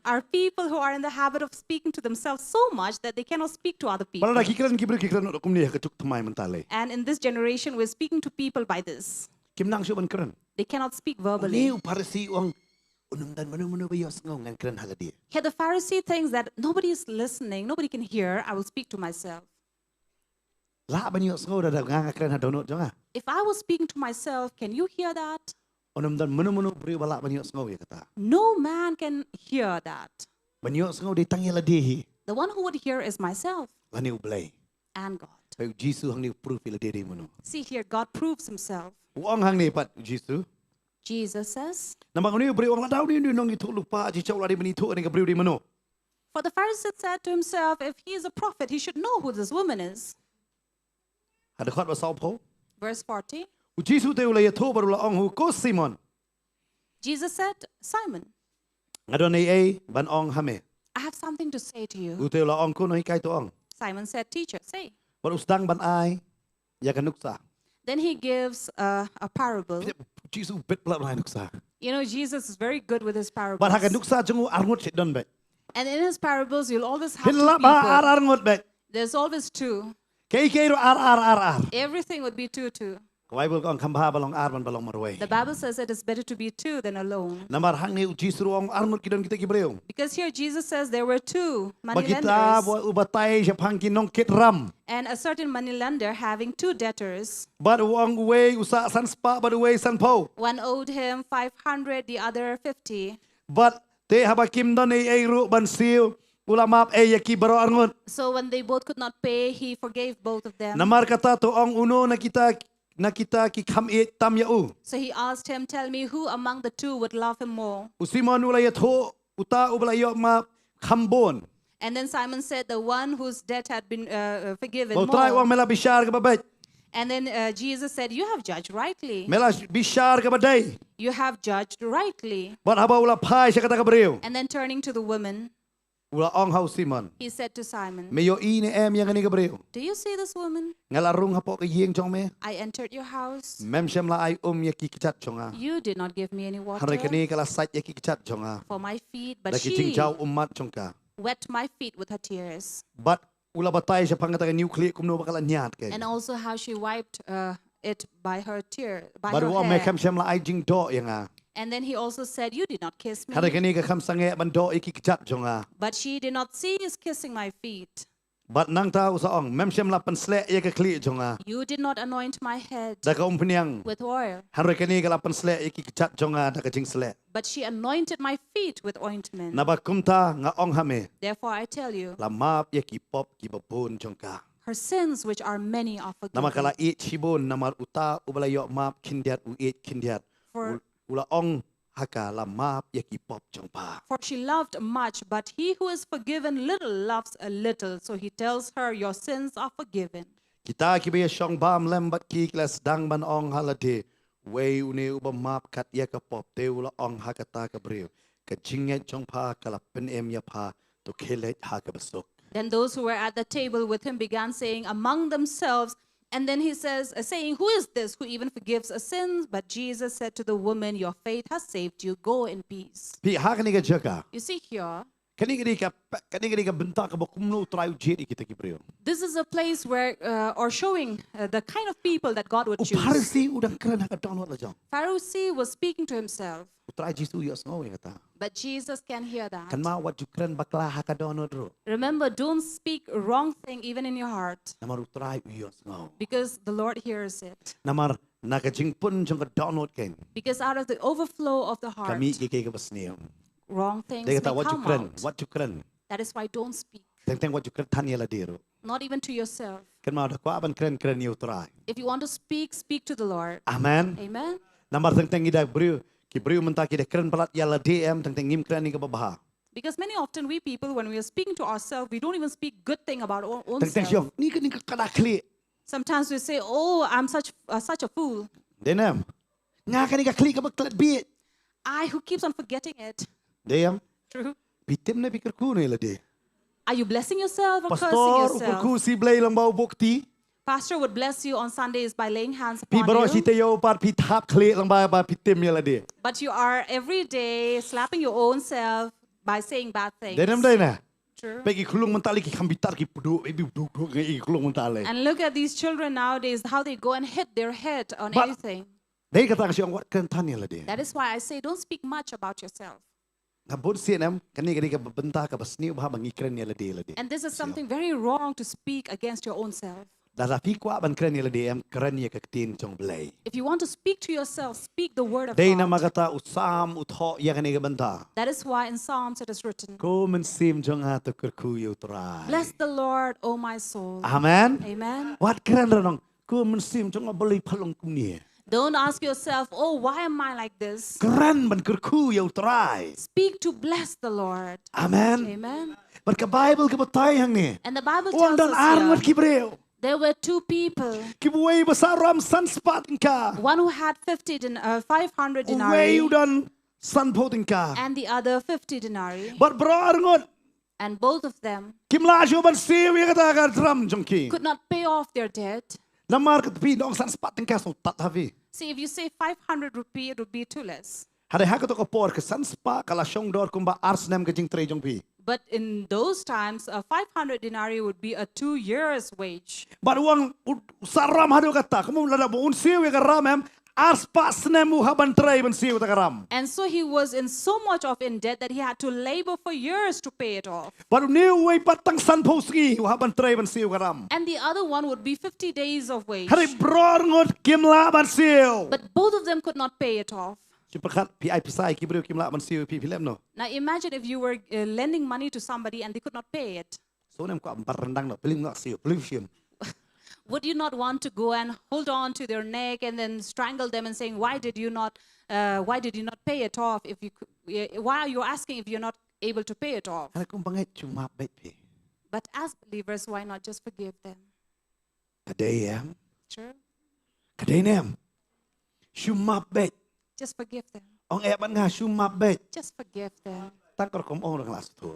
are people who are in the habit of speaking to themselves so much that they cannot speak to other people. Balai kikran kibrio kum ni kacuk thamai mentale. And in this generation, we're speaking to people by this. Kim nang syo ban kren. They cannot speak Ni verbally. Pharisee ong unum dan manu bayos ngong ngan kren hala dia. Here, the Pharisee thinks that nobody is listening, nobody can hear. I will speak to myself. La ban yo ngo da nga kren ha donot jonga. If I was speaking to myself, can you hear that? Onam dan manu beri bala ban yo ngo ya kata. No man can hear that. Ban yo ngo di tangi la dia. The one who would hear is myself La ni ublay. and God. Pai Jesus hang ni proof ila dia manu. See here, God proves himself. Uang hang ni pat Jesus. Jesus says, Namang ni beri uang la daw ni nong itu lupa ji chau la di bani tu ni ka beri di manu. for the Pharisee said to himself, if he is a prophet, he should know who this woman is. Ada khot ba sau po. Verse 40, U Jesus te ula ya tu baru la ong hu ko Simon. Jesus said, Simon, Ngadon ai ban ong hame. I have something to say to you. U te ula ong ko no hi kai tu ong. Simon said, teacher, say. Baru sedang ban ai ya kan nuksa. Then he gives a parable. Jesus bet pula ban nuksa. You know, Jesus is very good with his parables. Ban hakan nuksa jungu arngot sit don bet. And in his parables, you'll always have two Hilla ba people. arngot bet. There's always two. Kei ro ar. Everything would be two. Bible ko ang kamba balong arban balong marway. The Bible says it is better to be two than alone. Namar hang ni Jesus ro ang arngot kidon kita kibreo. Because here Jesus says there were two Magita moneylenders bo ubatay siya pangkin nong kitram. and a certain moneylender having two debtors. But uang way usa san spa but way san po. One owed him 500, the other 50. But te habakim don ay ru ban siu ulamap ay yaki baro arngot. So when they both could not pay, he forgave both of them. Namar kata to ang uno na kita ki kam e tam ya u. So he asked him, tell me who among the two would love him more? Usimon ulay tho uta ubalayo ma kambon. And then Simon said, the one whose debt had been forgiven Bo try uang more. mela bishar ka babay. And then Jesus said, you have judged rightly. Mela bishar ka baday. You have judged rightly. But haba ula pai siya kata kabreo. And then turning to the woman, Ula ong hau Simon. he said to Simon, Mayo ini yang kani kabreo. do you see this woman? Ngalarung hapo ka yeng chong me. I entered your house. Mem shem la ay yaki kichat chonga. You did not give me any water Haray kani kala sait yaki kichat chonga. for my feet, but Laki she jingjaw umat chongka. wet my feet with her tears. But ula batay siya pangata ka nuclear kumno bakala nyat kay. And also how she wiped it by her by Baru her uang me hair. kam shem la ay jing do yang And then he also said, you did not kiss me. Haray kani ka kam sange ban do yaki kichat chonga. But she did not cease kissing my feet. But nang ta usaong mem shem la pan slek yaki kli chonga. You did not anoint my head Da ka umpenyang. with oil, Haray kani ka la pan slek yaki kichat chonga da ka jing slek. but she anointed my feet with ointment. Nabakumta nga ong hame. Therefore I tell you, La map yaki pop ki babun chongka. her sins, which are many, are Nama kala forgiven. it shibun namar uta ubalayo map kindiat u it kindiat. For- Ula ong haka la map yaki pop chongpa. For she loved much, but he who is forgiven little loves a little. So he tells her, your sins are forgiven. Kita kibaya shong bam lembat ki klas dang ban ong halade. Way une uba map kat yaka pop te ula ong hakata ka breu. Ka jinget chongpa kala pen em ya pa to kelet haka besok. Then those who were at the table with him began saying among themselves, and then he says, saying, who is this who even forgives a sins? But Jesus said to the woman, your faith has saved you. Go in peace. Pi hakani ka jaga. You see here, Kani ka bentak ka bakumno try jedi kita ki breu. this is a place where, or showing the kind of people that God would choose. Uparsi udang keren haka download la jong. Pharisee was speaking to himself, Try Jesus yos ngaw kata. but Jesus can hear that. Kan ma wat jukren bakla haka download ro. Remember, don't speak wrong thing even in your heart, Namar try yos ngaw. because the Lord hears it. Namar Naka jing pun jong ka download ken. Because out of the overflow of the heart, Kami ke ka basniyo. wrong things Dia may kata what you come keren, out. what you keren. That is why don't speak, Teng what you keren tanya la diro. not even to yourself. Kan mau dah ko aban keren you try. If you want to speak, speak to the Lord. Amen. Amen. Nambar teng ida brio ki brio menta ki keren palat ya la DM teng ngim keren ni ka babaha. Because many often we people, when we are speaking to ourselves, we don't even speak good thing about our own Teng self. siom ni ka kada kli. Sometimes we say, oh, I'm such a fool. Denam. Nga ka ni ka kli ka baklat bi. I who keeps on forgetting it. Deyam. True. Bitim na pikir ku ni la de. Are you blessing yourself or cursing Pastor ukur yourself? ku si blay lang bau bukti. Pastor would bless you on Sundays by laying hands Pi baro upon si you. tayo par pi tap kli lang ba bitim ya la de. But you are every day slapping your own self by saying bad things. Denam day na. True. Pegi kulung mentali ki kambitar ki pudu ibi duk ngai kulung mentali. And look at these children nowadays, how they go and hit their head on But- anything. Dei kata kasi ang wat kan tanya la de. That is why I say don't speak much about yourself. Nabod sienam kani ka benta ka basni ba bangi kren ya la de. And this is something very wrong to speak against your own self. Dala pi kwa ban kren ya la de am kren ya ka tin chong blay. If you want to speak to yourself, speak the word of Dei na God. magata usam utho ya kani ka benta. That is why in Psalms it is written, Ko men sim jong ha to kurku yu try. bless the Lord, O my soul. Amen. Amen. Wat kren ra nong. Ko men sim jong beli palong kum ni. Don't ask yourself, oh, why am I like this? Kren ban kurku yu try. Speak to bless the Lord. Amen. Amen. But ka Bible ka batay hang ni. And the Bible Wan tells dan arngot us ki here, breu. there were two people, Kibuway basaram sunspoting ka. one who had 500 Uway denarii udan sunpoting ka. and the other 50 denarii. But bro arngot. And both of them Kim lajo ban siwi kata ka drum jongki. could not pay off their debt. Namar kat pi dong sunspoting ka so tat havi. See, if you say 500 rupee, it would be too less. Hade hakato ka por ka sunspa kala shong dor kumba arsnem ka jing tre jong pi. But in those times, a 500 denarii would be a 2 years' wage. But uang saram hado kata kamu lada bu un siwi ka ramem arspa snem u haban tre ban siwi ta ka ram. And so he was in so much of in debt that he had to labor for years to pay it off. But new way patang sunposki u haban tre ban siwi ka ram. And the other one would be 50 days of wage. Hade bro arngot kim la ban siwi. But both of them could not pay it off. Cipakat pi pisai ki breu kim la ban siwi pi pilem no. Now imagine if you were lending money to somebody and they could not pay it. So nem ko ambar rendang no piling no siwi piling. Would you not want to go and hold on to their neck and then strangle them and saying, why did you not pay it off? If you could, why are you asking if you're not able to pay it off? Hade kong bangai cuma bet pi. But as believers, why not just forgive them? Kadai yam. True. Kadai nem. Cuma bet. Just forgive them. Ong e ban nga cuma bet. Just forgive them. Takor kom ong lang las tu.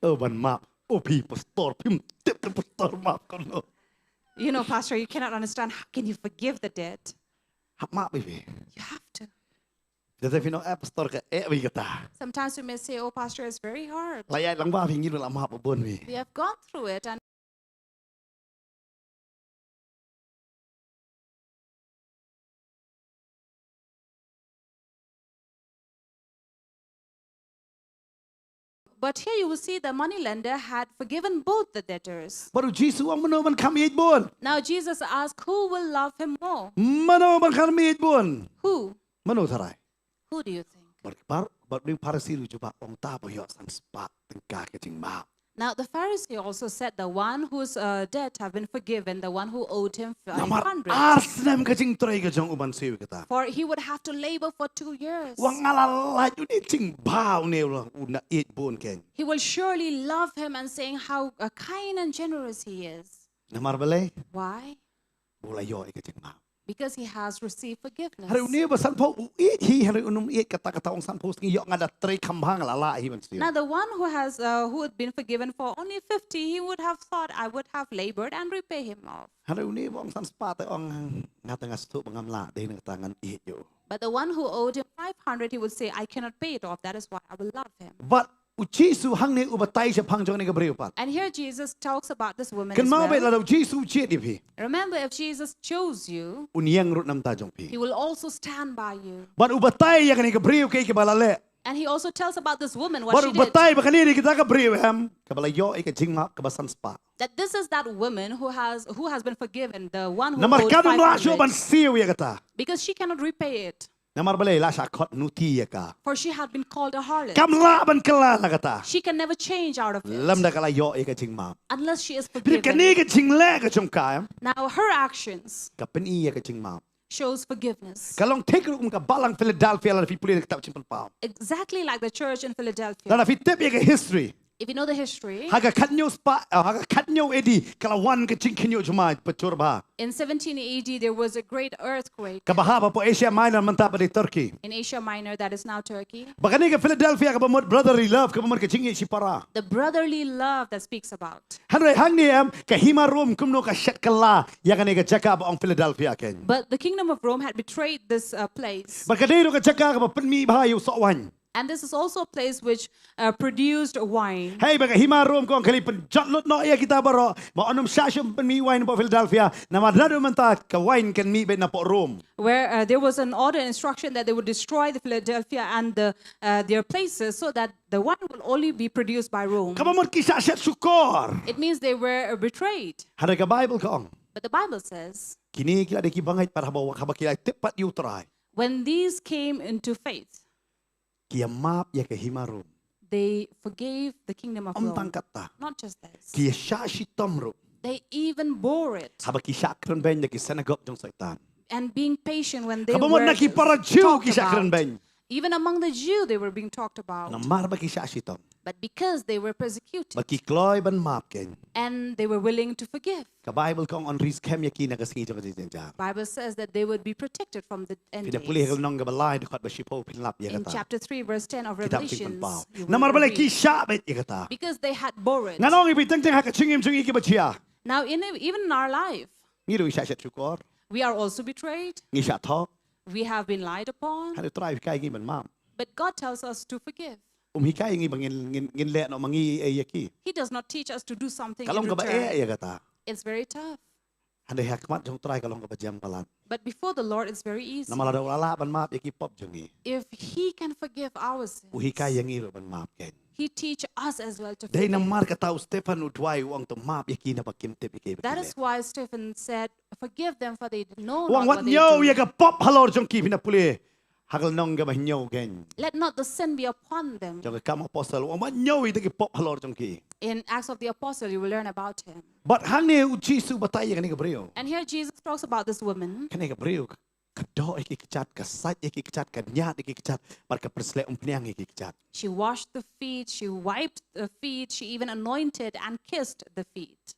Oh ban map. Oh pi pastor pim tip the pastor map kon no. You know, Pastor, you cannot understand. How can you forgive the debt? Hap map pi. You have to. Dete fino pastor ka e wi kata. Sometimes we may say, oh, Pastor, it's very hard. Layai lang ba pingin la map bon wi. We have gone through it. And but here you will see the moneylender had forgiven both the debtors. Baru Jesus ang mano man kami bon. Now Jesus asked, who will love him more? Mano man kami bon. Who? Mano tarai. Who do you think? Bar ni parasiru juba ong ta bo yo san spa tengka ke jing map. Now the Pharisee also said the one whose debt have been forgiven, the one who owed him Namar 500. ars nem ke jing trai ke jong uban siwi kata. For he would have to labor for 2 years. Wang alala ju ni jing bao ne la una it bon ken. He will surely love him and saying how kind and generous he is. Namar balai Why? bola yo ke jing map. Because he has received forgiveness. Hari ni ba san po it hi hari unum it kata ong san po ngi yo ngada tre kambang la la hi ban siwi. Now the one who had been forgiven for only 50, he would have thought, I would have labored and repay him off. Hari ni ba ong san spa te ong ngata ngastu bangam la de ng tangan it yo. But the one who owed him 500, he would say, I cannot pay it off. That is why I will love him. But Jesus hang ni ubatay siya pang jong ni gabriel pat. And here Jesus talks about this woman Kan as mau bet well. la Jesus chet di pi. Remember, if Jesus chose you, Unyang rut nam ta jong pi. he will also stand by you. But ubatay ya kan ni gabriel kay ke balale. And he also tells about this woman, what Baru she did. betai bakani ni kita ka beri ham. Kabala yo ika jing map kabasan spa. That this is that woman who has been forgiven, the one who Namar owed kadum la 500, ban siu ya kata. because she cannot repay it. Namar balai la syakot nuti ya ka. For she had been called a harlot. Kam la ban kala la kata. She can never change out of Lam it da kala yo ika jing map. unless she is Bila forgiven. kani ka jing le ka jong ka. Now her actions Ka pen i ya ka jing map. shows forgiveness. Kalong take rum ka balang Philadelphia la fi puli ka simpel pau. Exactly like the church in Philadelphia. La fi tip ya ka history. If you know the history, Haga katnyo spa haga katnyo edi kala wan ka jing kinyo juma pecur ba. in 17 AD there was a great earthquake Ka bahaba po Asia Minor mantap di Turkey. in Asia Minor, that is now Turkey. Bakani ka Philadelphia ka bamot brotherly love ka bamot ka jing si para. The brotherly love that speaks about. Hanre hang ni am ka hima rum kumno ka shet kala ya ka ni ka jaka ba ong Philadelphia ken. But the kingdom of Rome had betrayed this place. Bakadero ka jaka ka ba penmi bahayu so wan. And this is also a place which produced wine. Hey baka hima rum ko ang kali pen jotlot no ya kita baro ma onom sasyo penmi wine po Philadelphia na madrado man ta ka wine ken mi be na po Rome. Where there was an order and instruction that they would destroy the Philadelphia and their places so that the wine will only be produced by Rome. Ka bamot kisah set sukor. It means they were betrayed. Hanre ka Bible ko ong. But the Bible says, Kini kila de ki bangait para bawa ka ba kila tepat you try. when these came into faith, Kia map ya ka hima rum. they forgave the kingdom of Om Rome. tangkat ta. Not just this. Kia syashi tomro. They even bore it. Haba ki syakran ben ya ki sanagop jong saitan. And being patient when they Kabamot were na ki para Jew talked ki syakran about. ben. Even among the Jew, they were being talked about. Na mar ba ki syashi tom. But because they were persecuted Baki kloy ban map ken. and they were willing to forgive, Ka Bible kong on risk kem ya ki nagasingi jong kajijenjar. Bible says that they would be protected from the end Pida pulih days. kal nong gabalay dekat ba shipo pinlap ya In kata. chapter 3, verse 10 of Kitab Revelations, simpan pau. you will Na mar balay read, ki syabet ya kata. because they had bore it. Nganong ibi teng ha ka chingim chung iki ba chia. Now, even in our life, Ngiru isya syat syukor. we are also betrayed. Ngi syat thok. We have been lied upon. Hanu try kai ngi ban map. But God tells us to forgive. Hikai ngi bangin ngin le no mangi e yaki. He does not teach us to do something in Kalong ka ba return. ya kata. It's very tough. Hanu hakmat jong try kalong ka ba jam palan. But before the Lord, it's very easy. Na malada wala ban map yaki pop jongi. If He can forgive our sins, Uhikai yang iro ban map ken. He teach us as well to Dahil forgive. nang mar katao Stefan udway uang to map yaki na pakimtip ikay. That is why Stephen said, forgive them for they know Uang not wat what they nyaw do. yaka pop halor jong ki pinapuli. Hakal nong ga bahnyaw gen. Let not the sin be upon them. Jong ka apostle uang wat nyaw itaki pop halor jong ki. In Acts of the Apostle, you will learn about him. But hangni ujisu batay kani gabriyo. And here Jesus talks about this woman. Kani gabriyo. Kado iki kecat, kasat iki kecat, kanyat iki kecat, marka persle umpliang iki kecat. She washed the feet, she wiped the feet, she even anointed and kissed the feet.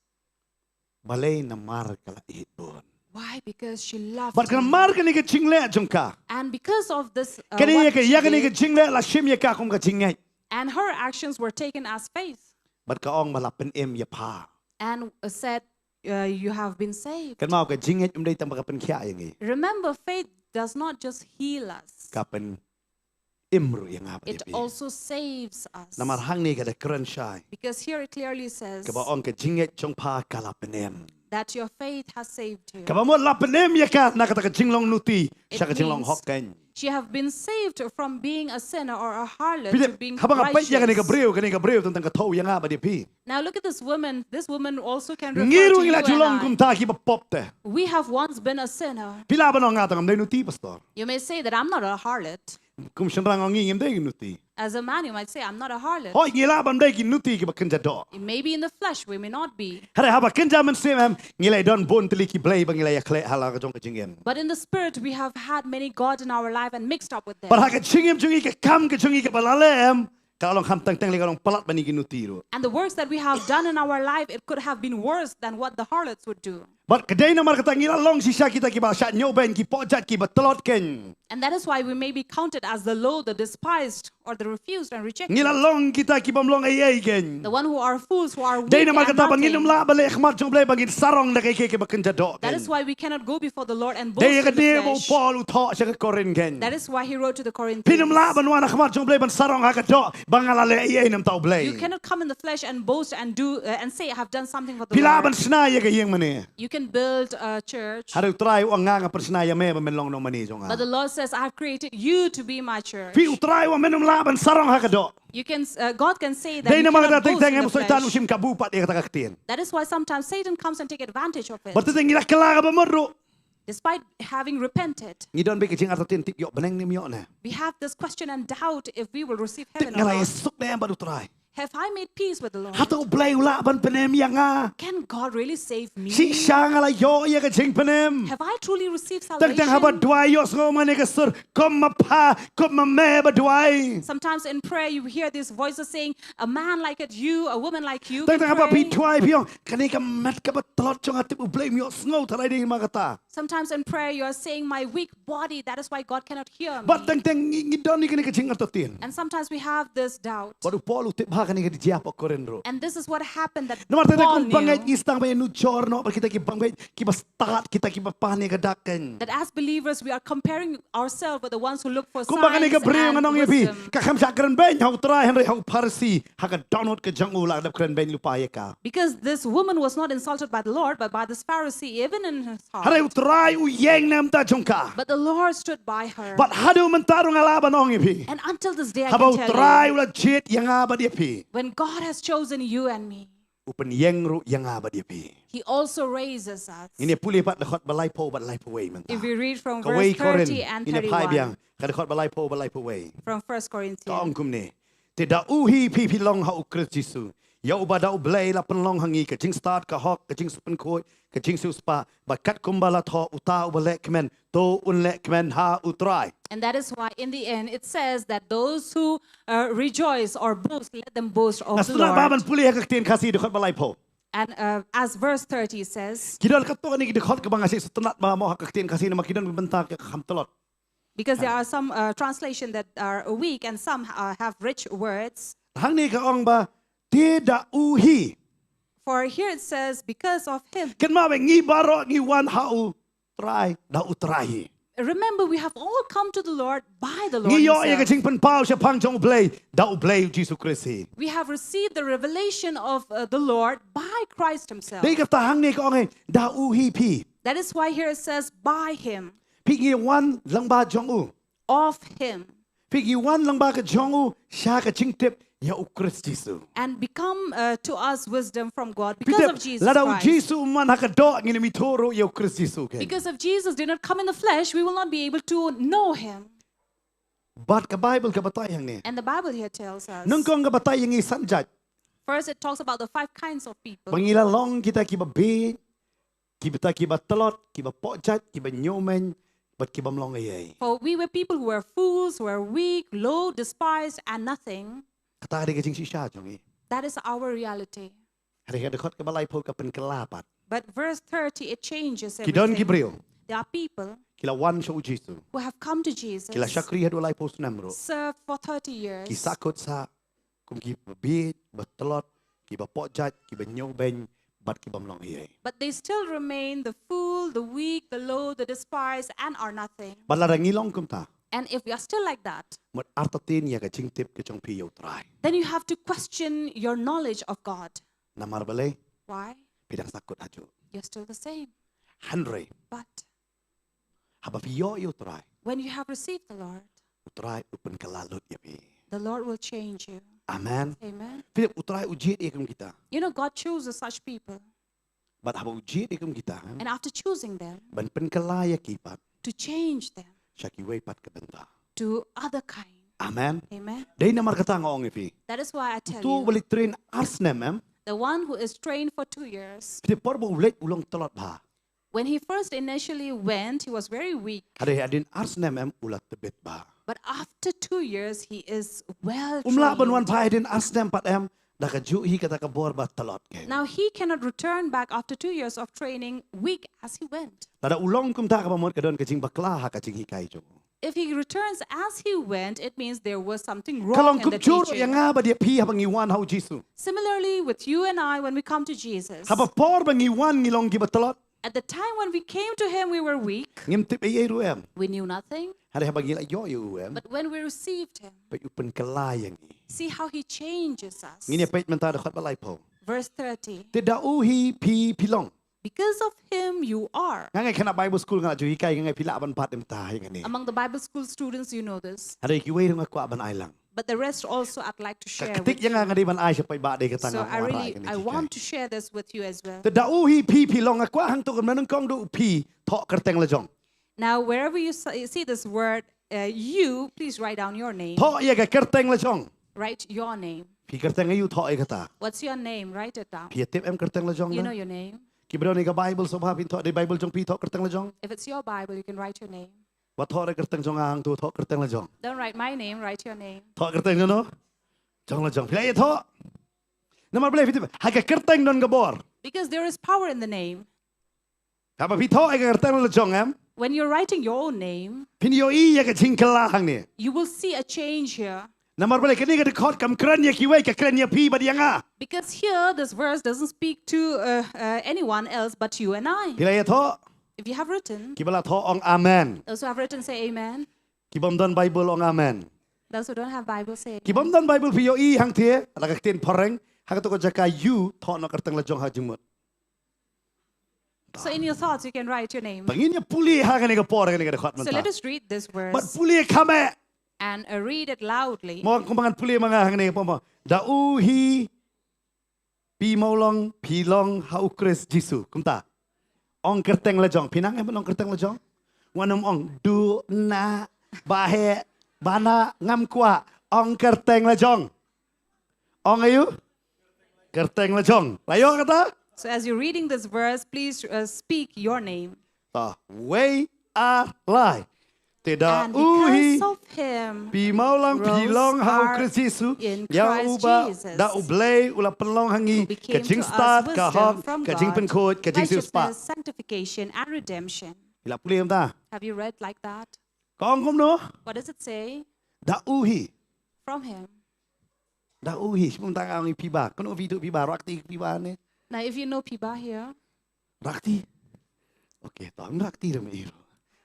Balay na mar kala ihipon. Why? Because she loved Marka him. mar kani ka chingle jong ka. And because of this, Kani what yaka she yakani ka did, chingle la shim yaka kum ka chingay. and her actions were taken as faith Marka ong malapin em yapa. and said, you have been saved. Kan mau ka jingay umday tang makapen kya yangi. Remember, faith does not just heal us, Kapen imru yang apa it dia. also saves us. Na marhang ni kada keren syai. Because here it clearly says Kaba ong ka jingay chong pa kalapenem. that your faith has saved you. Kaba mo lapenem yaka nakata ka jinglong nuti. It Siya ka jinglong means hokken. she have been saved from being a sinner or a harlot Pili to being habang apay ya kani righteous. gabriyo tentang ka tau yang apa dia pi. Now look at this woman. This woman also can refer Ngiru to you ila julong and kum I. ta ki ba pop te. We have once been a sinner. Pila ba no nga tang amday nuti pastor. You may say that I'm not a harlot. Kum shenrang ang ngingim day nuti. As a man, you might say I'm not a harlot. Hoy ngila ba day ki nuti ki ba kenja do. Maybe in the flesh, we may not be. Hare haba kenja men semam ngilay don bon teli ki blay ba ngilay yakle hala ka jong ka jingem. But in the spirit, we have had many gods in our life and mixed up with them. Para ka jingem jungi ka kam ka jungi ka balalem. Kalong ham tang tang kalong palat ba ni ginutiro. And the works that we have done in our life, it could have been worse than what the harlots would do. But kaday na mar ka ngila long si siya kita ki ba sya nyo ben ki pojat ki ba telot ken. And that is why we may be counted as the low, the despised, or the refused and rejected. Ngila long kita ki bam long ay ken. The one who are fools, who are weak Day na mar and ka banginom nothing. la balik khmat jong blay bangin sarong na kay ki ba kenja do. That is why we cannot go before the Lord and boast Day in ka the de mo flesh. Paul utho siya ka korin ken. That is why he wrote to the Corinthians. Pinam la ban wana khmat jong blay ban sarong ha ka do bangalale ay nam tau You blay. cannot come in the flesh and boast and do and say I have done something for the Pila ban Lord. snaya ka yeng mane. You can build a church, Haru try ang nga persnaya me ba men long no mani jong but the Lord says says, I've created you to be my church. Fi utrai wa menum laban sarang hakado. You can, God can say that Dei you na mga cannot dating boast in tengem the soitan flesh. usim kabupat ya katakaktin. That is why sometimes Satan comes and take advantage of it. Berteteng ila kelaga bamuru. Despite having repented, Ngidon be kecing artatin tip yok beneng ni miok na. we have this question and doubt if we will receive Tip heaven or ngalai not. esuk na yang baru try. Have I made peace with the Lord? Hatau blay ula ban penem yang ah. Can God really save me? Si syang ala yo ya kecing penem. Have I truly received Teng teng haba salvation? dwai yo ngoma ne kesur kom mapa kom mame ba dwai. Sometimes in prayer you hear these voices saying, a man like it, you, a woman like you Teng can teng haba pi pray. dwai piong kani ka mat ka ba telot chong atip blay miok ngau tarai ding magata. Sometimes in prayer you are saying, my weak body, that is why God cannot hear But me. teng teng ngidon ni kani kecing artatin. And sometimes we have this doubt. Baru polu tip ha kani ka diapok korendro. And this is what happened that Nomor tete Paul kung bangai knew, istang bay nu jorno kita ki bangai ki ba start kita ki ba pane ka daken. that as believers we are comparing ourselves with the ones who look for Kung baka ni signs ka breo and nganong ibi wisdom. ka kam sa kren ben hau try henry hau parsi ha ka download ka jang ula da kren ben lupaye ka. Because this woman was not insulted by the Lord, but by this Pharisee, even in his Hare heart. try u yeng nam ta jongka. But the Lord stood by her. But hadu mentarung alaban ong ibi. And until this day, I Habau can try tell you, ula jit yang aba dia pi. when God has chosen you and me, Upen yeng ru yang aba dia pi. He also raises us. Ini pulih pat lekot balai po balai po way menta. If we read from Kawai verse koren 30 and ini pai biang 31 ka lekot balai po way. from 1 Corinthians. Kaong kum ni. Tidak uhi pi long ha ukrit Jisu. Ya uba da ublay la penlong hangi ka jing start ka hok ka jing spen koi ka jing su spa bakat kumbala tho uta ubale kemen to unle kemen ha utrai. And that is why in the end it says that those who rejoice or boast, let them boast of the Nasuna baban Lord. pulih ka tin kasi dekot balai po. And as verse 30 says, Kidal ka to ni dekot ka bangasi sutunat ma mo ka tin kasi na makidon bentak ka hamtelot. because there are some translation that are weak and some have rich words. Hang ni ka ong ba tidak uhi. For here it says, because of him. Ken ma ngi baro ngi wan ha utrai da utrai. Remember, we have all come to the Lord by the Lord Ngi yo ya ka himself. jing pen pau siya pang jong ublay da ublay Jisu Kristi. We have received the revelation of the Lord by Christ himself. Dei ka ta hang ni ka ong da uhi pi. That is why here it says, by him, Pigi wan lang ba jong u. of him, Pigi wan lang ba ka jong u siya ka jing tip ya u Kristi Jisu. and become to us wisdom from God because of Jesus Lada u Christ. Jisu man ha ka do ngini mi toro ya u Kristi Jisu ke. Because if Jesus did not come in the flesh, we will not be able to know him. But ka Bible ka batay hang ni. And the Bible here tells us. Nung kong ka batay yang isanjat. First, it talks about the 5 kinds of people. Pangila long kita ki ba be kita ki ba telot ki ba pojat ki ba nyomen but ki ba mlong ay. For we were people who were fools, who were weak, low, despised, and nothing. Kata ada ka jing sisya jong i. That is our reality. Hari ka dekot ka balay po ka pen kelapat. But verse 30, it changes Kidon ki everything. brio. There are people Kila wan sa u Jisu. who have come to Jesus, Kila syakri hadu lay po sunamro. served for 30 years, Ki sakot sa kum ki ba be ba telot ki ba pojat ki ba nyoben but ki ba mlong ay. but they still remain the fool, the weak, the low, the despised, and are nothing. Balara ngilong kum ta. And if we are still like that, Mat artatin ya ka jing tip ka jong pi yo try. then you have to question your knowledge of God. Namar balay Why? pidang sakot haju. You're still the same. Hanre But haba pi yo try. when you have received the Lord, Utray upen kalalot ya pi. the Lord will change you. Amen. Amen. Philip utray ujit ikum kita. You know, God chooses such people. But haba ujit ikum kita. And after choosing them, Ban pen kalaya kipat to change them syaki way pat ka benta. to other kind. Amen. Amen. Dai namar kata ngong ipi. That is why I tell Tu you, balik train arsnem em. the one who is trained for 2 years, Philip porbo ulet ulong telot ba. when he first initially went, he was very weak. Ada adin arsnem em ulat tebet ba. But after 2 years, he is well Umla ban wan trained. pa adin arsnem pat em da ka ju hi kata ka bor ba telot ke. Now he cannot return back after 2 years of training weak as he went. Lada ulong kum ta ka pamot ka don ka jing bakla ha ka jing hikai jo. If he returns as he went, it means there was something Kalong wrong in kum the juro teaching. yang nga ba dia pi habang iwan hau Jisu. Similarly, with you and I, when we come to Jesus, Haba por bang iwan ngilong gi ba telot. at the time when we came to him, we were weak. Ngim tip ay ru em. We knew nothing. Ada habang ila yo em. But when we received him, Pa upen kalayang i. see how he changes us. Ngini pait menta da khat balay po. Verse 30. Tidak uhi pi pilong. Because of him, you are. Ngangai kena Bible school ngala jui kai ngangai pila ban pat dem ta yang ni. Among the Bible school students, you know this. Ada ki wei ngak kwa ban ai lang. But the rest also I'd like to share Ketik with yang you. ngadi ban ai sapai ba de kata So ngam I want to share this with you as well. Te da hi pi long akwa hang to kan nang kong do pi tho kerteng la jong. Now, wherever you see this word, you, please write down your name. Tho ya ka kerteng la jong. Write your name. Pi kerteng ayu tho ai kata. What's your name? Write it down. Pi tip em kerteng la jong You know na. your name. Ki bro ni ka Bible so ba pin tho de Bible jong pi tho kerteng la jong. If it's your Bible, you can write your name. Wa tho de kerteng jong hang tu tho kerteng la jong. Don't write my name, write your name. Tho kerteng no. Jong la jong. Pi ai tho. Nama boleh fitu. Ha ka kerteng non gabor. Because there is power in the name. Ha ba pi tho ai ka kerteng la jong em. When you're writing your own name, Pin yo i ya ka jingkala hang ni. you will see a change here. Nama boleh kini ka de khot kam kran ya ki wei ka kran ya pi ba dianga. Because here, this verse doesn't speak to anyone else but you and I. Pi ai tho. If you have written, Ki bala tho ong amen. those who have written say amen. Ki bom don Bible ong amen. Those who don't have Bible say Ki amen. bom don Bible pi yo i hang tie ala ka tin poreng ha ka to ko jaka you tho no kerteng la jong ha jimut. So in your thoughts, you can write your name. Pangin ya puli ha ka ni ka por ka ni ka de khot man So ta. let us read this But verse puli kame. and read it loudly. Mo kumbangan puli mga hang ni po mo. Da uhi pi MAWLONG pi long ha ukris Jisu. Kumta. Ong kerteng la jong. Pinang em ong kerteng la jong. Wanam ong du na bahe bana ngam kwa ong kerteng la jong. Ong ayu kerteng la jong. Layo kata. So as you're reading this verse, please speak your name. Ta way a lai. Tidak And uhi because of him, pi MAWLONG pi rose long ha are ukris Jisu. in Ya Christ uba Jesus, da ublay ula penlong hangi who ka became jing to us start ka wisdom hok from ka jing God, penkot ka jing siu spa. righteousness, sanctification, and redemption. Ila puli em ta. Have you read like that? Kong kum no. What does it say? Da uhi. From him. Da uhi. Sebelum tak kau pi ba. Kau pi tu pi ba rakti pi ba ni. Now, if you know Piba here, Rakti. Okey, tak rakti dah mai.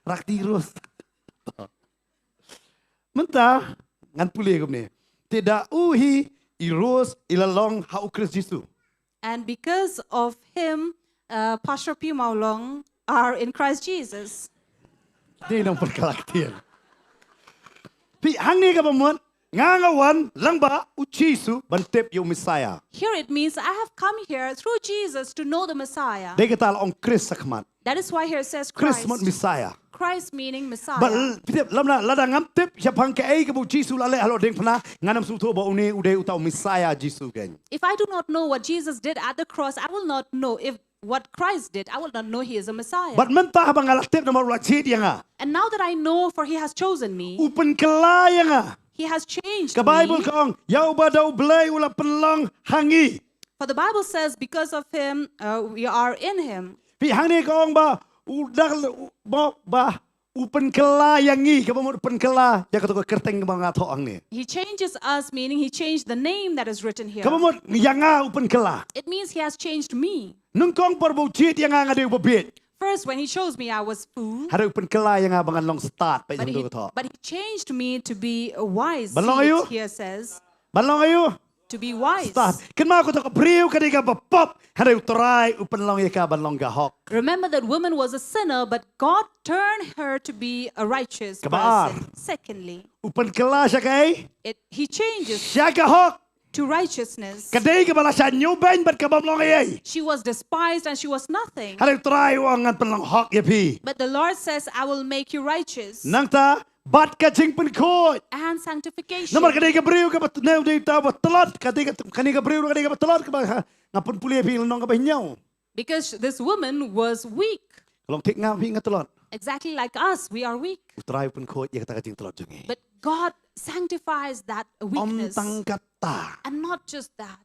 Rakti terus. Mentah ngan puli kum ni. Tidak uhi irus ilalong ha ukris Jisu. and because of him, Pastor P. MAWLONG are in Christ Jesus. Dia nang perkalaktian. Pi hang ni ka pamuat ngangawan langba uchisu bantep yo Messiah. Here it means I have come here through Jesus to know the Messiah. Dia kata ong Chris sakmat. That is why here it says Chris Christ. mat Messiah. Christ meaning Messiah. But pitip lamna lada ngam tip siapang ke ai ka bu Jisu lale halo deng pna nganam su tho ba une ude utau Messiah Jisu gen. If I do not know what Jesus did at the cross, I will not know if what Christ did. I will not know he is a Messiah. But mentah bang alak tip nama ula chit yang And now that I know, for he has chosen me, upen kela yang he has changed ka Bible me. ka ong yau ba dau blai ula penlong hangi. For the Bible says, because of him, we are in him. Pi hang ni ka ong ba udak ba upen kela yang ni ka ba upen kela ya ka to kerteng ka bang atho ang ni. He changes us, meaning he changed the name that is written here. Ka ba yang upen kela. It means he has changed me. Nung kong parbo chit yang ngade ubabit. First, when he chose me, I was fool. Hari upen kela yang bang long start pa But jang he, do ka tho. but he changed me to be a wise. Balong See it ayo? here says, Balong ayo. to be wise. Start. Kan ma ko to ka priu ka diga ba pop. Hari utrai upen long ya ka balong ga hok. Remember that woman was a sinner, but God turned her to be a righteous Kabaar. person. Secondly, Upen kela siya kay. he changes Siya ka hok. to righteousness. Kadai ka bala siya nyubain bat ka balong ay. She was despised and she was nothing. Hari utrai ang penlong hok ya pi. But the Lord says, I will make you righteous. Nang ta bat ka jing pen ko. And sanctification. Namar kadai ka priu ka bat neu dei ta bat telot kadai ka kani ka priu kadai ka bat telot ka ba ngapun puli pi nong ka ba hinyau. Because this woman was weak. Long tik ngam pi ngatelot. Exactly like us, we are weak. Utrai pen ko ya kata ka jing telot jungi. But God sanctifies that weakness. Tang kata. And not just that.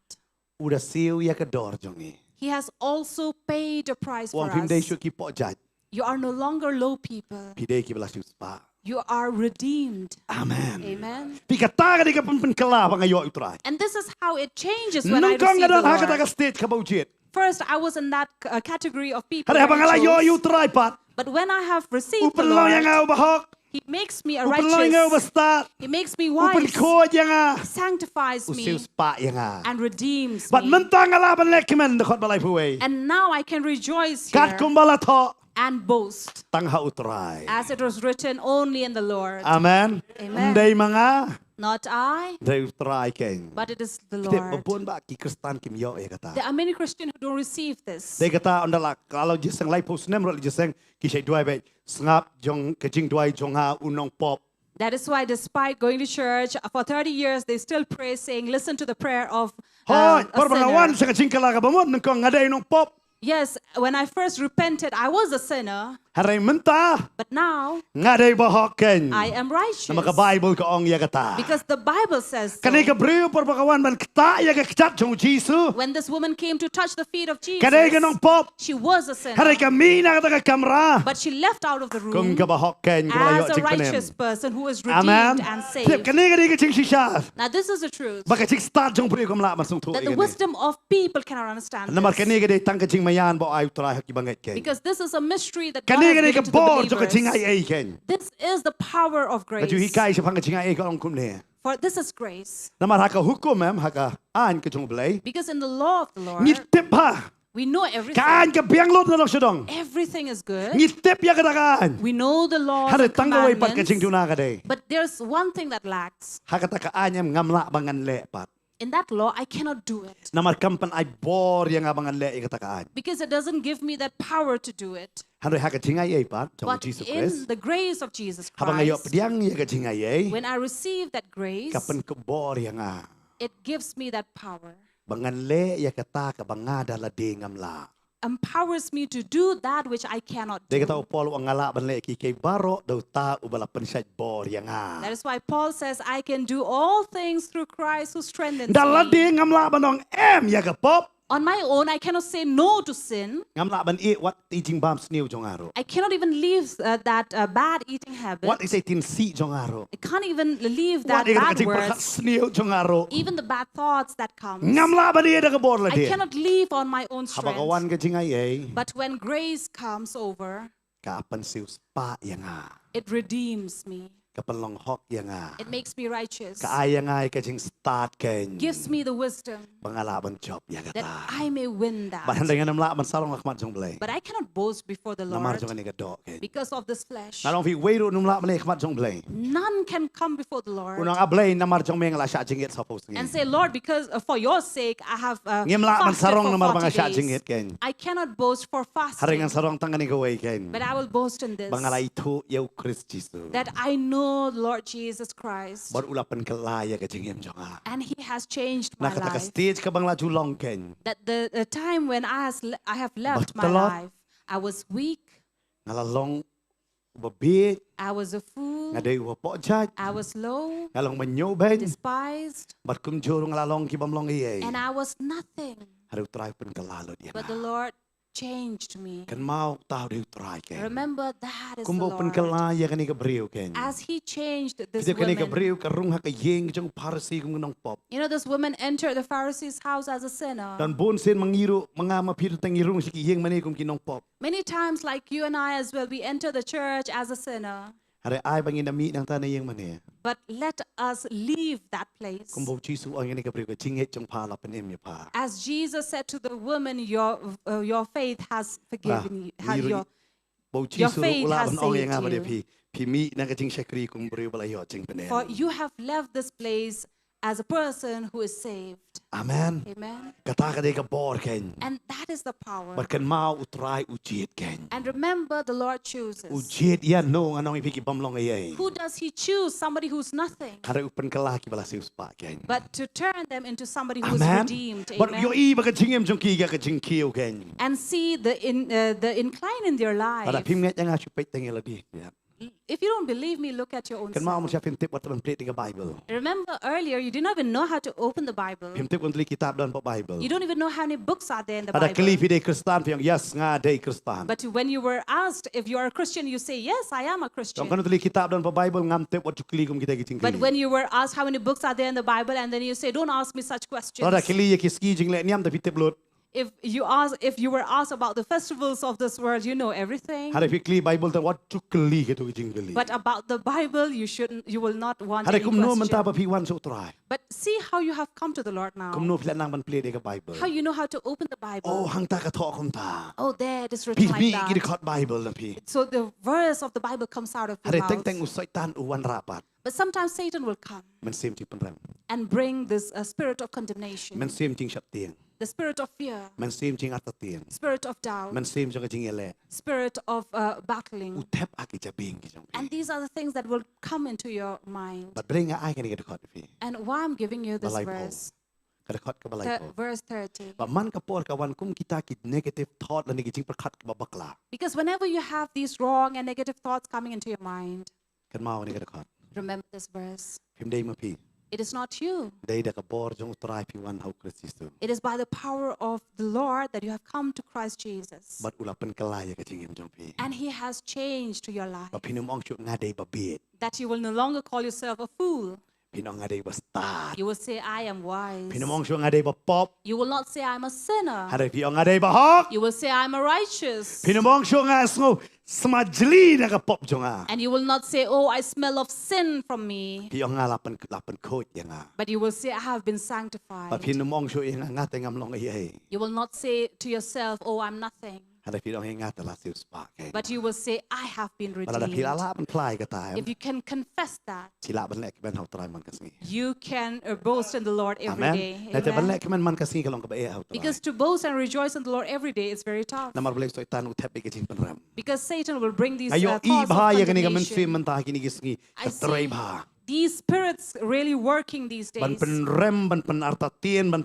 Udah siu ya ka dor jungi. He has also paid a price for Wang pim dei us. shu ki po jaj. You are no longer low people. Pi dei ki bala shu spa. You are redeemed. Amen. Amen. Pi kata ka di ka pen kela bang ayo utrai. And this is how it changes when I Nung kong receive the ngadan ha kata ka Lord. state ka baujit. First, I was in that category of people. Hari that habang he ala yo chose. utrai pat. But when I have received the Upen long yang Lord, au bahok. He makes me a Upenlangaw righteous. basta. He makes me Upen wise. ko yang Sanctifies me Usil spa yang and redeems But me. mentang alaban lekmen dekot balai puwe. And now I can rejoice Kat here kumbala to and boast, tangha utrai. as it was written only in the Lord. Amen. Amen. Ndai mga Not I, ndai utrai keng. but it is the Kita Lord. babun ba ki Kristan kim yo kata. There are many Christians who don't receive this. Dia kata ondala kalau jiseng lai post nem ro jiseng ki shai duai be sngap jong kejing duai jong ha unong pop. That is why, despite going to church for 30 years, they still pray, saying, "Listen to the prayer of Hoy, a perbangawan sinner." sa kejing kala ka bamon nang kong ngadai unong pop. Yes, when I first repented, I was a sinner, Haray menta but now ngadai bahok ken. I am righteous. Na maka Bible ka ong ya kata. Because the Bible says so. Kanay ka brio perbangawan man kata ya ka kechat jong Jisu. When this woman came to touch the feet of Jesus, Kanay ka nong pop. she was a sinner, Haray ka mina kata ka kamera. but she left out of the Kung room ka bahok ken kalayo as a jing panem. righteous person who was redeemed Amen. and Tip saved. kanay ka di ka jing shisha. Now this is the truth, Baka jing start jong brio kamla masung tu. that the wisdom of people cannot understand Namar this. kanay ka di tang ka jing mayan bo ay utray haki banget ken. Because this is a mystery that God Kanay ka has di ka given to the bor jong ka jing ay believers. ay ken. This is the power of grace. Baju hikai sa pang ka jing ay ka ong kum ne. For this is grace. Namar haka hukum mem haka an ka jong belay. Because in the law of the Lord, Ngitip ha. we know everything. Kaan ka biang lot na dok sedong. Everything is good. Ngitip ya kadakaan. We know the laws Hare and tanggaway pat ka jing commandments. tuna ka day. But there's one thing that lacks. Haka ta ka anyam ngamla bangan le pat. In that law, I cannot do it. Namar kampan ay bor yang abangan le ikatakaan. Because it doesn't give me that power to do it. Hare haka jing ay pat jong But Jesus in Christ. the grace of Jesus Habang ayo Christ, pediang ya ka jing ay when I receive that grace, kapan ka bor yang a. it gives me that power. Bangan le ya kata ka bangada la de ngamla. Empowers me to do that which I cannot Dia kata do. upol ang ngala ban le ki kay baro daw ta ubala pensat bor yang a. That is why Paul says, I can do all things through Christ who strengthens Dala me. de ngamla banong ya ka pop. On my own, I cannot say no to sin. Ngamla ban wat teaching bam snew jong aro. I cannot even leave that bad eating habit. What is it tin si jong aro? I can't even leave What that is bad it perkat words, snew jong aro? even the bad thoughts that come. Ngamla ban da ka bor la I de. cannot live on my own Habagawan strength. ka jing ay But when grace comes over, kapan siu spa yang a. it redeems me. Kapan long hok yang a. It makes me righteous. Kaayang ay ka jing start ken. Gives me the wisdom Pangalaban job ya that kata. I may win that. Bahanda nga namla man sarong akmat jong blay. But I cannot boast before the Namar Lord jong ni ka dok ken. because of this flesh. Narong fi wayro namla man akmat jong blay. None can come before the Lord Unang ablay namar jong mengla sya jing it supposed and say, Lord, because for your sake I have Ngimla man fasted sarong for namar 40 mga sya jing days. it ken. I cannot boast for Haringan fasting, sarong tangani ka way ken. but I will boast in this, Bangalay tu yaw Christ Jesus. that I know Lord Jesus Christ, Bar ulapan kalaya ka jing yam jong a. and He has changed my Nakataka life. stage ka bang la julong ken. That the time when I have left my Batalot. life, I was weak, Ngalalong babit. I was a fool, Ngaday wapo jaj. I was low, Ngalong manyoben. despised, Bat kumjuro ngalalong kibamlong iyay. and I was nothing. Haru try pen kalalo diyan. But the Lord changed me. Kan mau tao diu try ken. Remember, that is the Kumbo pen Lord. kalaya kani ka brio ken. As He changed this Kasi kani ka woman. brio karung ha ka yeng jong parsi kung nong pop. You know, this woman entered the Pharisee's house as a sinner. Dan bon sen mangiro mga mapir tang irung si yeng mani kum kinong pop. Many times, like you and I as well, we enter the church as a sinner. Hare ay bangin na mi nang tanay yeng mani. But let us leave that place. Kumbo Jisu ang kani ka brio ka chinget jong pala pen em pa. As Jesus said to the woman, your faith has forgiven you. Miro Bo Your Jisu faith has ulaban ong saved yang ama you. de pi mi na ka jing shakri kum brio bala yo jing pen. For you have left this place as a person who is saved. Amen. Amen. Kata ka de ka bor ken. And that is the power. But kan mau utry ujiet ken. And remember, the Lord chooses. Ujiet yan no anong ipiki bamlong ay. Who does He choose? Somebody who's nothing. Hare upan kalaki bala siu spa ken. But to turn them into somebody who is Amen. redeemed. But yo Amen. iba ka jingem jong kiga ka jing kiyo ken. And see the incline in their Para life. pim ngat yang asupet tengel di. If you don't believe me, look at your own Kan mau mo siya self. pintip wat man plate nga Bible. Remember earlier, you didn't even know how to open the Bible. Pintip kun tuli kitab dan pa Bible. You don't even know how many books are there in the Ada Bible. kelifi de Kristan piyang yes nga de Kristan. But when you were asked if you are a Christian, you say, yes, I am a Kung Christian. kan tuli kitab dan pa Bible ngamtip wat kili kum kita giting But kili. when you were asked how many books are there in the Bible, and then you say, don't ask me such questions. Ada kili ya kiski jing le niam tapi tip lut. If you were asked about the festivals of this world, you know everything. Hari fikli Bible ta what chukli ke tu jingli. But about the Bible, you will not want Hari any kum no menta question. pa pi wan so try. But see how you have come to the Lord now. Kum no pla nang ban play de ka Bible. How you know how to open the Bible. Oh hang ta ka tho kum ta. Oh, there it is Pi written like pi ki de that. khot Bible na pi. So the verse of the Bible comes out of your Hari teng mouth. teng usai tan u wan rapat. But sometimes Satan will come Man sem ti penram. and bring this spirit of condemnation, Man sem ting sap tiang. the spirit of fear, Man sem ting atat tiang. spirit of doubt, Man sem jong ka jing ele. spirit of battling. U tap aki cha bing ki jong. And these are the things that will come into your mind. But bring ai ka ni ka khot pi. And why I'm giving you this Balai po. verse, Ka khot ka balai po. verse 30. But man ka por ka wan kum kita ki negative thought la ni ki jing prakhat ka bakla. Because whenever you have these wrong and negative thoughts coming into your mind, Kan mau ni ka khot. remember this verse. Phim dei ma pi. It is not you. Dei da ka bor jong try pi wan hau Kristus tu. It is by the power of the Lord that you have come to Christ Jesus. But ulapan kalaya ka jing im jong pi. And He has changed to your life. Ba pinum ong chu nga dei ba biet. That you will no longer call yourself a fool. Pinong nga dei ba star. You will say, I am wise. Pinum ong chu nga dei ba pop. You will not say, I'm a sinner. Hari pi ong nga dei ba hok. You will say, I'm a righteous. Pinum ong chu nga sngo smajli na ka pop jong a. And you will not say, oh, I smell of sin from me. Pi ong nga lapan coat yang a. But you will say, I have been Ba sanctified. pinum ong chu yang nga tengam long ai. You will not say to yourself, oh, I'm nothing. Hari pi ong nga ta la siu spa ke. But you will say, I have been Bala da pi redeemed. ala pan plai ka ta. If you can confess that, Sila ban lek ben hau try man ka sngi. you can boast in the Lord every Amen. day. Na te ban Amen. lek man ka sngi ka long ka ba e hau try. Because to boast and rejoice in the Lord every day is very tough. Namar blek so tan u tap ke jing penram. Because Satan will bring these Ayo i thoughts of bahaya kani ka men condemnation. sim man ta kini ki sngi. I Ka try see ba. these spirits really working these Ban days pen rem ban pen arta tien ban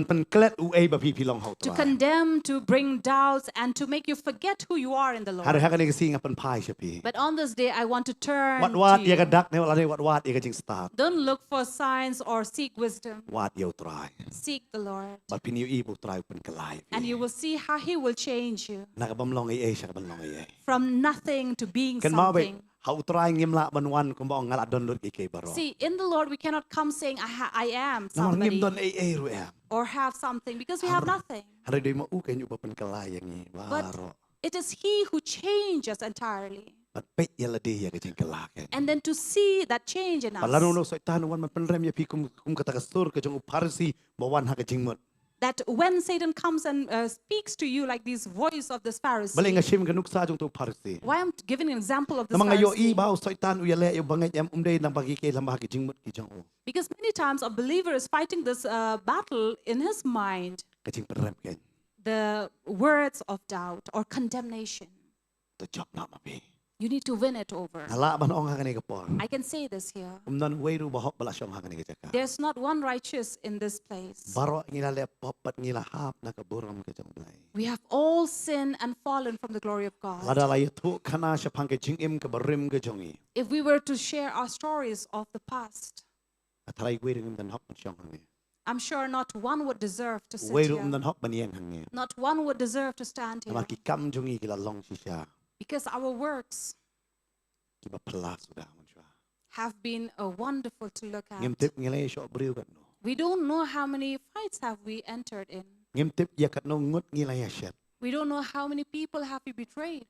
pen klet u e ba pi pi long hau to try. condemn, to bring doubts, and to make you forget who you are in the Hari Lord. ha kani ka singa pan pai sha pi. But on this day, I want to turn Wat to ya ka you. dak ne wala ne wat ya ka jing start. Don't look for signs or seek wisdom. Wat yo try. Seek the Lord. But pin you ibu try pen kalai. And you will see how He will change you Na ka bam long e sha ka ban long e. from nothing to being Kan mau be something. hau try ngim la ban wan ko bang ngalat don lut ke baro. See, in the Lord, we cannot come saying, I am Namar ngim somebody don e ru e. or have something because we have nothing. Hari dei ma u kan yu ba pen kalai yang ni But baro. it is He who changes entirely. But pe ya la de ya ka jing kalai. And then to see that change in Palano us, no so tan wan man pen rem ya pi kum kata ka stur ka jong parsi ba wan ha ka jing mot. that when Satan comes and speaks to you like this voice of this Bale nga Pharisee, shim ka nuksa jong to parsi. why I'm giving an example of this Na mga yo i Pharisee? ba so tan u ya le yu bangai yam umdei nang bagi ke lam ba ki jing mot ki jong o. Because many times a believer is fighting this battle in his mind, Ka jing pen rem ken. the words of doubt or condemnation. To job na ma pi. You need to win it over. Ala ban ong ha ka ni ka por. I can say this here. Umdan way ru ba hok bala syong ha ka ni ka jaka. There's not one righteous in this place. Baro ngila le popat ngila hap na ka buram ka jong blai. We have all sinned and fallen from the glory of God. Lada la tu kana sya pang ka jing im ka barim ka jong i. If we were to share our stories of the past, Atray way ru umdan hok ban syong ha ni. I'm sure not one would deserve to sit Way ru here. umdan hok ban yang ha ni. Not one would deserve to stand Namar here. ki kam jong i kila long si sya. Because our works Ki ba pelas sudah man sya. have been wonderful to look at. Ngim tip ngilay syok briu kan no. We don't know how many fights have we entered in. Ngim tip ya kat no ngut ngilay syat. We don't know how many people have we betrayed.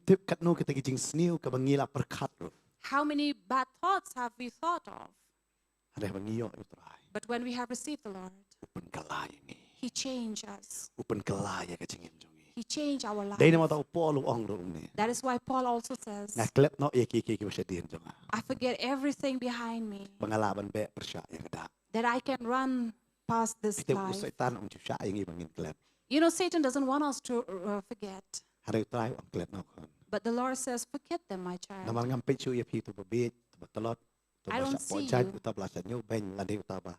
Tip kat no kita kijing sniu ka bangila perkat ro. How many bad thoughts have we thought of? Ada bangiyo yu try. But when we have received the Lord, Upen kalay ni. He changed us. Upen kalay ka jingim jong i. He changed our life. Dai na mata polo ong ro ni. That is why Paul also says, Nga klep no ya ki ki sya din jong. I forget everything behind me, Pangalaban be persya ya kada. that I can run past this Kita life. usay tan ong sya yang i bangin klep. You know, Satan doesn't want us to forget. Hari try ong klep no kon. But the Lord says, forget them, my child. Namal ngam pe chu ya pi tu babit tu talot. Tu I don't basa po see chan you. uta blasa nyu ben la de uta ba.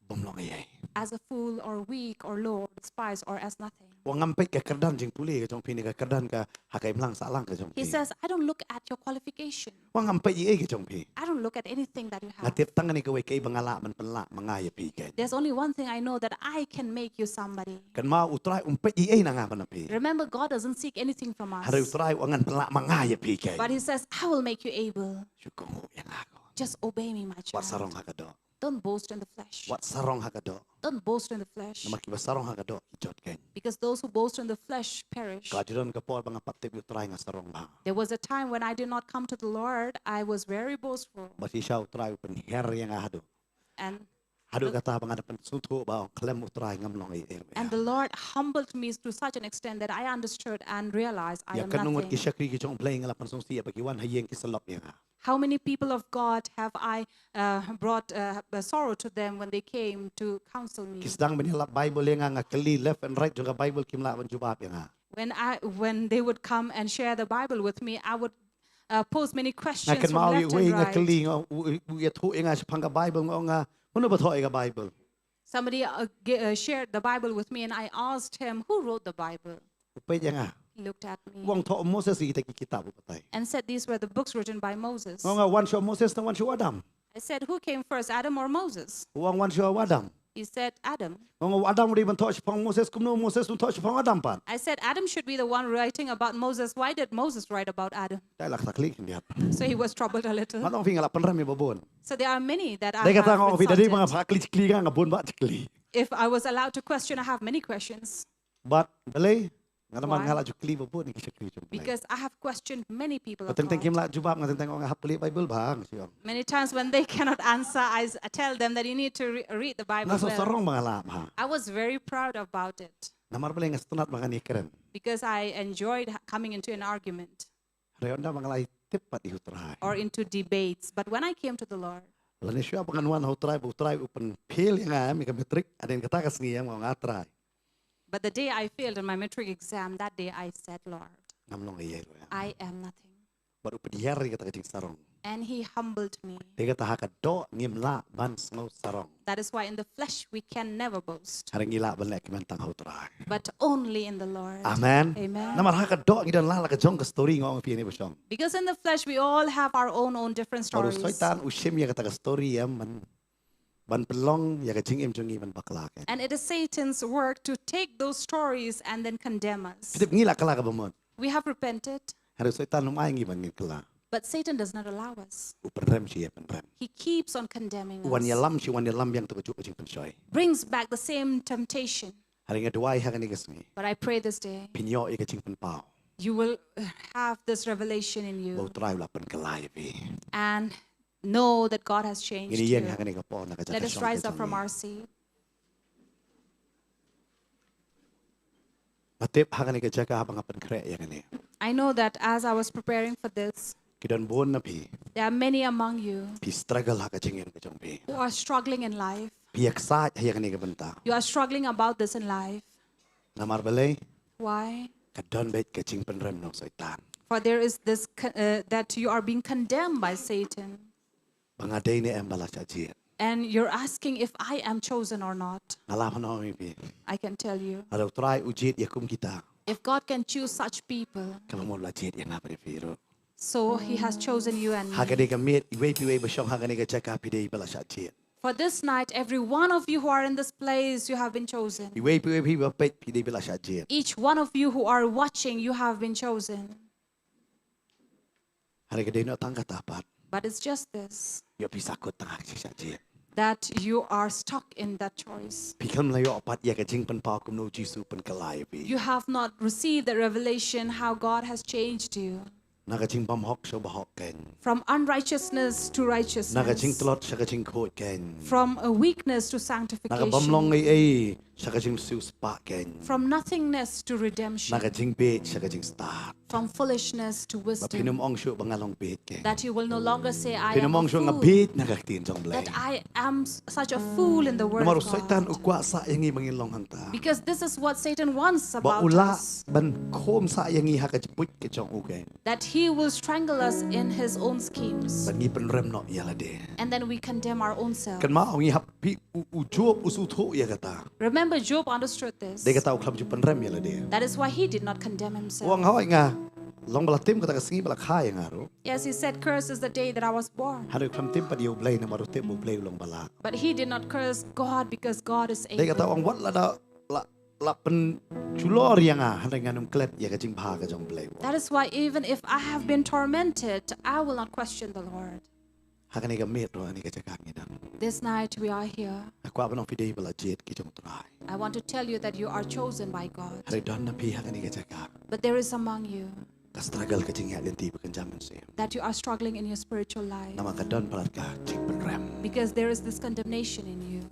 Bomlong ay. As a fool or weak or low or despised or as nothing. Wa ngam pe ka kerdan jing puli ka jong pini ka kerdan ka hakai mlang sa lang ka jong He pi. says, I don't look at your qualification. Wa ngam pe i ka jong pi. I don't look at anything that you Nga have. tip tangan ni ka we kay bangala man penla mangaya pi ken. There's only one thing I know, that I can make you somebody. Kan ma utray pe i na nga man pi. Remember, God doesn't seek anything from Hari us. utray wa ngan penla mangaya pi ken. But He says, I will make you able. Syukong yang ako. Just obey me, my Wa sarong child. ha ka do. Don't boast in the flesh. Wat sarong hakado. Don't boast in the flesh. Na makiba sarong hakado kijot ken. Because those who boast in the flesh perish. Kadiron ka po mga patip utray nga sarong ba. There was a time when I did not come to the Lord. I was very boastful. Basi siya utray pen herya nga hado. And Hado kata mga dapan sunto ba klem utray ngamlong ay. the Lord humbled me to such an extent that I understood and realized I Ya am kanungot nothing. kisya kri kijong play nga lapan sung siya bagiwan hayeng kisalop ya. How many people of God have I brought sorrow to them when they came to counsel me? Kisdang manila Bible nga kali left and right juga Bible kimla ban jubab ya. When they would come and share the Bible with me, I would pose many questions Nga kan from mau left we and nga right. kali nga ya thu nga panga Bible nga uno ba thoy nga Bible. Somebody shared the Bible with me, and I asked him, "Who wrote the Bible?" Upay nga. He looked at me Wang tho Moses kita kitab patay. and said, "These were the books written by Moses." Nga one show Moses na one show Adam. I said, "Who came first, Adam or Moses?" Wang one show Adam. He said, "Adam." Nga Adam ri ban tho pang Moses kumno Moses ban tho pang Adam pan. I said, "Adam should be the one writing about Moses. Why did Moses write about Adam?" Dai lak taklik dia. So he was troubled a little. Matong finga la panram babon. So there are many that I Dai kata have nga vidari mga insulted. pakli kli nga bon ba kli. If I was allowed to question, I have many questions But balay nga naman Why? nga la kli babon ni kisya kli jom. because I have questioned many people of Tentang kim God. la jubab nga tentang nga hapli Bible bang siya. Many times when they cannot answer, I tell them that you need to read the Bible Naso well. sarong mga lam ha. I was very proud about it Namar balay nga stunat mga nikren. because I enjoyed coming into an argument Reon na mga lay tipat ihutray. or into debates. But when I came to the Lord, Lani siya panganuan utray upan pil nga mi ka metric adin katakas niya mga atray. but the day I failed in my metric exam, that day I said, "Lord, Ngamlong iya. I am nothing." Baru pediyari kata kacing sarong. And he humbled me. Dia kata hakado ngimla ban ngau sarong. That is why in the flesh we can never boast, Harang ila balek kimentang utray. but only in the Lord. Amen. Amen. Namar hakado ngidan lala ka jong ka story ngong pini bosong. Because in the flesh we all have our own different Baru stories. soitan usim ya kata ka story ya man ban pelong ya ka jing im jongi ban baklaken. And it is Satan's work to take those stories and then condemn us. Pidip ngila kala ka bamon. We have repented, Harus soitan lumay ngi ban ngikla. but Satan does not allow us. Upenrem siya penrem. He keeps on condemning Wan ya us. lam si wan ya lam yang tu kaju kacing pensoy. Brings back the same temptation. Haring nga duway hakan ni kasngi. But I pray this day, Pinyo i kacing penpao. you will have this revelation in you Bau try wala pen kalay pi. and know that God has changed Ini you. yang hakan ni kapo na kajaka Let us syong rise up kajang from ni. our seat. Matip hakan ni kajaka habang apan kre yang ni. I know that as I was preparing for this, Kidan bon na pi. there are many among you Pi struggle ha kacing yang kajong pi. who are struggling in life. Pi yaksat hayan ni kabenta. You are struggling about this in life. Namar balay. Why? Kadon bait kacing penrem no soitan. For there is this that you are being condemned by Satan. Pangaday ni embala sa jir. And you're asking if I am chosen or not. Ngalaman na mi pi. I can tell you. Alaw try ujit yakum kita. If God can choose such people, Kamu mo la jit yang apa piro. so he has chosen you and me. Hakan ni kamit iwe piwe basyong hakan ni kajaka pi day bala sa jir. For this night, every one of you who are in this place, you have been chosen. Iwe piwe pi bapet pi day bala sa jir. Each one of you who are watching, you have been chosen. Hari ka day no tangka tapat. But it's just this, Yo pi sakot tangak sa jir. that you are stuck in that choice. Pikam layo apat ya kajing penpao kum no jisu pen kalay pi. You have not received the revelation how God has changed you. Nakajing pamhok so bahok ken. From unrighteousness to Nakajing righteousness. telot sa kajing kot ken. From a weakness to Nakabamlong sanctification. ay sa kajing suspa ken. From nothingness to redemption. Nakajing bait sa kajing start. From foolishness to wisdom. Mapinumong siyo bangalong bait ken. That you will no longer say, I am a Pinumong siyo nga fool. bait nakaktin jong blay. That I am such a fool in the word Namaro of soitan God. ukwa sa yangi mangilong hanta. Because this is what Satan wants about Baula us. ban kom sa yangi hakajput ke jong uken. That he will strangle us in his own schemes. Bangi penrem no yala de. And then we condemn our own self. Kan ma ongi hapi ujob usuto ya kata. Remember, Job understood this. De kata uklam ju penrem yala de. That is why he did not condemn himself. Wang hawai nga long bala tim kata kasingi bala kaya ngaro. Yes, he said, "Cursed is the day that I was born." Hari uklam tim pa diyo blay na maru tim mo blay long bala. But he did not curse God because God is De kata able. wang wat la da la pen chulor yang ah hari nganum klet ya kajing pa ka jong blay. That is why even if I have been tormented, I will not question the Lord. Hakan ni kami tu ni kerja kami dan. This night we are here. Aku apa nak video belajar kita try. I want to tell you that you are chosen by God. Hari dan nabi hakan ni kerja kami. But there is among you Struggle kecing yang nanti berkenjaman sih. that you are struggling in your spiritual life Nama kadon pelat ka cik penrem. because there is this condemnation in you.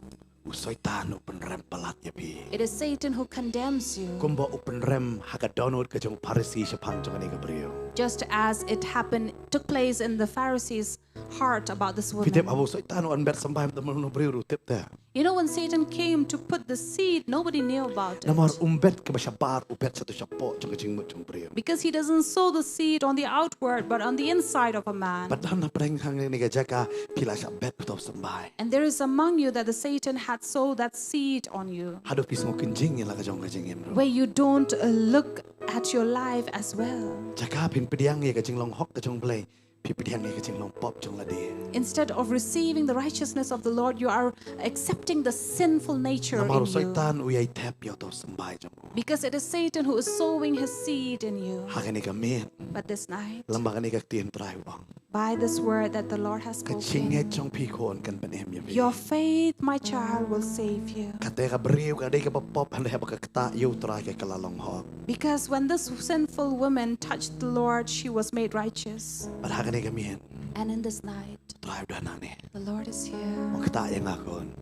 Usoitan penrem pelat ya pi. It is Satan who condemns you, Kumba penrem hakadonod kecing parisi sepang jangan ni kebriu. just as it took place in the Pharisees' heart about this Fitip woman. abu soitan on ber sampai teman briu rutip dah. You know, when Satan came to put the seed, nobody knew about it. Namar umbet ke basyabar ubet satu syapok jangan kecing mut jang briu. Because he doesn't sow the seed on the outward, but on the inside of a man. Padahal na preng hang ni kerja ka pila syabet betul sampai. And there is among you that the Satan had sowed that seed on you, Hado pismo kenjing yang lah kejong kejing bro. where you don't look at your life as well. Jaka pin pediang ye kejing long hok kejong play. Pi pediang ye kejing long pop jong ladi. Instead of receiving the righteousness of the Lord, you are accepting the sinful nature Namar in you. soitan uyai tap yo to sampai jong. Because it is Satan who is sowing his seed in you. Hakan ni kami But this night, lambang ni kaktien try wang. by this word that the Lord has Kecing spoken, jong pi kon kan penem ya. your faith, my child, will save you. Kata ka briu ka dei ka pop hande ha ka kata yo try ka kalalong hok. Because when this sinful woman touched the Lord, she was made righteous. But hakan ni kami And in this night, try dah nani. the Lord is here Mo kata yang akon.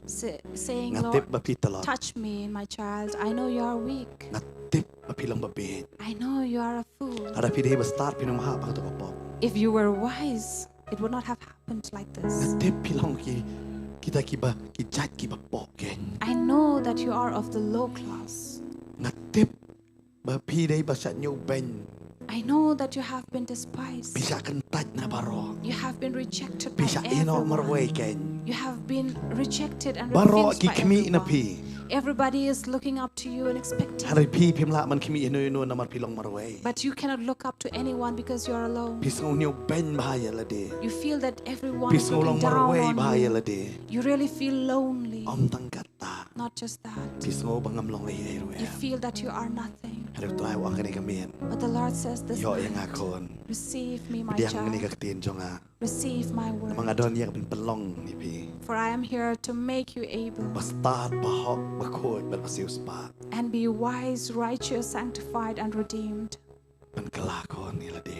saying, Ngatip Lord, bapi talot. touch me, my child. I know you are weak. Ngatip bapi lang babi. I know you are a fool. Ada pidei ba start pinum ha pa to pop. If you were wise, it would not have happened like this. Ngatip pilang ki kita kiba ki jat ki ba pok ke. I know that you are of the low class. Ngatip ba pidei ba sat nyu ben. I know that you have been despised. Bisa kentat na baro. You have been rejected by Bisa ino marway everyone. ken. You have been rejected and Baro refused ki by kami na everyone. pi. Everybody is looking up to you and expecting. Hari pi pimla man kimi ino namar pilong marway. But you cannot look up to anyone because you are alone. Pisngo nyu ben bahaya la de. You feel that everyone is Pisngo long looking down marway bahaya on la you. de. You really feel lonely. Om tangkata. Not just that. Pisngo bangam long lay You ruya. feel that you are nothing. Hari try wang kani kami. But the Lord says this Yo yang night, akon. receive me, my Diang ni child. kaktin jonga. Receive my Mga word. don yang ben pelong ni pi. For I am here to make you able Bastard bahok bakod ben pasius pa. and be wise, righteous, sanctified, and redeemed. Ben kelakon ni la de.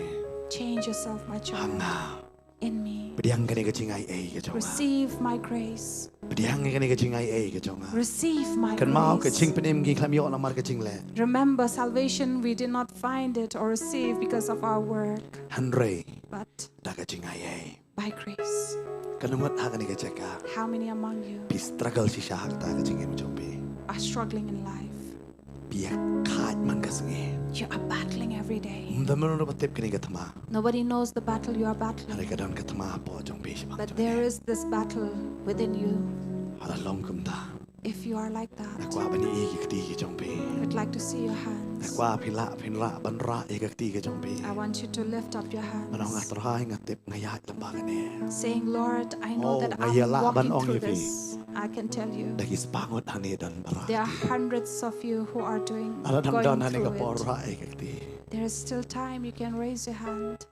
Change yourself, my child, Hanga. in me. Pediang kani kecing ai ke jonga. Receive my grace. Pediang kani kecing ai ke jonga. Receive my Kan mau grace. kecing penim gi klam yo namar kecing le. Remember, salvation, we did not find it or receive because of our work, Hanre but da kecing ai. by grace. Kanungot ha kani keceka. How many among you Pi struggle si syahak ta kecing em jopi. are struggling in life? Pi khat man kasengi. You are battling every day. Mdamen ro batip kani katma. Nobody knows the battle you are battling, Hari kadon katma po jong pi sibang. but there is this battle within you. Hala long kum ta. If you are like that, Nakwa bani i ki kti ki jong pi. I'd like to see your hands. Nakwa pinra ban ra i ka kti ki jong pi. I want you to lift up your Manong hands, atrahay ngatip ngayat lambagan ni. saying, Lord, I know Oh, that ngayala I'm ban walking ong through ipi. this. I can tell you, Dagi spangot hani dan bara. there are hundreds of you who are Ala dan going hani ka through it. porra i ka kti. There is still time. You can raise your hand.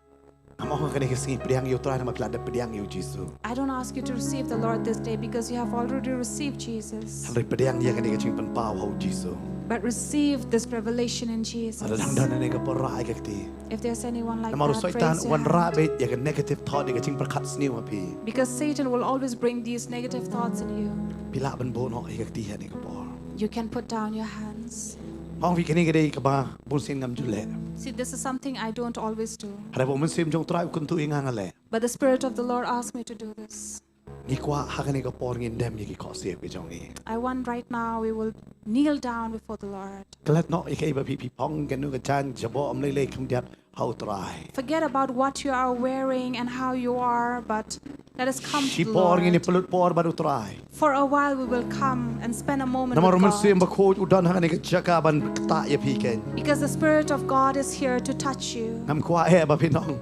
Amo ka kani kasi pediang yu try na maglada pediang yu Jesu. I don't ask you to receive the Lord this day because you have already received Jesus. Hari pediang dia kani kacing penpau hau Jesu. But receive this revelation in Ala Jesus. dan hani ka porra i ka kti. If there's anyone like Namaru that, soitan raise your wan ra hand. bet ya ka negative thought i kacing perkat sniu api. Because Satan will always bring these negative thoughts in you. Pila ban bon ho i ka kti hani ka por. You can put down your hands. Hong vi kani kadai ka ba bun sin ngam jule. See, this is something I don't always do. Hari bo mun sim jong try kun tu inga ngale. But the Spirit of the Lord asked me to do this. Ni kwa ha kani ka por ngin dem yi ki ko siep ki jong ni. I want right now we will kneel down before the Lord. Kalat no i kai ba pi pong kan nu ka chan jabo am le le kham diat how try. Forget about what you are wearing and how you are, but let us come Si to the por ngini Lord. pelut por baru try. For a while we will come and spend a moment Namaru mun with sim ba God. ko udan ha kani ka jaka ban ta ya pi ken. Because the Spirit of God is here to touch you. Ngam kwa he ba pinong.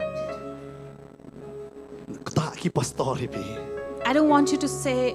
Ta ki pastor pi. I don't want you to say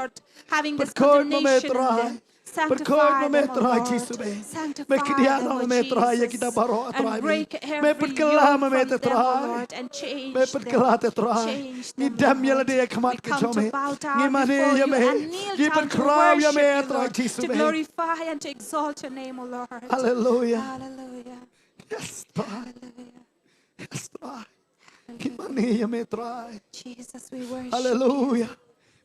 Lord, having this Berkod condemnation in memetrai. them. Berkod Sanctify them, O memetrai Lord. Yesus be. Sanctify Mekidian them, O memetrai ya kita Jesus. baro And atrai. break every Mepetkelah yoke from them, O memetrai. Lord, and change Mepetkelah them. tetrai. Change them, Ngidam ya Lord. lade ya kamat We ke come to jome. bow down Ngimane before ya you me. and kneel down to Giberkraw ya worship you, memetrai Lord, Yesus to be. glorify and to exalt your name, O Lord. Hallelujah. Hallelujah. Yes, try. Hallelujah. Yes, try. Ngimane ya metrai. Jesus, we worship Hallelujah.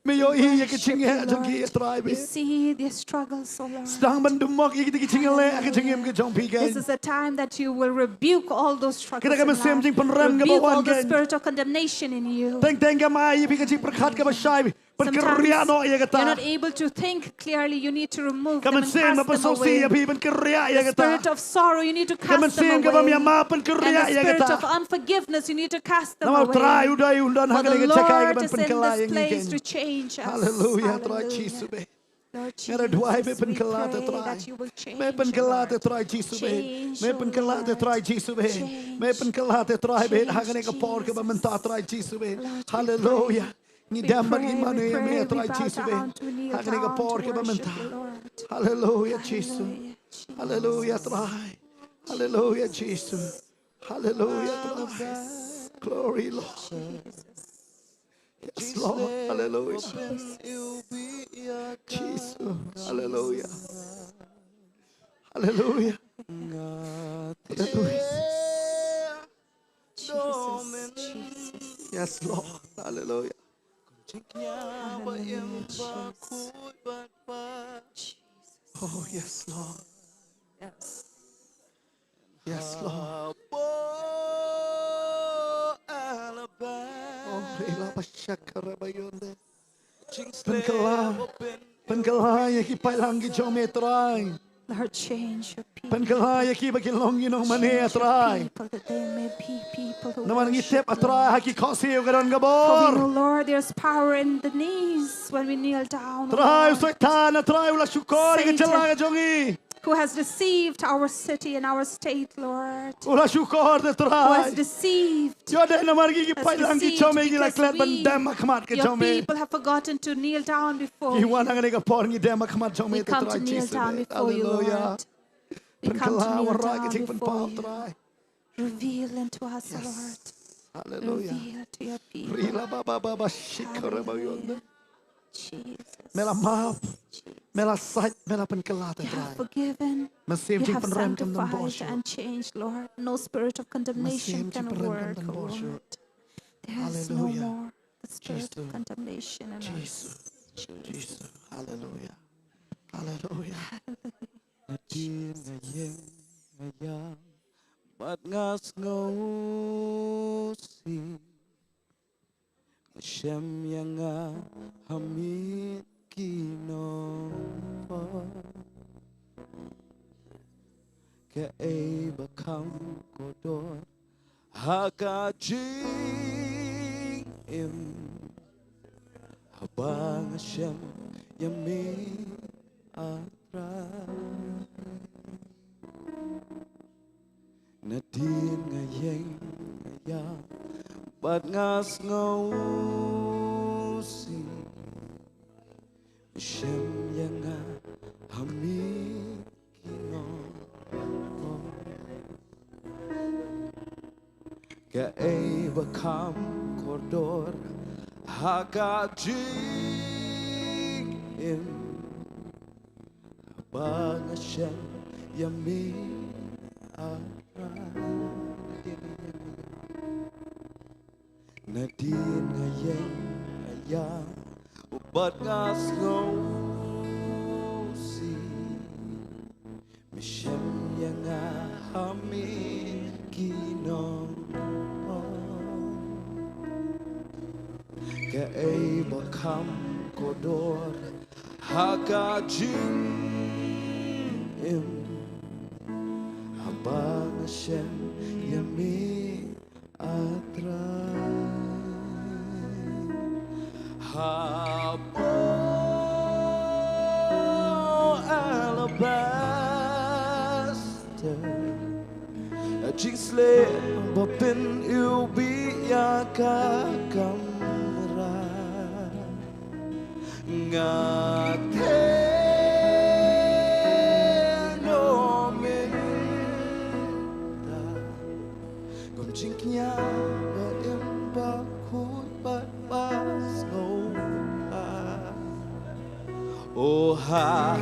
May yo you. iya ke Worship chinge you, jong ki Lord. try You be. see their struggles, O Lord. Sedang mendemok iki ke chingle ke chingem ke jong pi This kan. is a time that you will rebuke all those struggles Kita in kami sem jing life. penram ke Rebuke all bawan the kan. spirit of condemnation in you. Teng teng ke mai pi ke ching perkhat ke basai. Sometimes no ya you're not able to think clearly. You need to remove them Kaman and sin cast them mapasosi ya away. pi ban kerja ya The spirit kata. of sorrow, you need to Kaman cast them sin ka bam away. ya mapan And kerja the ya spirit of kata. unforgiveness, you need to cast them Nama try away. udai undan For hangale the ke cekai Lord ban is in penkelai this yang place to ikan. change us. Hallelujah, try Hallelujah. Jesus be. Lord Ngara duai be Jesus, we penkelai te pray try. that you will change, Me penkelai te Lord. try Jesus be. Change, Me O penkelai te Lord. try Jesus be. Change. Me penkelai te try be Change, hangane ke por ke ban menta Jesus. try Jesus be. Lord, we Hallelujah. Ni We dambar pray, gimana we ya me pray, we try bow Jesus be. down to kneel Hangane ke down por to ke ban worship menta. you, Lord. Hallelujah Jesus. Hallelujah, Jesus. Hallelujah try. Hallelujah Jesus. Hallelujah try. Glory Lord. Yes Lord. Hallelujah. Jesus. Hallelujah. Hallelujah. Hallelujah. Jesus, Jesus. Yes, Lord. Hallelujah. Hallelujah, Jesus. Jesus. Oh, yes, Lord. Yes. Yes, Lord. Oh, rila pasyakara bayonde. Pengkalaya ki pailang ki jometrai. Lord, change your people. Pengkalaya ki bakilong ginong mani Change your atrai. people that they may be people who Naman worship ngitip you. atrai haki kosi ugaron For we gabor. know, Lord, there's power in the knees when we kneel down, O Trai Lord. usaitan atrai ula syukor Satan. ke celaga jongi. Who has deceived our city and our state, Lord. Ula syukor te Who has trai. deceived. Yode naman ki Has pailang ki deceived jome gila because klet we, bandam akmat ke your jome. people, have forgotten to kneel down before you. Iwan ang nga por ngi dem akmat jome We te come to trai kneel Jesus. down before you, Hallelujah. Lord. We come to kneel Penkala down tik before pau you. trai. Reveal into us, Yes. Lord. Hallelujah. Reveal to your people. Rila baba baba shikara Hallelujah. bayonde. Jesus. Mela maaf. Mela sait mela penkala te You have trai. forgiven. Masih You jing have penrem kam dan sanctified bosho. and changed, Lord. No spirit of condemnation Masih can jing penrem kam work, dan O bosho. Lord. There is no Hallelujah. more the spirit Jesus. of condemnation in Jesus. us. Jesus. Hallelujah. Hallelujah. Natin ngayeng ngayang Mat ngas ngausi Mashem yang nga hamid kinova Ke ay bakam kodor Hakajing im Habang Hashem yami atray Nadin ngayeng ngayang Bat ngas ngausi Hashem yang nga hamid kinova Ke ay bakam kodor Hakajing im Habang Hashem yami Nadin ngayeng ngayang Ubat ngas ngausi Mishem yang ahamin kinong Kay bakam kodor Hakajing im Habang Hashem yami atray Habo alabaster Jing slip bapin ubi yakakamra Ngate Jinknya berimba kut pas ngopa Oh ha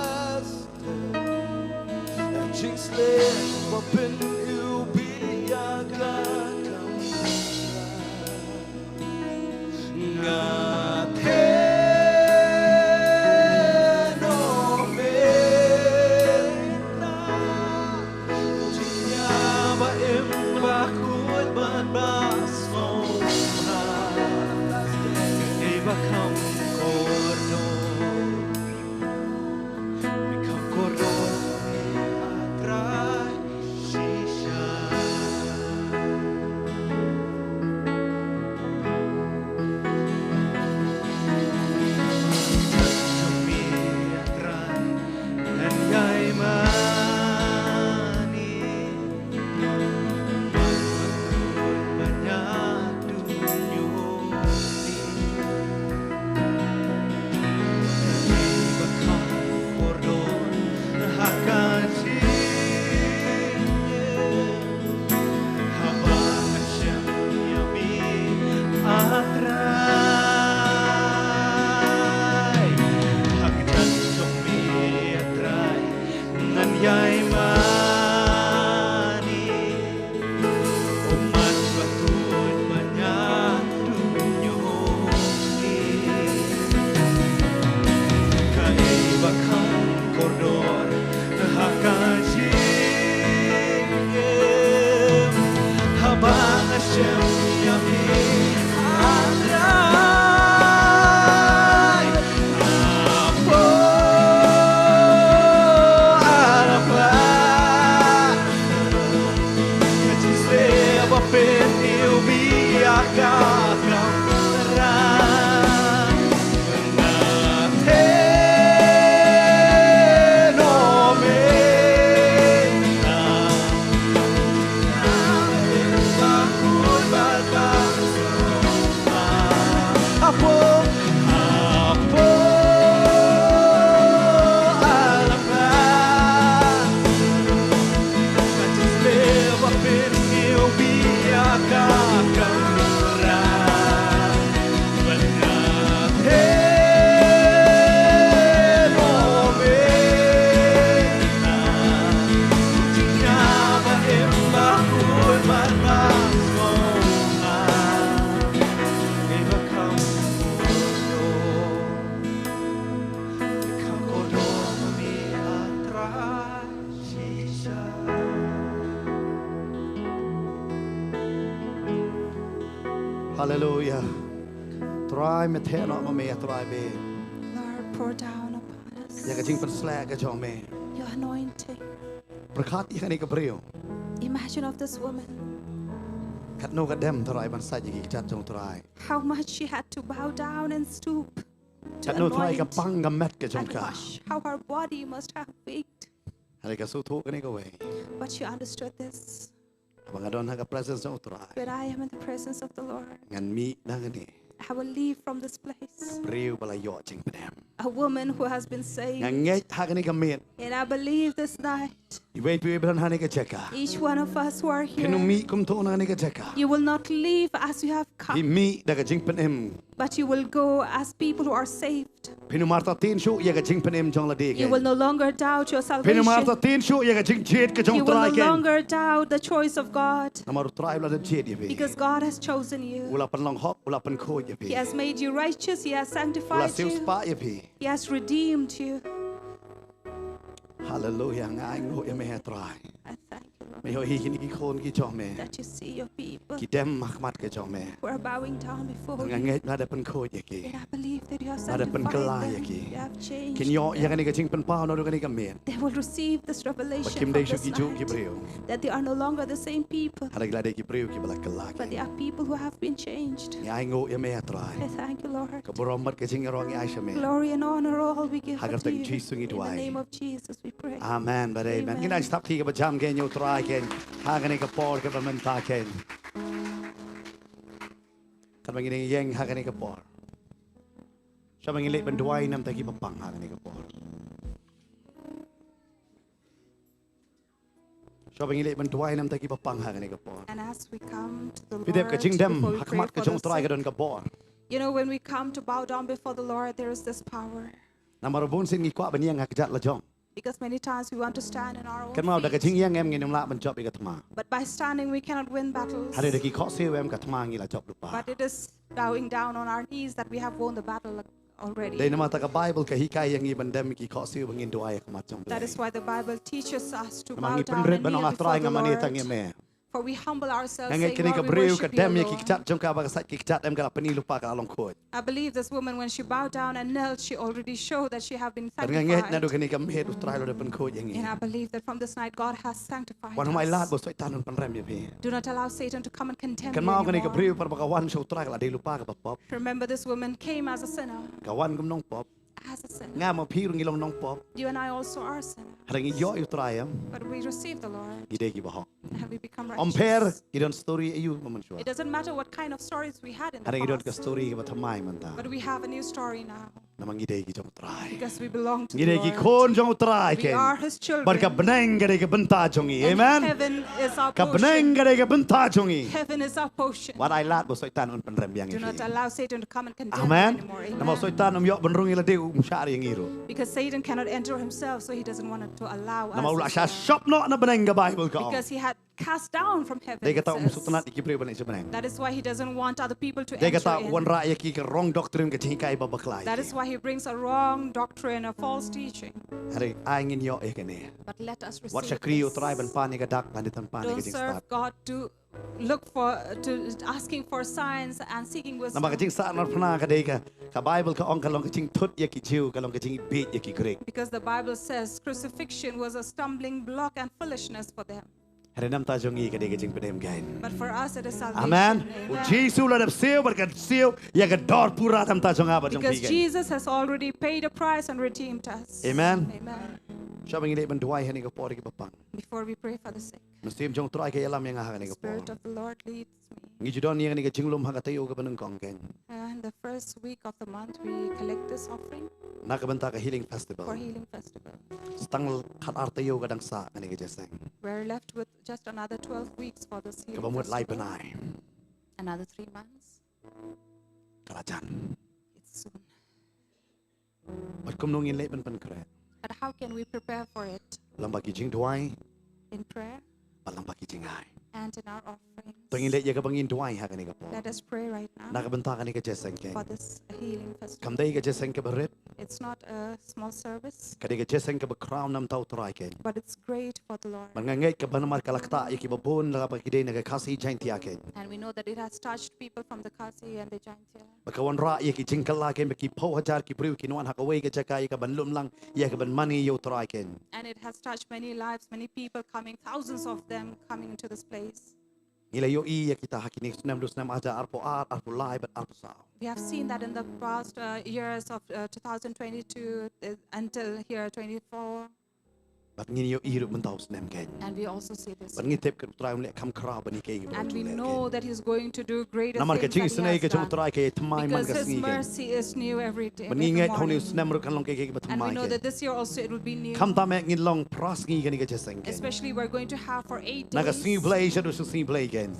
alabaster Jink slip bapin ubi yagakam Ngate become cordon. Become cordon. Atrai shisha. Tumi atrai and yai mani. Banyak dunia bakal kordon hakaji haba Hashem yami atrai hakitan tumi atrai ngan yai mani umat batut banyak dunia kai bakal kordon hakaji haba Hashem yami atrai apo alaplah Kachiseba penil biarkan terang Hallelujah. Try me the no me try be. Lord, pour down upon us อยากจะจริงเป็นแสลกระจองเม your anointing. ประคาดอีกนี่กับเรียว Imagine of this woman, ขัดโนกับเดมทรายบันไซอย่างอีกจัดจงทราย how much she had to bow down and stoop ขัด to โนทรายกับ anoint ปังกับแมทกับจง and กา wash. How her body must have ached. อะไรกับสู้ทุกกันนี่ก็เว But she understood this. บางกระดอนให้กับ presence จงทราย When I am in the presence of the Lord, งั้นมีดังนี้ I will leave from this place. เรียวบลายจริงเป็นแอม A woman who has been งั้น saved. เงยทักนี่กับเมียน And I believe this night, อีเวทพี่เป็นฮันนี่กับเจคา each one of us who are แค่นุ่ม here, มีคุมโทนันนี่กับเจคา you will not leave as you have พี่ come, มีดักจริงเป็นเอ็ม but you will go as people who are saved. พี่นุ่มมาร์ตตีนชูอยากจริงเป็นเอ็มจงละดีกั You น will no longer doubt your พี่นุ่มมาร์ต salvation. ตีนชูอยากจริงเชียดกับจง You ต will ราย no กัน longer doubt the choice of God นมารุตรายบลาเชียดยี่พี่ because God has chosen อุ you. ลาเป็นลองฮอกอุลาเป็นโคยยี่พี่ He has made you righteous. He has อุลา sanctified ซิลส you. ปายี่พี่ He has redeemed you. ฮาเลลูยาง่ายงูยังไม่ให้ตราย I thank you, Lord, ไม่เอาฮีกินกี่คนกี่จอมแม่ that you see your people กี่เดมมักมัดกี่จอมแม่ who are bowing down before งั้น you. เงยน่าจะเป็นโคยยี่กี่ And I believe that you have Ada sanctified pengkelai them. lagi. You have กิน changed ยอยัง them. ไงก็จริงเป็นเป้าโน้ตกันนี่ก็เมียน They will receive this บัด revelation คิม from ได้ชุ this กิจูกิ night บริว that they are no longer the same people, อะไรก็ได้กิบริวกิบลักกลา but they are people who have been changed. ง่ายงูยังไม่ให้ตราย I thank you, Lord. กับบรอมมัดก็จริงรองง่ายใช่ไหม Glory and honor all we give Hagar unto tag you. Jesus In ngit the wai. name of Jesus we pray. อาเมนบาเดแมน Amen. กินได้สตับที่กับประจำเกณฑ์อยู่ตรายเกณฑ์หากันนี่กับปอลกับมันตาเกณฑ์กันบางทีนี่ยังหากันนี่กับปอลชอบบางทีเล็กเป็นด้วยน้ำตะกี้ปะปังหากันนี่กับปอลชอบบางทีเล็กเป็นด้วยน้ำตะกี้ปะปังหากันนี่กับปอล And as we come to the พี่เด็บกับจิง Lord, เดม before we หัก pray มัดกับ for จง the ตรายกับ sick, เดินกับปอล you know, when we come to bow down before the Lord, there is this power. นำมาระบุนสิ่งนี้กว่าเป็นยังหักจัดละจง Because many times we want to stand in our กันมา own ดักกับจิง feet. ยังเอ็มเงินน้ำละมันจบอีกกับธรรมา But by standing, we cannot win battles. หาเด็กกี่ข้อเสียเอ็มกับธรรมางี้ละจบหรือเปล่า But it is bowing down on our knees that we have won the battle ได้ already. นำมาตะกับไบเบิลกับฮิกายยังงี้บันเดมกี่ข้อเสียบางเงินด้วยกับมาจง That is why the Bible teaches us to มัง bow งี้เป็น down เรื่อง and เป็นน้อง kneel อัตราย before งา the มันนี่ตั้ง Lord. ยังแม่ For we humble ourselves, Ngai saying, kini ka Lord, we breu ka worship you, dem ya ki Lord. kat jong ka ba sat ki kat em ka pani lupa ka along khoi. I believe this woman, when she bowed down and knelt, she already showed that she have been Kan ngai ngai na do sanctified. kini ka met utrai lo de pen khoi yang And I ni. believe that from this night, God has sanctified Wan mai lat us. bo soi tan pan rem ya pi. Do not allow Satan to come and condemn Kan you mau kini ka anymore. breu par ba ka wan so utrai ka de lupa ka ba pop. Remember, this woman came as a sinner. Ka wan gum nong pop. As a sinner. Nga ma pi rung ilong nong pop. You and I also are sinners. Harangi yo utrai am. But we receive the Lord Gide ki ba ho. and we become Om per righteous. idon story ayu maman shwa. It doesn't matter what kind of stories we had in Harangi idon the ka past. story ka ba thamai man ta. But we have a new story now. Namang gide ki jong utrai. Because we belong to the Gide ki Lord. khon jong utrai We ken. are His children. Bar ka beneng gide ka benta jongi. And Amen. heaven is our Ka portion. beneng gide ka benta jongi. Heaven is our portion. Wat ai lat bo soi tan on pen rem yang Do not ni. allow Satan to come and condemn you Amen. anymore. Namo soi tan om yo ben rung ila de um syar yang iru. Because Satan cannot enter himself, so he doesn't want to allow Namo ula us. sya as well. shop no na beneng ka Bible ka. Because he had cast down from heaven. De it kata says. sutunat iki pre beneng beneng. That is why he doesn't want other people to De enter kata wan in. ra ki ka wrong doctrine ka chikai ba baklai. That is why he brings a wrong doctrine, a false teaching. Hari angin yo ekene. But let us Wat receive sya kriyo this. try ban pani ka dak lan ditan pani ka Don't jing serve start. God to look for, to asking for signs and seeking wisdom. Nama ka jing start not pernah ka de ka Bible ka ong ka long ka jing thut ya ki jiu ka long ka jing beat ya ki Grik. Because the Bible says crucifixion was a stumbling block and foolishness for them. Hari nam ta jongi ka de ka jing pedem gain. But for us it is salvation. Amen. U Jesu la dap siu bar ka siu ya ka dor pura tam ta jonga ba jong Because pi. Jesus has already paid a price and redeemed us. Amen. Amen. Siya bang ban duai hani ka pori ka bapang. Before we pray for the sick, Mesti jong try ka yalam yang ha ni the ka Spirit por. of the Lord leads me. Ngi judon yang ni ka jinglum ha ka tayo ka banung kong ken. And the first week of the month, we collect this offering Na ka banta ka healing for festival. Healing Festival. Stang khat ar tayo ka dang sa ani ka jeseng. We're left with just another 12 weeks for this Ka Healing bamut lai Festival. panai. Another 3 months. Karajan. It's soon. Wat kum nungin le ban pan kre. But how can we prepare for it? Lamba ki jing duai, In prayer pa lamba ki jing ai. and in our offerings. Tungin le ya ka bangin duai ha ka ni ka por. Let us pray right Na now ka banta ka ni ka jeseng ken. for this Healing Festival. Kam dai ka jeseng ka barit. It's not a small service, Ka di ka jeseng ka ba crown nam tau try ken. but it's great for the Lord. Man ngai ka banamar ka lakta ya ki babon la pa ki de na ka kasi jain tia ken. And we know that it has touched people from the Kasi and the Jaintia. Bakawan ra ya ki jing kala ken ba ki po hajar ki priu ki nuan ha ka wei ka jaka ya ka ban lum lang ya ka ban mani yo try ken. And it has touched many lives, many people coming, thousands of them coming into this place. Nila yo i ya kita hakini sunam dus nam aja arpo lai but arpo sao. We have seen that in the past years of 2022 until here 24. But ngini yo i ru ban tau sunam ken. And we also see this. But ngi tep ka try le kam kra ba ni ke ki. And we know that He's going to do greater Namar ka things jing that sunai He ka has jong done. try ka tmai man Because ka His sngi ken. mercy is new every day. But every ngi ngai thoni morning. sunam ru kan long ke ba And we tmai know ken. that this year also it will be new. Kam ta me ngin long pras ngi ka ni ka jeseng ken. Especially we're going to have for 8 Na ka sngi days. play sha du sngi play ken.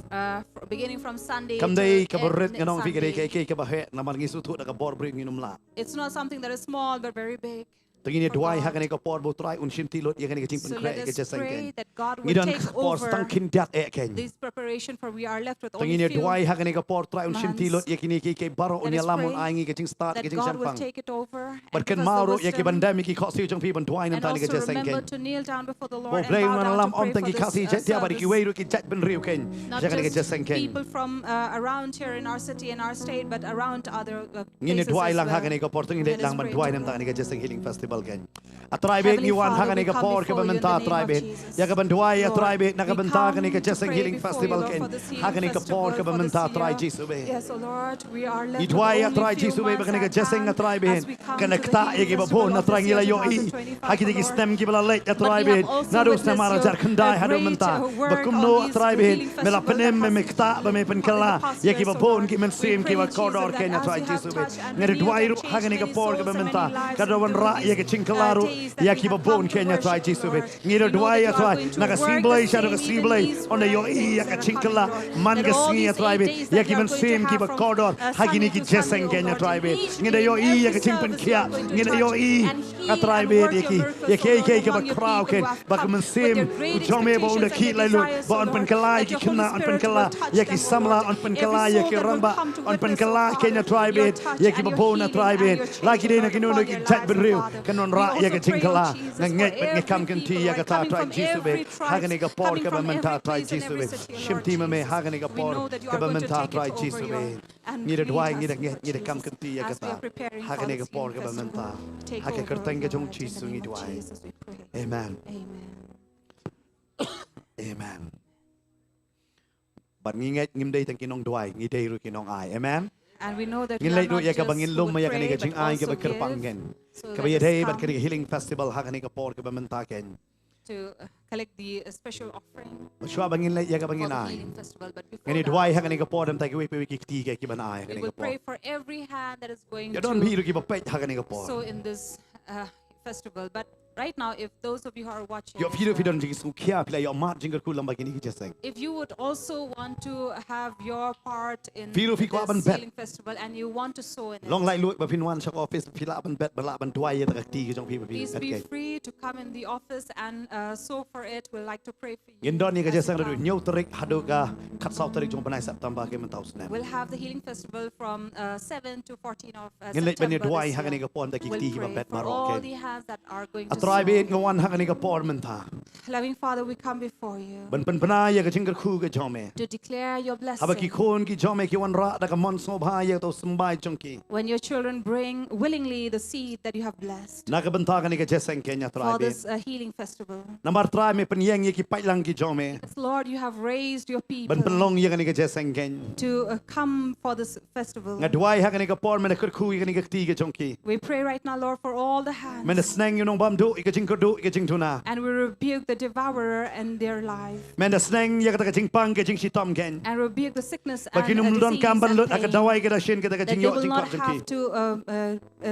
Beginning from Sunday Kam dai ka till barit next nganong figure Sunday. ke ka ba he na mar ngi su thu da ka bor bring nginum la. It's not something that is small but very big. Tengini For duai God. ha ka ni ka por bo try un shim ti lot ya ka ni ka jing So pen let kre ka us jeseng pray ken. that God will Ngi don take por stang over kin dat e ken. this preparation, for we are left with only Tengini few. duai ha ka ni ka por try un shim ti lot ya ki ni ke baro un Let ya us lamun pray ai ngi ka jing start ka That jing God sam will pang. take it over. But and ken give us the mauro ya ki wisdom. bandai mi ki kho siu jong pi ban duai nam And ta ni ka also jeseng remember ken. to kneel down before the Bo Lord and play bow un down lam to om pray tangi for kasi this jet dia bari ki service. wei ru ki jat ben riu ken. Not Ja ka ni ka just jeseng ken. people from around here in our city and our state, but around other Ngini places duai as lang ha well. ka ni ka por tengi Let de us lang ban pray duai to nam ta God. ni ka jeseng healing festival ken. A try be Heavenly ni wan ha Father, ka ni we ka come por ka before ba you in menta the name try of be. Jesus. Ya ka ban duai ya Lord, try be na ka we ban ta ka ni ka come to jeseng pray healing before you, festival Lord, ken. for this Ha ka ni ka healing por ka ba festival for menta this try year. Jesu be. Yes, O Lord, we are left with Idwai ya only try few Jesu be ba ka ni ka months at jeseng na hand try be. as we come Ka to the nakta ya healing ki ba festival bo na of try this year, ngila yo i. 2025, Ha ki di Lord. stem ki bala late ya But try we be. have also Na do witnessed stem ara your, jar khandai ha do great, menta. work Ba kum on no these try be. healing Me la festivals penem me that me has kta ba me pen in the kala. past Ya ki years, ba O bon Lord. ki men We sim ki pray, ba Jesus, kodor that ken ya as try you have Jesu be. touched and Ngere renewed dwai and ru ha ka ni ka changed por many ka ba souls and menta. many lives Ka do wan through ra ya these, ki chinkalaru days that ya we ki ba have bon come to ken ya try worship you, Jesu be. Lord. Ngere We know dwai that ya you are try going to na ka work simblai the sha do ka same even simblai these on yo days i ya that ka are chinkala coming, Lord. man That ga all singi ya these try 8 be days ya that ki we are men going to sim ki have ba from, kodor ha ki Sunday ni ki to Sunday, jeseng O ken ya Lord, try in be. each Ngere day, yo in i ya every ka ching pen service you kia. are going to Ngere yo touch i and Atrai and be work your yaki miracles, yaki O Lord, yaki among ba your crowd people ken who have ba come kaman with their sim great ujome ba unda expectations ki and lai their lut desires, ba O on pen Lord, kala that ki your Holy kena on pen Spirit will kala touch yaki them, O Lord. samla on pen Every kala soul yaki that will ramba come to on pen witness, O kala kenya Father, tribe your touch yaki and ba your bona healing tribe and your change, laki O de na Lord, kinu upon ki their jet lives, O benriu Father. kanon We ra also yaki pray, O jinkala Jesus, na for nget bet nge every kam kan ti people, yaki Lord, ta coming tribe from jisu be every tribes, hagani ga por coming ka ba from menta every tribe place and jisu every be city, O shim Lord ti me Jesus. hagani ga We por know that you ka are ba going to menta take it tribe over, jisu Lord, be and ni de lead dwai ni us, de O nge Lord ni de kam Jesus, kan ti yaki as we ta are preparing for hagani ga this por healing ka ba festival. menta Take hake over, kerteng ga jong Lord, in the jisu name ngi of dwai Jesus we pray. amen Amen. amen but ngi nget ngim dei tang kinong dwai ngi dei ru kinong ai amen And we know that we ngin are lei ru not ya ka just bangin who lum would ya ka ni pray, ga jing but ai ka also ba kerpang give. gen So ka let ba ye us dei ba come kri healing festival ha ka ni ka por ka ba menta ken to collect the special offering ba shwa bangin lei ya ka for bangin the ai healing festival. But before ngani dwai ha ka that, ni ka por dam ta ki we pe ki ti ke ki ban ai ha ka we ni will ka por pray for every hand that is going ya don bi to ru ki ba pe ha ka ni ka por sow in this festival. But right now, if those of you who are watching, yo as fi ru fi well, don jing su kya pla yo mat jing ku lam ba ki ni ki jeseng if you would also want to have your part in Fi ru fi ko ban this bet. healing festival and you want to sow in long lai it, lu ba fin wan shak office fi la ban bet ba la ban dwai ya ta ti ki jong fi ba fi please bet be ke free to come in the office and sow for it. We'd like to pray for you. ngin don ni ka as you jeseng ru come. nyau tarik hadu ka khat sau tarik jong banai september ke man taus na We'll have the healing festival from 7 to 14 of ngin lei ban ni September dwai this ha ka ni year. ka por ta ki We'll ti ki ba pray bet for maro all ke the hands that are going a to try be sow. ngawan ha ka ni ka por man tha Loving Father, we come before you ban pan pana ya ka jing khu ka jome to declare your haba ki blessing. khon ki jome ki wan ra da ka mon so bha ya to sambai jong ki When your children bring willingly the seed that you have blessed na ka ban ta ka ni ka jeseng kenya try for be this healing festival. number try me pen yeng ye ki pai lang ki jome Yes, Lord, you have raised your ban pan people long ya ka ni ka jeseng ken to come for this festival. nga dwai ha ka ni ka por me na kur khu ka ni ka ti ka jong ki We pray right now, Lord, for all the me na hands. sneng you nong bam do ka jing ko do ka jing tuna And we rebuke the devourer and their life. me na sneng ya ka ta ka jing pang ka jing si tom ken And rebuke the sickness ba and ki num don disease kam ban and lut aka pain. dawai ka da shin ka ta ka That jing they yo will jing not ko jong have ki to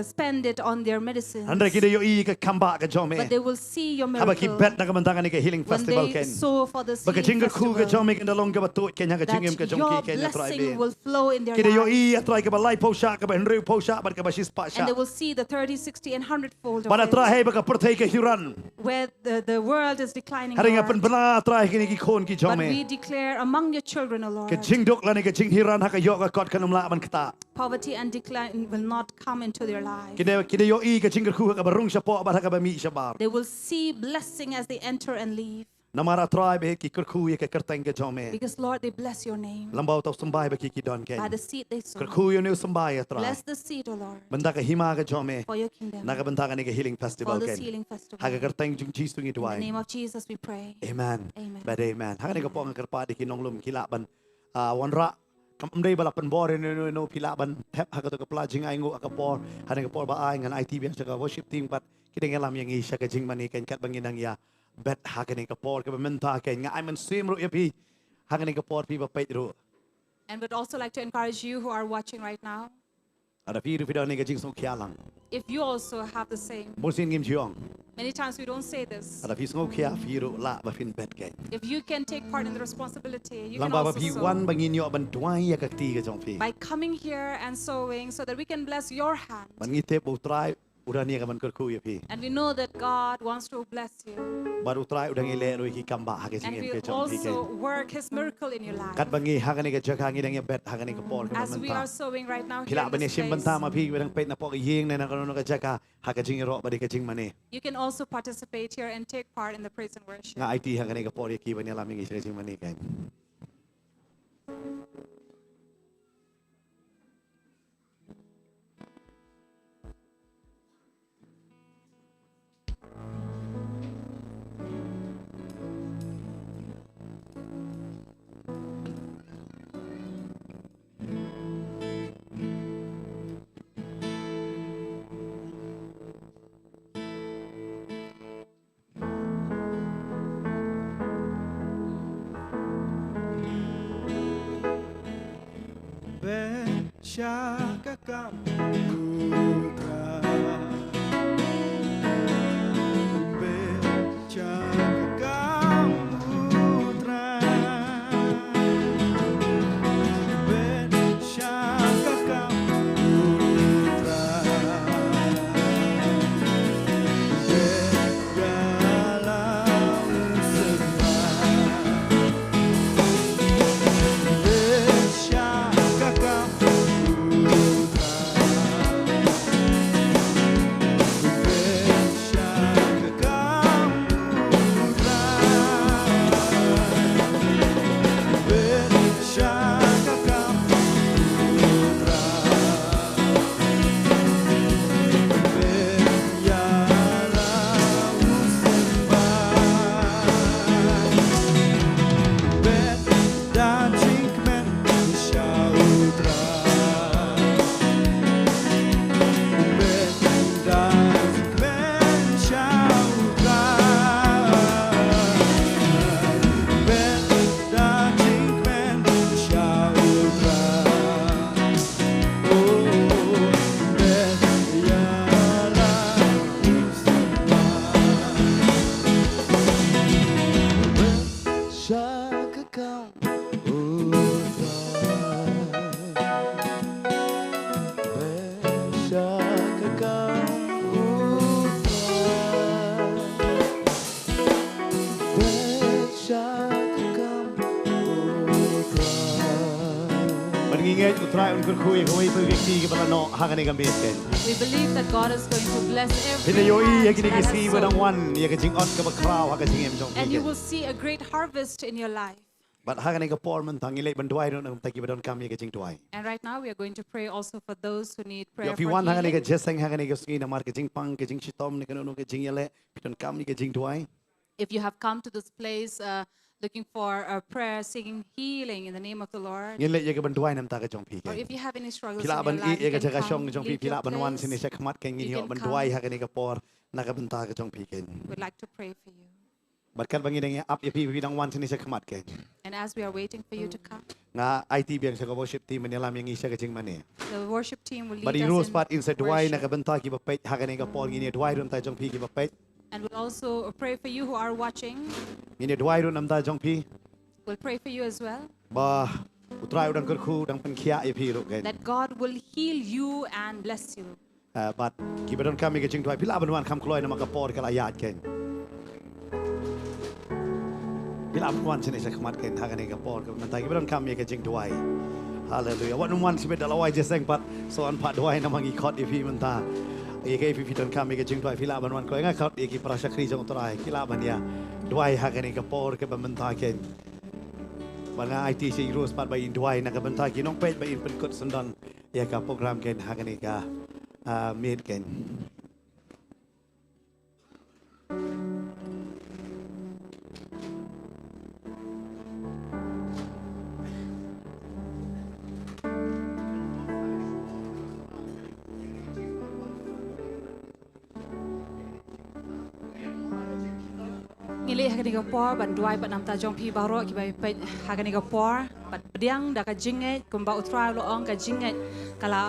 spend it on their medicines. andre ki de yo i ka kamba ka jome But they will see your haba ki miracle bet na ka ban ta ka ni ka healing when festival they ken sow for this ba ka healing jing khu ka festival. jome ka da long ka ba to kenya ka jing ka That jong ki your kenya try be blessing will flow in their ki de yo i lives. atrai ka ba lai po sha ka ba henry po sha ba ka ba shis pa And sha they will see the 30, 60, and 100-fold ba na of tra it. he ba ka per thai ka hiran Where the world is declining, haring apan Lord. bana tra ki ni ki khon ki But we jome declare among your children, O ka Lord, jing dok la ni ka jing hiran ha ka yo ka kot ka num la ban kta poverty and decline will not come into their life. ki de yo i ka jing khu ka ba rung sha po ba ka ba mi sha bar They will see blessing as they enter and leave. namara tribe he ki kur khu ye ka kerteng ka jome Because, Lord, they bless your name lambau tau sambai ba ki ki don ken by the seed they sow. kur khu yo ne sambai atra Bless the seed, O Lord, banda ka hima ka jome for your kingdom, na ka banda ka ni ka healing for festival this ken healing ha festival. ka kerteng jing chi sungi In the duai name of Jesus, we pray. amen Amen. ba amen ha ka ni ka pong ka pa di ki nong lum ki la ban wan ra kam dei bala pan bor no pila ban tep ha ka to ka pla jing ai ngo ka por ha ni ka por ba ai ngan IT bian ka worship team but ki deng lam yang i sha ka jing mani ken kat bangin ang ya bet ha ka ni ka por ka ba menta ken nga ai man sim ro ya pi ha ka ni ka por pi ba pet ro And would also like to encourage you who are watching right now, ada pi ru pi da ni ka jing so kya lang if you also have the same. bol sin ngim jiong Many times we don't say this. ada pi so kya fi ro la ba fin bet ken If you can take part in the responsibility, you lang can ba ba also pi sow wan bangin yo ban tuai ya ka ti ka jong pi by coming here and sowing so that we can bless your hand. ban ngi te bo trai udah ni ka ban kur khu ya pi And we know that God wants to bless you. baru trai udah ngi le ro ki kamba ha ka And jing will ke jong pi ken also work His miracle in your life. kat bangi ha ka ni ka jaka ngi dang ya bet ha ka ni ka por ka As we menta are sowing right now here Pila in ba ni this sim place, banta ma pi wedang pet na po ka ying na ka no ka jaka ha ka jing ro ba di ka jing mani you can also participate here and take part in the praise and worship. nga IT ha ka ni ka por ya ki ba ni lam ngi ka jing mani ken Shaka Kamutra Shaka Kamutra Shaka Kamutra ingat utrai unkur kui kui pergi ke balano hagani gambisken. We believe that God is going to bless Bila every yoi hand ya kini that has kisi sown. badang wan ya ke jing ot ke bakrau haga jing em jong. And you will see a great harvest in your life. But hagani ke por man tangi lek banduai don taki badon kam ya ke jing tuai. And right now we are going to pray also for those who need prayer Ya for fi wan hagani ke healing. jeseng hagani ke sgi na mar ke jing pang ke jing shitom ni ke no ke jing yale piton kam ni ke jing tuai. If you have come to this place looking for a prayer, seeking healing in the name of the Lord, Yen lek ya ke banduai nam ta ke jong pi or ke. if you have any struggles in Pila your ban i life, ya you ke jaga can shong come, jong pi leave pila your ban wan sini place. sek khamat ke ngi You yo can banduai come. hagani ke por na ke benta ke jong pi ke. We'd like to pray for you. Berkat bangi dengan up ya pi bidang wan sini sek khamat ke. And as we are waiting for you to come, Nga IT biang sa worship team menyelam yang isa ke jing mane. the worship team will lead But in us rose in part inside duai na worship. ke benta ki bapet hagani ke por ngini duai ron ta jong pi ki bapet. And we'll also pray for you who are watching. Ngini duai ron nam ta jong pi. We'll pray for you as well, Ba utrai udang kerku dang pen kia ya pi ro ke. that God will heal you and bless you. But ki badon kami ke jing duai pila ban wan kam kloi na maka por kala yat ken. Pila ban wan sini sek khamat ken hagani ke por ke mentai ki badon kami ke jing duai. Hallelujah. Wat wan sibet dalawai jeseng pat so an pat duai na mangi khot ya pi menta. Ia ke pi don kami ke jing duai pila ban wan kloi nga khot ia ki prasya kri jong utrai pila ban ya duai hagani ke por ke bamenta ken. Banga IT si rose pat ba in duai na ka benta ki nong page ba in pen kot sendon ya ka program ken hagani ka made ken. Ngili hagani ka por ban duai ban namta jong pi baro ki bai pe hagani ka por ban bdiang da ka jinge kumba utra lo ong ka jinge kala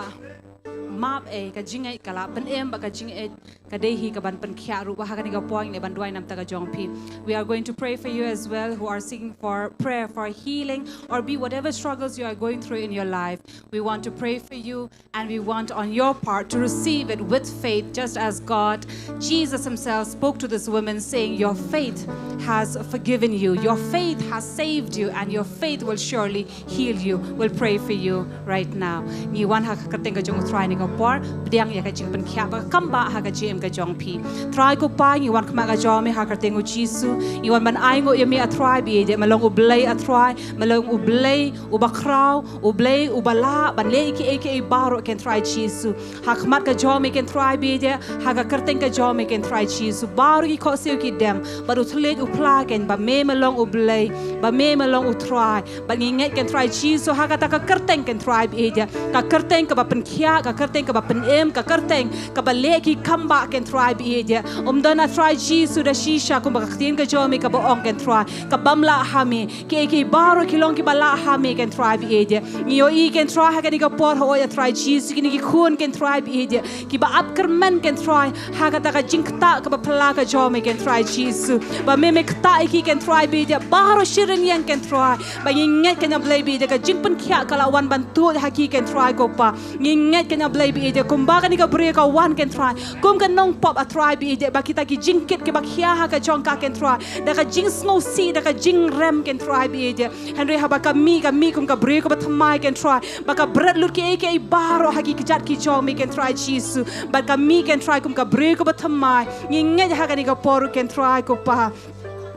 map ka jinge kala pen em ba ka jinge ka dehi ka ban pen khia ru ba hagani ka por ne ban duai namta ka jong pi. We are going to pray for you as well who are seeking for prayer for healing or be whatever struggles you are going through in your life. We want to pray for you and we want on your part to receive it with faith, just as God, Jesus himself spoke to this woman saying, your faith has forgiven you, your faith has saved you, and your faith will surely heal you. We'll pray for you right now. Ni wan ha ka teng ka jong try ni ka por bdiang ya ka jing pen khia ba kamba ha ka jim ka jong pi try ko pa ni wan khma ka jom me ha ka teng u jisu ni wan ban ai ngo yemi a try bi de malong u blay a try malong u blay u ba kraw u blay u bala ban le ki aka baro can try jisu ha khmat ka jom me can try bi de ha ka kerteng ka jom me can try jisu baro ki ko se ki dem ba u thle u pla ken ba me malong u blay ba me malong u try ba ngi nge can try jisu ha ka ta ka kerteng can try bi de ka kerteng ka ba pen khia ka kerteng ka ba pen em ka kerteng ka ba le ki kamba can try bi de dona try jisu da shisha kum ba khtin ka jom me ka ba ong can try ka bamla ha me ki baro ki long ki ba la ha me can try bi de ni yo I can try ha ka ni ka por ho ya try jisu ki ni ki khun can try bi de ki ba up kermen can try ha ka ta ka jingta ka ba pla ka jom me can try jisu ba me kta ki can try bi de baro shirin yang can try ba nget kan blay bi de ka jingpen khia kala wan ban tu ha ki can try ko pa nget kan blay bi de kum ba ka ni ka bre ka wan can try kum kan nong pop a try bi de ba kita ki jingkit ke ba khia ha ka chong ka can try da ka jing snow si da ka jing rem can try bi de henry ha ba ka mi kum ka bre ko ba thamai can try ba ka bret lut ke baro ha ki jat ki chong me can try jisu ba ka mi can try kum ka bre ko ba thamai nget ha ka ni ka por can try ko pa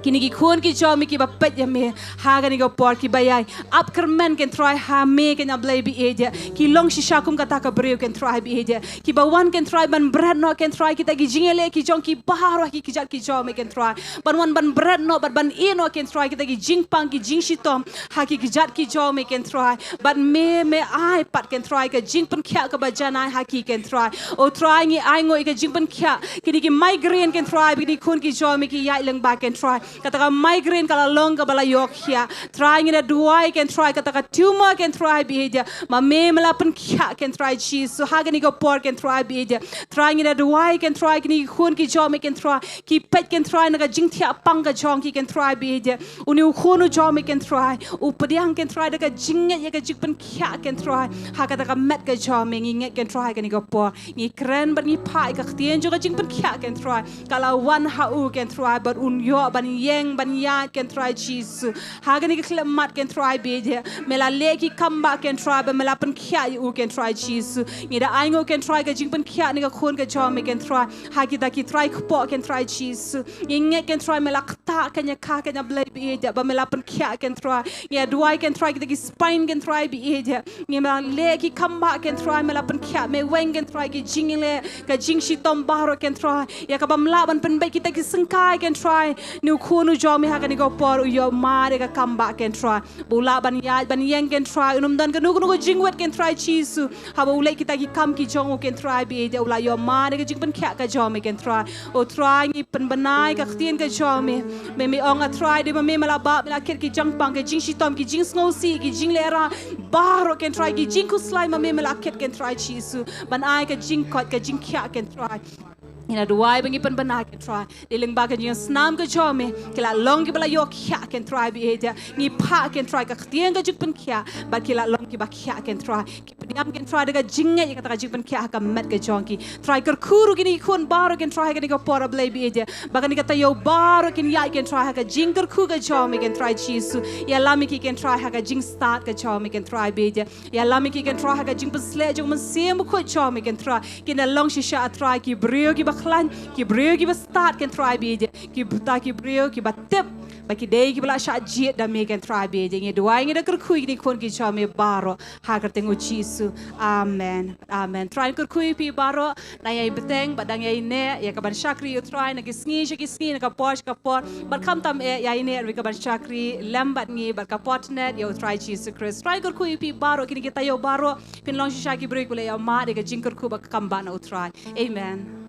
kini ki khun ki jomi ki ba pet ya me ha ga ni go por ki bayai up kermen can try ha me can ablay bi eja ki long shisha kum kata ka breu can try bi eja ki ba wan can try ban bread no can try kita ki jingele ki jong ki baharo ki jat ki jomi can try ban wan ban bread no ban e no can try kita ki jing pang ki jing shitom ha ki jat ki jomi can try but me ai pat can try ka jing pen kya ka ba janai ha ki can try o try ngi ai ngo ka jing pen kya kini ki migraine can try bi ni khun ki jomi ki yai leng ba can try kata migraine kala long ka bala yok hia trying in a duai can try kata tumor can try behavior ma me mala pen kya can try cheese so hagani go por can try behavior trying in a duai can try kini khun ki jom can try ki pet can try na ka jing thia pang ka jong ki can try behavior uni khunu jom can try u padiang can try da ka jing ya ka jik pen kya can try ha kata ka met ka jom ngi can try kani go por ni kren ban ni pai ka htien jo ka jing pen kya can try kala one ha u can try but un yo ban yeng ban ya can try Jesus hagani ke klemat can try be dia mela leki kamba can try ba mela pen kya you can try Jesus ngida aingo can try ka jing pen kya ni ka khon ka jom can try hagi da ki try ko can try Jesus nge can try mela kta kanya ka kanya blai be dia ba mela pen kya can try ya duai can try ki spine can try be dia ngema leki kamba can try mela pen kya me weng can try ki jingile ka jing shi tom baro can try ya ka bam la ban pen ba kita ki sengkai can try nu khonu jom ha kan go por yo mare ka kamba can try bula ban ya ban yeng can try unum dan ka nu jingwet can try Jesus ha ba ulai kita ki kam ki jong can try be dia ula yo mare ka jing pen kya ka jom can try o try ni pen banai ka ktien ka jom me ong a try de me mala ba mala ker ki jang pang ka jing shi tom ki jing snow si ki jing lera baro can try ki jing ku slai ma me mala ket can try Jesus ban ai ka jing kot ka jing kya can try ina duai bangi pen bana can try diling ba ka jing snam ka jome kila long ki bala yo kya can try be dia ni pa can try ka ktien ka jing pen kya ba kila long ki ba kya can try ki pediam can try daga jinge ka ta jing pen kya ka met ka jong ki try ker kuru ki ni khon baro can try ka ni ko por blai be dia ba ka ni ka ta yo baro kin ya can try ka jing ker ku ka jome can try Jesus ya lami ki can try ka jing start ka jome can try be dia ya lami ki can try ka jing pesle jong man sem ko jome can try ki na long shisha try ki brio ki ba khlan ki brio ki ba start can try be dia ki buta ki brio ki ba tip ba ki dei ki bala sha jet da me can try be dia ngi duai ngi da ker khu ni khon ki jome baro ha ker tengu Jesus amen amen try ker khu pi baro na yai beteng ba dang yai ne ya ka ban shakri you try na ki sngi na ka posh ka por ba kham tam yai ne ri ka ban shakri lambat ngi ba ka potnet you try Jesus Christ try ker khu pi baro ki ni ki tayo baro pin long sha ki break bule ya ma de ka jing ker khu ba kam ba na try amen